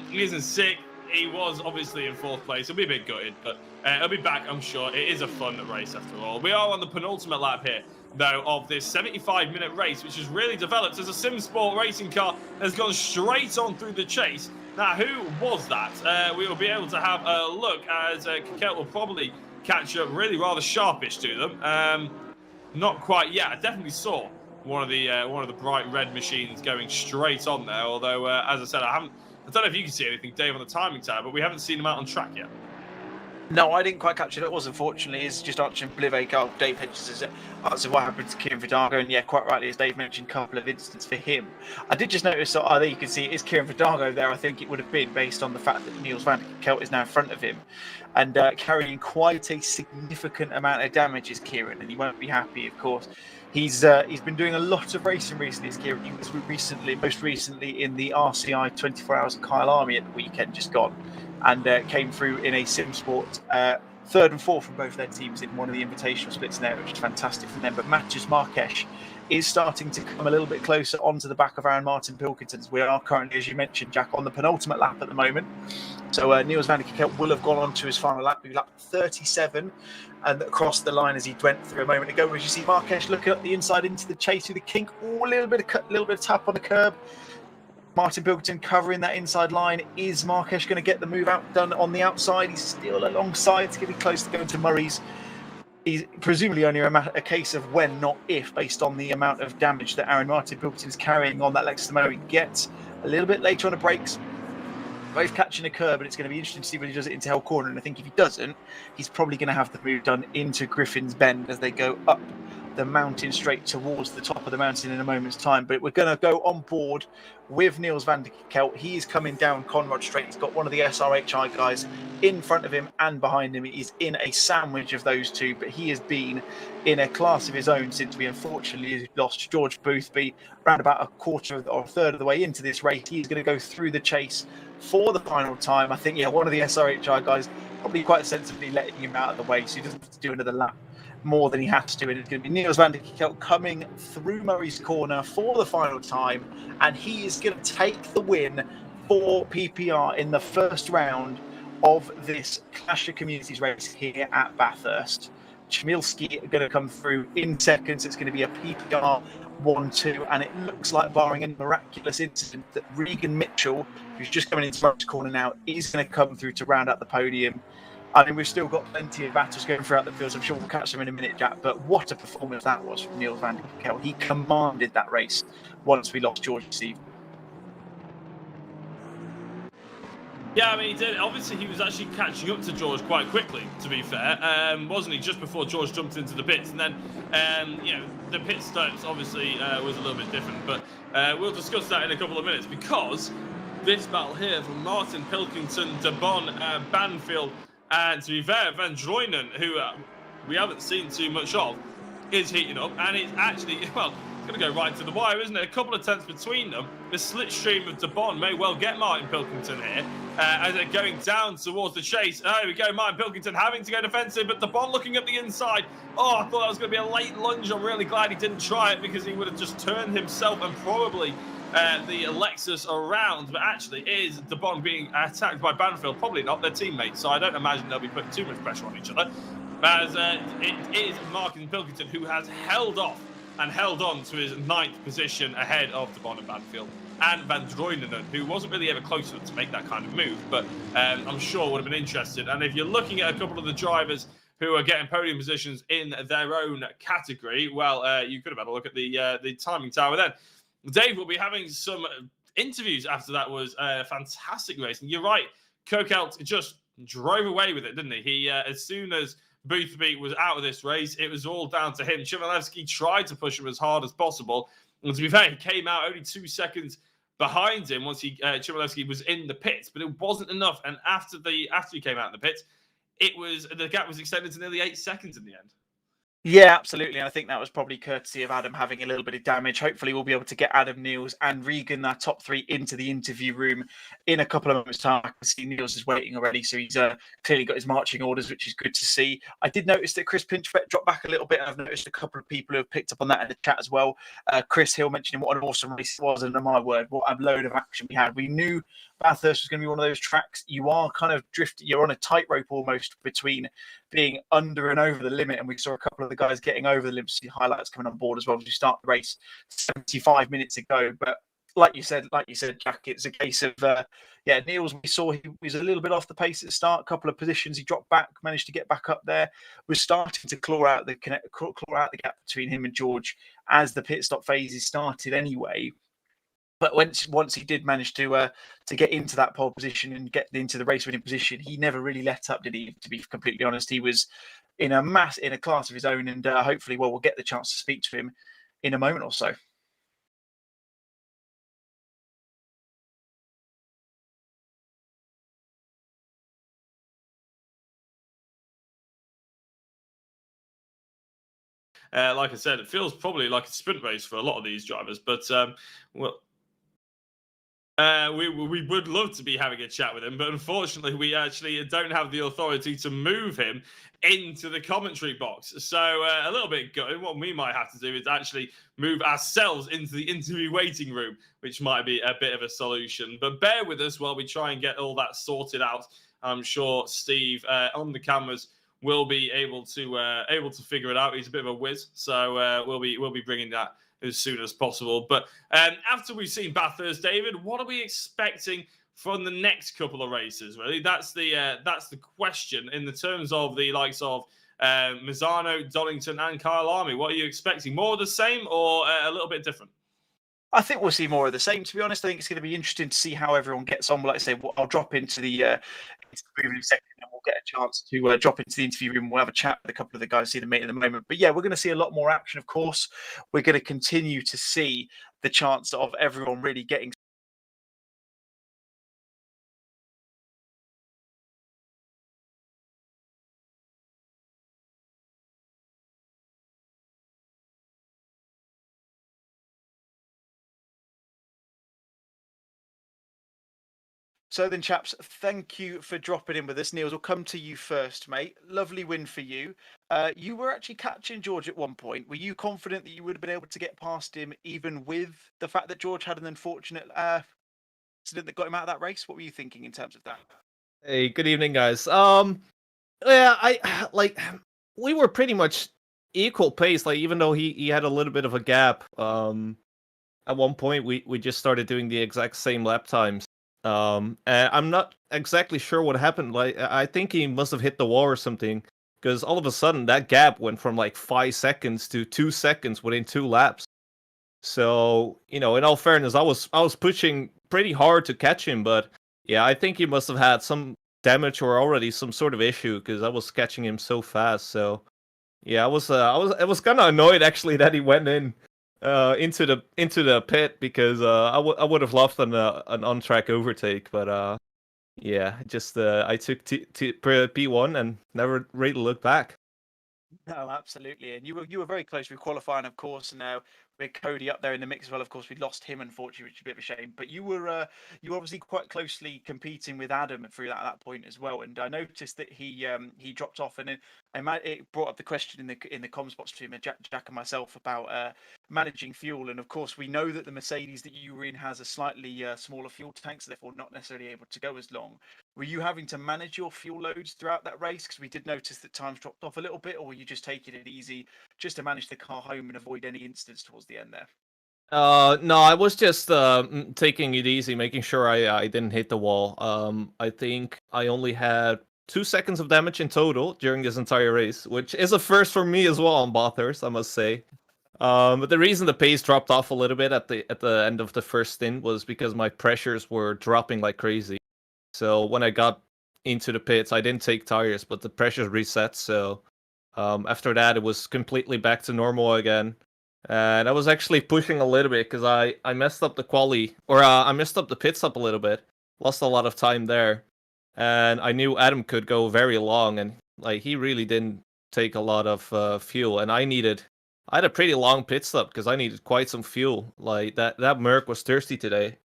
he is in 6th. He was obviously in 4th place. He'll be a bit gutted, but he'll be back, I'm sure. It is a fun race after all. We are on the penultimate lap here, though, of this 75-minute race, which has really developed as a Simsport Racing car has gone straight on through the chase. Now, who was that? We will be able to have a look as Kelt will probably catch up really rather sharpish to them. Not quite yet. I definitely saw one of the bright red machines going straight on there. Although, as I said, I don't know if you can see anything, Dave, on the timing tab, but we haven't seen him out on track yet. No, I didn't quite catch it. It was, unfortunately, is just answering Blivek. Oh, Dave Hedges is answering what happened to Kieran Vidago. And yeah, quite rightly, as Dave mentioned, a couple of incidents for him. I did just notice, there you can see it is Kieran Vidago there. I think it would have been based on the fact that Niels van der Kelt is now in front of him and carrying quite a significant amount of damage is Kieran, and he won't be happy, of course. He's been doing a lot of racing recently, as Kieran. He was most recently in the RCI 24 Hours of Kyalami at the weekend just gone, and came through in a Simsport third and fourth from both their teams in one of the invitational splits there, which is fantastic for them. But Matches Marquez is starting to come a little bit closer onto the back of Aaron Martin Pilkington's. We are currently, as you mentioned, Jack, on the penultimate lap at the moment. So Niels van der Kelt will have gone on to his final lap, lap 37, and across the line as he went through a moment ago. As you see Marquez looking up the inside into the chase through the kink, a little bit of tap on the curb. Martin Pilkington covering that inside line. Is Marquez going to get the move out done on the outside? He's still alongside. It's getting close to going to Murray's. He's presumably only a case of when, not if, based on the amount of damage that Aaron Martin Pilkington is carrying on that Lexus Limo. He gets a little bit later on the brakes, both catching a curb, and it's going to be interesting to see when he does it into Hell Corner. And I think if he doesn't, he's probably going to have the move done into Griffin's Bend as they go up the mountain straight towards the top of the mountain in a moment's time. But we're going to go on board with Niels van der Kelt. He is coming down Conrad Straight. He's got one of the SRHI guys in front of him and behind him. He's in a sandwich of those two, but he has been in a class of his own since we unfortunately lost George Boothby around about a quarter or a third of the way into this race. He's going to go through the chase for the final time. I think, one of the SRHI guys probably quite sensibly letting him out of the way so he doesn't have to do another lap more than he has to, and it's going to be Niels van der Kelt coming through Murray's Corner for the final time, and he is going to take the win for PPR in the first round of this Clash of Communities race here at Bathurst. Chmielski are going to come through in seconds. It's going to be a PPR 1-2, and it looks like, barring any miraculous incident, that Regan Mitchell, who's just coming into Murray's Corner now, is going to come through to round out the podium. I mean, we've still got plenty of battles going throughout the fields. I'm sure we'll catch them in a minute, Jack. But what a performance that was from Niels van der Kelt. He commanded that race once we lost George this evening. Yeah, I mean, he did. Obviously, he was actually catching up to George quite quickly, to be fair, wasn't he? Just before George jumped into the pits. And then, the pit stops obviously was a little bit different. But we'll discuss that in a couple of minutes, because this battle here from Martin Pilkington, De Bon, Banfield, and to be fair, Van Drooinen, who we haven't seen too much of, is heating up. And it's actually, it's going to go right to the wire, isn't it? A couple of tenths between them. The slipstream of De Bon may well get Martin Pilkington here as they're going down towards the chase. Oh, here we go. Martin Pilkington having to go defensive, but De Bon looking at the inside. Oh, I thought that was going to be a late lunge. I'm really glad he didn't try it, because he would have just turned himself and probably the Lexus around. But actually, is De Bon being attacked by Banfield? Probably not. They're teammates, so I don't imagine they'll be putting too much pressure on each other. As it is Martin Pilkington who has held off and held on to his 9th position ahead of De Bon and Banfield, and Van Drooinen, who wasn't really ever close enough to make that kind of move, but I'm sure would have been interested. And if you're looking at a couple of the drivers who are getting podium positions in their own category, well, you could have had a look at the timing tower then. Dave will be having some interviews after that. Was a fantastic race. And you're right, Kokelt just drove away with it, didn't he? He as soon as Boothby was out of this race, it was all down to him. Chmielewski tried to push him as hard as possible. And to be fair, he came out only 2 seconds behind him once Chmielewski was in the pits, but it wasn't enough. And after he came out in the pits, the gap was extended to nearly 8 seconds in the end. Yeah, absolutely. And I think that was probably courtesy of Adam having a little bit of damage. Hopefully, we'll be able to get Adam, Niels, and Regan, our top 3, into the interview room in a couple of moments' time. I can see Niels is waiting already, so he's clearly got his marching orders, which is good to see. I did notice that Chris Pinchbeck dropped back a little bit, and I've noticed a couple of people who have picked up on that in the chat as well. Chris Hill mentioning what an awesome race it was, and my word, what a load of action we had. We knew Bathurst was going to be one of those tracks. You are kind of drifting, you're on a tightrope almost between being under and over the limit, and we saw a couple of the guys getting over the limit. See highlights coming on board as well as we start the race 75 minutes ago. But like you said, Jack, it's a case of Niels, we saw he was a little bit off the pace at the start. A couple of positions he dropped back, managed to get back up there. Was starting to claw out the gap between him and George as the pit stop phases started anyway. But once he did manage to get into that pole position and get into the race winning position, he never really let up, did he? To be completely honest, he was in a class of his own, and hopefully, we'll get the chance to speak to him in a moment or so. Like I said, it feels probably like a sprint race for a lot of these drivers, but well. We would love to be having a chat with him, but unfortunately, we actually don't have the authority to move him into the commentary box. So a little bit gutted. What we might have to do is actually move ourselves into the interview waiting room, which might be a bit of a solution. But bear with us while we try and get all that sorted out. I'm sure Steve on the cameras will be able to figure it out. He's a bit of a whiz, so we'll be bringing that as soon as possible. But after we've seen Bathurst, David, what are we expecting from the next couple of races? Really, that's the question in the terms of the likes of Misano, Donington, and Kyalami. What are you expecting? More of the same, or a little bit different? I think we'll see more of the same. To be honest, I think it's going to be interesting to see how everyone gets on. Like I say, I'll drop into the room in a second, and we'll get a chance to drop into the interview room. We'll have a chat with a couple of the guys, see the mate in the moment. But yeah, we're going to see a lot more action. Of course, we're going to continue to see the chance of everyone really getting. So then, chaps, thank you for dropping in with us. Niels, we'll come to you first, mate. Lovely win for you. You were actually catching George at one point. Were you confident that you would have been able to get past him, even with the fact that George had an unfortunate accident that got him out of that race? What were you thinking in terms of that? Hey, good evening, guys. Yeah, I like we were pretty much equal pace. Like, even though he had a little bit of a gap. At one point we just started doing the exact same lap times. And I'm not exactly sure what happened. Like, I think he must have hit the wall or something, because all of a sudden that gap went from like 5 seconds to 2 seconds within 2 laps. So, in all fairness, I was pushing pretty hard to catch him, but yeah, I think he must have had some damage or already some sort of issue, because I was catching him so fast. So yeah, I was kind of annoyed actually that he went in into the pit, because I would have loved an on track overtake, but yeah, just I took P1 and never really looked back. No, absolutely. And you were very close with qualifying, of course. And now with Cody up there in the mix as well. Of course, we lost him, unfortunately, which is a bit of a shame. But you were obviously quite closely competing with Adam through that at that point as well. And I noticed that he dropped off, and it brought up the question in the comms box between Jack and myself about managing fuel. And of course, we know that the Mercedes that you were in has a slightly smaller fuel tank, so therefore not necessarily able to go as long. Were you having to manage your fuel loads throughout that race? Because we did notice that times dropped off a little bit, or were you just taking it easy just to manage the car home and avoid any incidents towards the end there? No, I was just taking it easy, making sure I didn't hit the wall. I think I only had 2 seconds of damage in total during this entire race, which is a first for me as well on Bathurst, I must say. But the reason the pace dropped off a little bit at the end of the first stint was because my pressures were dropping like crazy. So when I got into the pits, I didn't take tires, but the pressures reset. So after that, it was completely back to normal again. And I was actually pushing a little bit, because I messed up the quali, or I messed up the pit stop a little bit. Lost a lot of time there. And I knew Adam could go very long, and like he really didn't take a lot of fuel. And I had a pretty long pit stop because I needed quite some fuel. Like that Merc was thirsty today.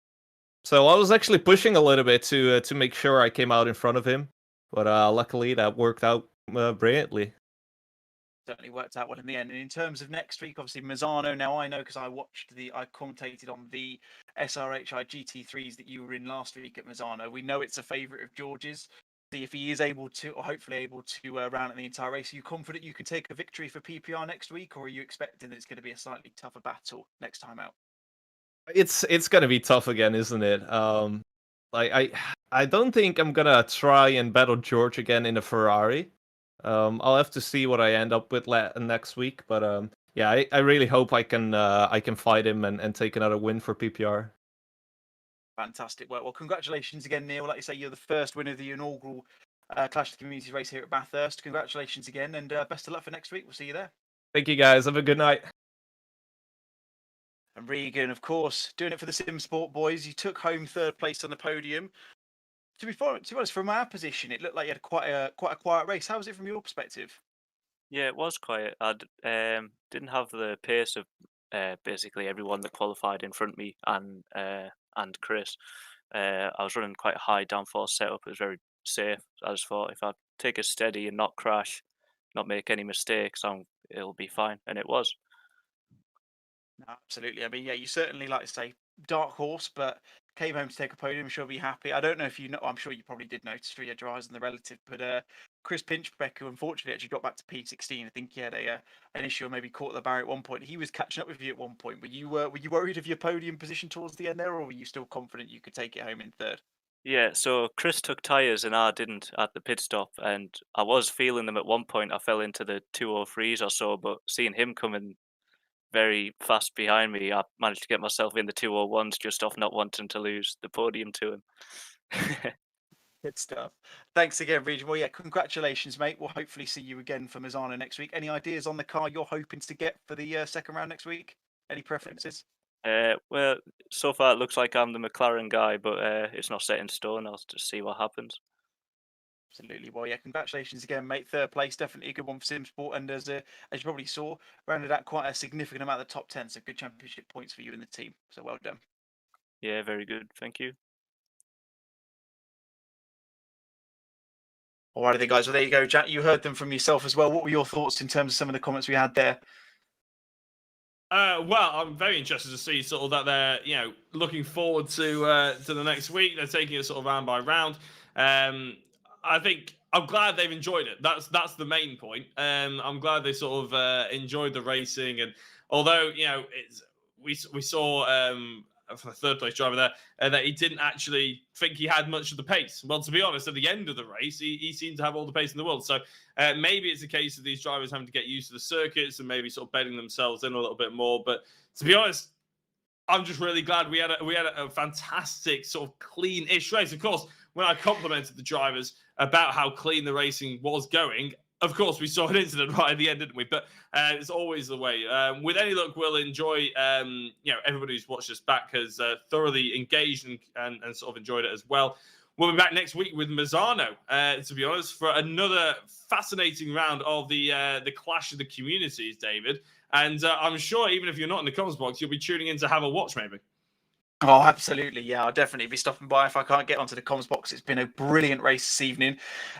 So I was actually pushing a little bit to make sure I came out in front of him, but luckily that worked out brilliantly. Certainly worked out well in the end. And in terms of next week, obviously Misano. Now I know because I commentated on the SRHI GT3s that you were in last week at Misano. We know it's a favourite of George's. See if he is able to, or hopefully able to, round out the entire race. Are you confident you can take a victory for PPR next week, or are you expecting that it's going to be a slightly tougher battle next time out? It's gonna be tough again, isn't it? Like I don't think I'm gonna try and battle George again in a Ferrari. I'll have to see what I end up with next week, but yeah, I really hope I can fight him and take another win for PPR. Fantastic work. Well, congratulations again, Neil. Like you say, you're the first winner of the inaugural Clash of the Communities race here at Bathurst. Congratulations again, and best of luck for next week. We'll see you there. Thank you, guys. Have a good night. And Regan, of course, doing it for the Simsport boys. You took home third place on the podium. To be honest, from our position, it looked like you had quite a quiet race. How was it from your perspective? Yeah, it was quiet. Didn't have the pace of basically everyone that qualified in front of me and Chris. I was running quite a high downforce setup. It was very safe. I just thought if I take it steady and not crash, not make any mistakes, it'll be fine, and it was. No, absolutely. I mean, yeah, you certainly, like to say, dark horse, but came home to take a podium. I'm sure be happy. I don't know if you know. I'm sure you probably did notice through your drivers and the relative, but Chris Pinchbeck, who unfortunately actually got back to P16, I think he had an issue or maybe caught the barrier at one point. He was catching up with you at one point. Were you worried of your podium position towards the end there, or were you still confident you could take it home in third? Yeah, so Chris took tyres and I didn't at the pit stop, and I was feeling them at one point. I fell into the 203s or so, but seeing him coming very fast behind me, I managed to get myself in the 201s just off not wanting to lose the podium to him. Good stuff. Thanks again, Regis. Well, yeah, congratulations, mate. We'll hopefully see you again for Misano next week. Any ideas on the car you're hoping to get for the second round next week? Any preferences? Well, so far it looks like I'm the McLaren guy, but it's not set in stone. I'll just see what happens. Absolutely. Well, yeah, congratulations again, mate. Third place, definitely a good one for Simsport. And as you probably saw, rounded out quite a significant amount of the top 10. So good championship points for you and the team. So well done. Yeah, very good. Thank you. All right, then, guys. Well, there you go, Jack. You heard them from yourself as well. What were your thoughts in terms of some of the comments we had there? Well, I'm very interested to see sort of that they're looking forward to the next week. They're taking it sort of round by round. I think I'm glad they've enjoyed it. That's the main point. I'm glad they sort of enjoyed the racing, and although we saw for the third place driver there that he didn't actually think he had much of the pace. Well, to be honest, at the end of the race, he seemed to have all the pace in the world. So maybe it's a case of these drivers having to get used to the circuits and maybe sort of bedding themselves in a little bit more. But to be honest, I'm just really glad we had a fantastic sort of clean-ish race. Of course, when I complimented the drivers about how clean the racing was going, of course, we saw an incident right at the end, didn't we? But it's always the way. With any luck, we'll enjoy. Everybody who's watched us back has thoroughly engaged and sort of enjoyed it as well. We'll be back next week with Misano, to be honest, for another fascinating round of the Clash of the Communities, David. And I'm sure even if you're not in the comments box, you'll be tuning in to have a watch, maybe. Oh, absolutely. Yeah, I'll definitely be stopping by if I can't get onto the comms box. It's been a brilliant race this evening,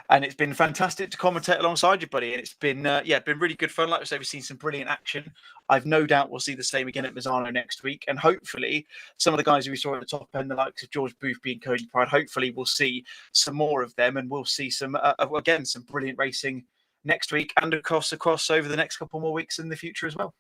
and it's been fantastic to commentate alongside you, buddy. And it's been, been really good fun. Like I say, we've seen some brilliant action. I've no doubt we'll see the same again at Misano next week. And hopefully some of the guys who we saw at the top end, the likes of George Boothby and Cody Pride, hopefully we'll see some more of them, and we'll see some, again, some brilliant racing next week and across over the next couple more weeks in the future as well.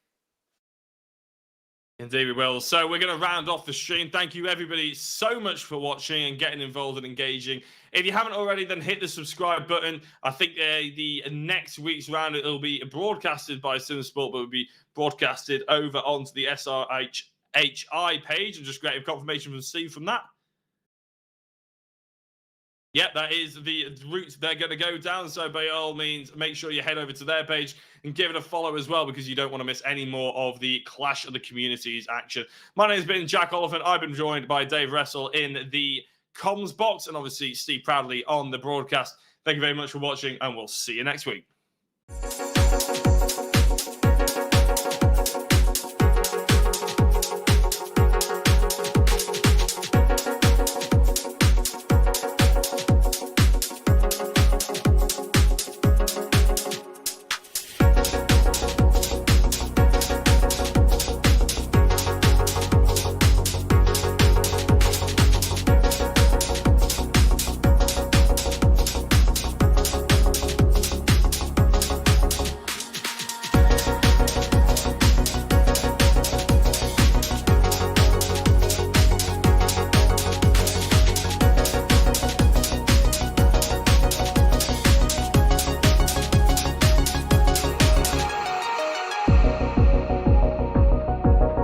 Indeed we will. So we're going to round off the stream. Thank you, everybody, so much for watching and getting involved and engaging. If you haven't already, then hit the subscribe button. I think the next week's round, it'll be broadcasted by Simsport, but will be broadcasted over onto the SRHI page. I'm just getting confirmation from Steve from that. Yeah, that is the route they're going to go down. So by all means, make sure you head over to their page and give it a follow as well, because you don't want to miss any more of the Clash of the Communities action. My name has been Jack Oliphant. I've been joined by Dave Wrestle in the comms box and obviously Steve Proudly on the broadcast. Thank you very much for watching, and we'll see you next week.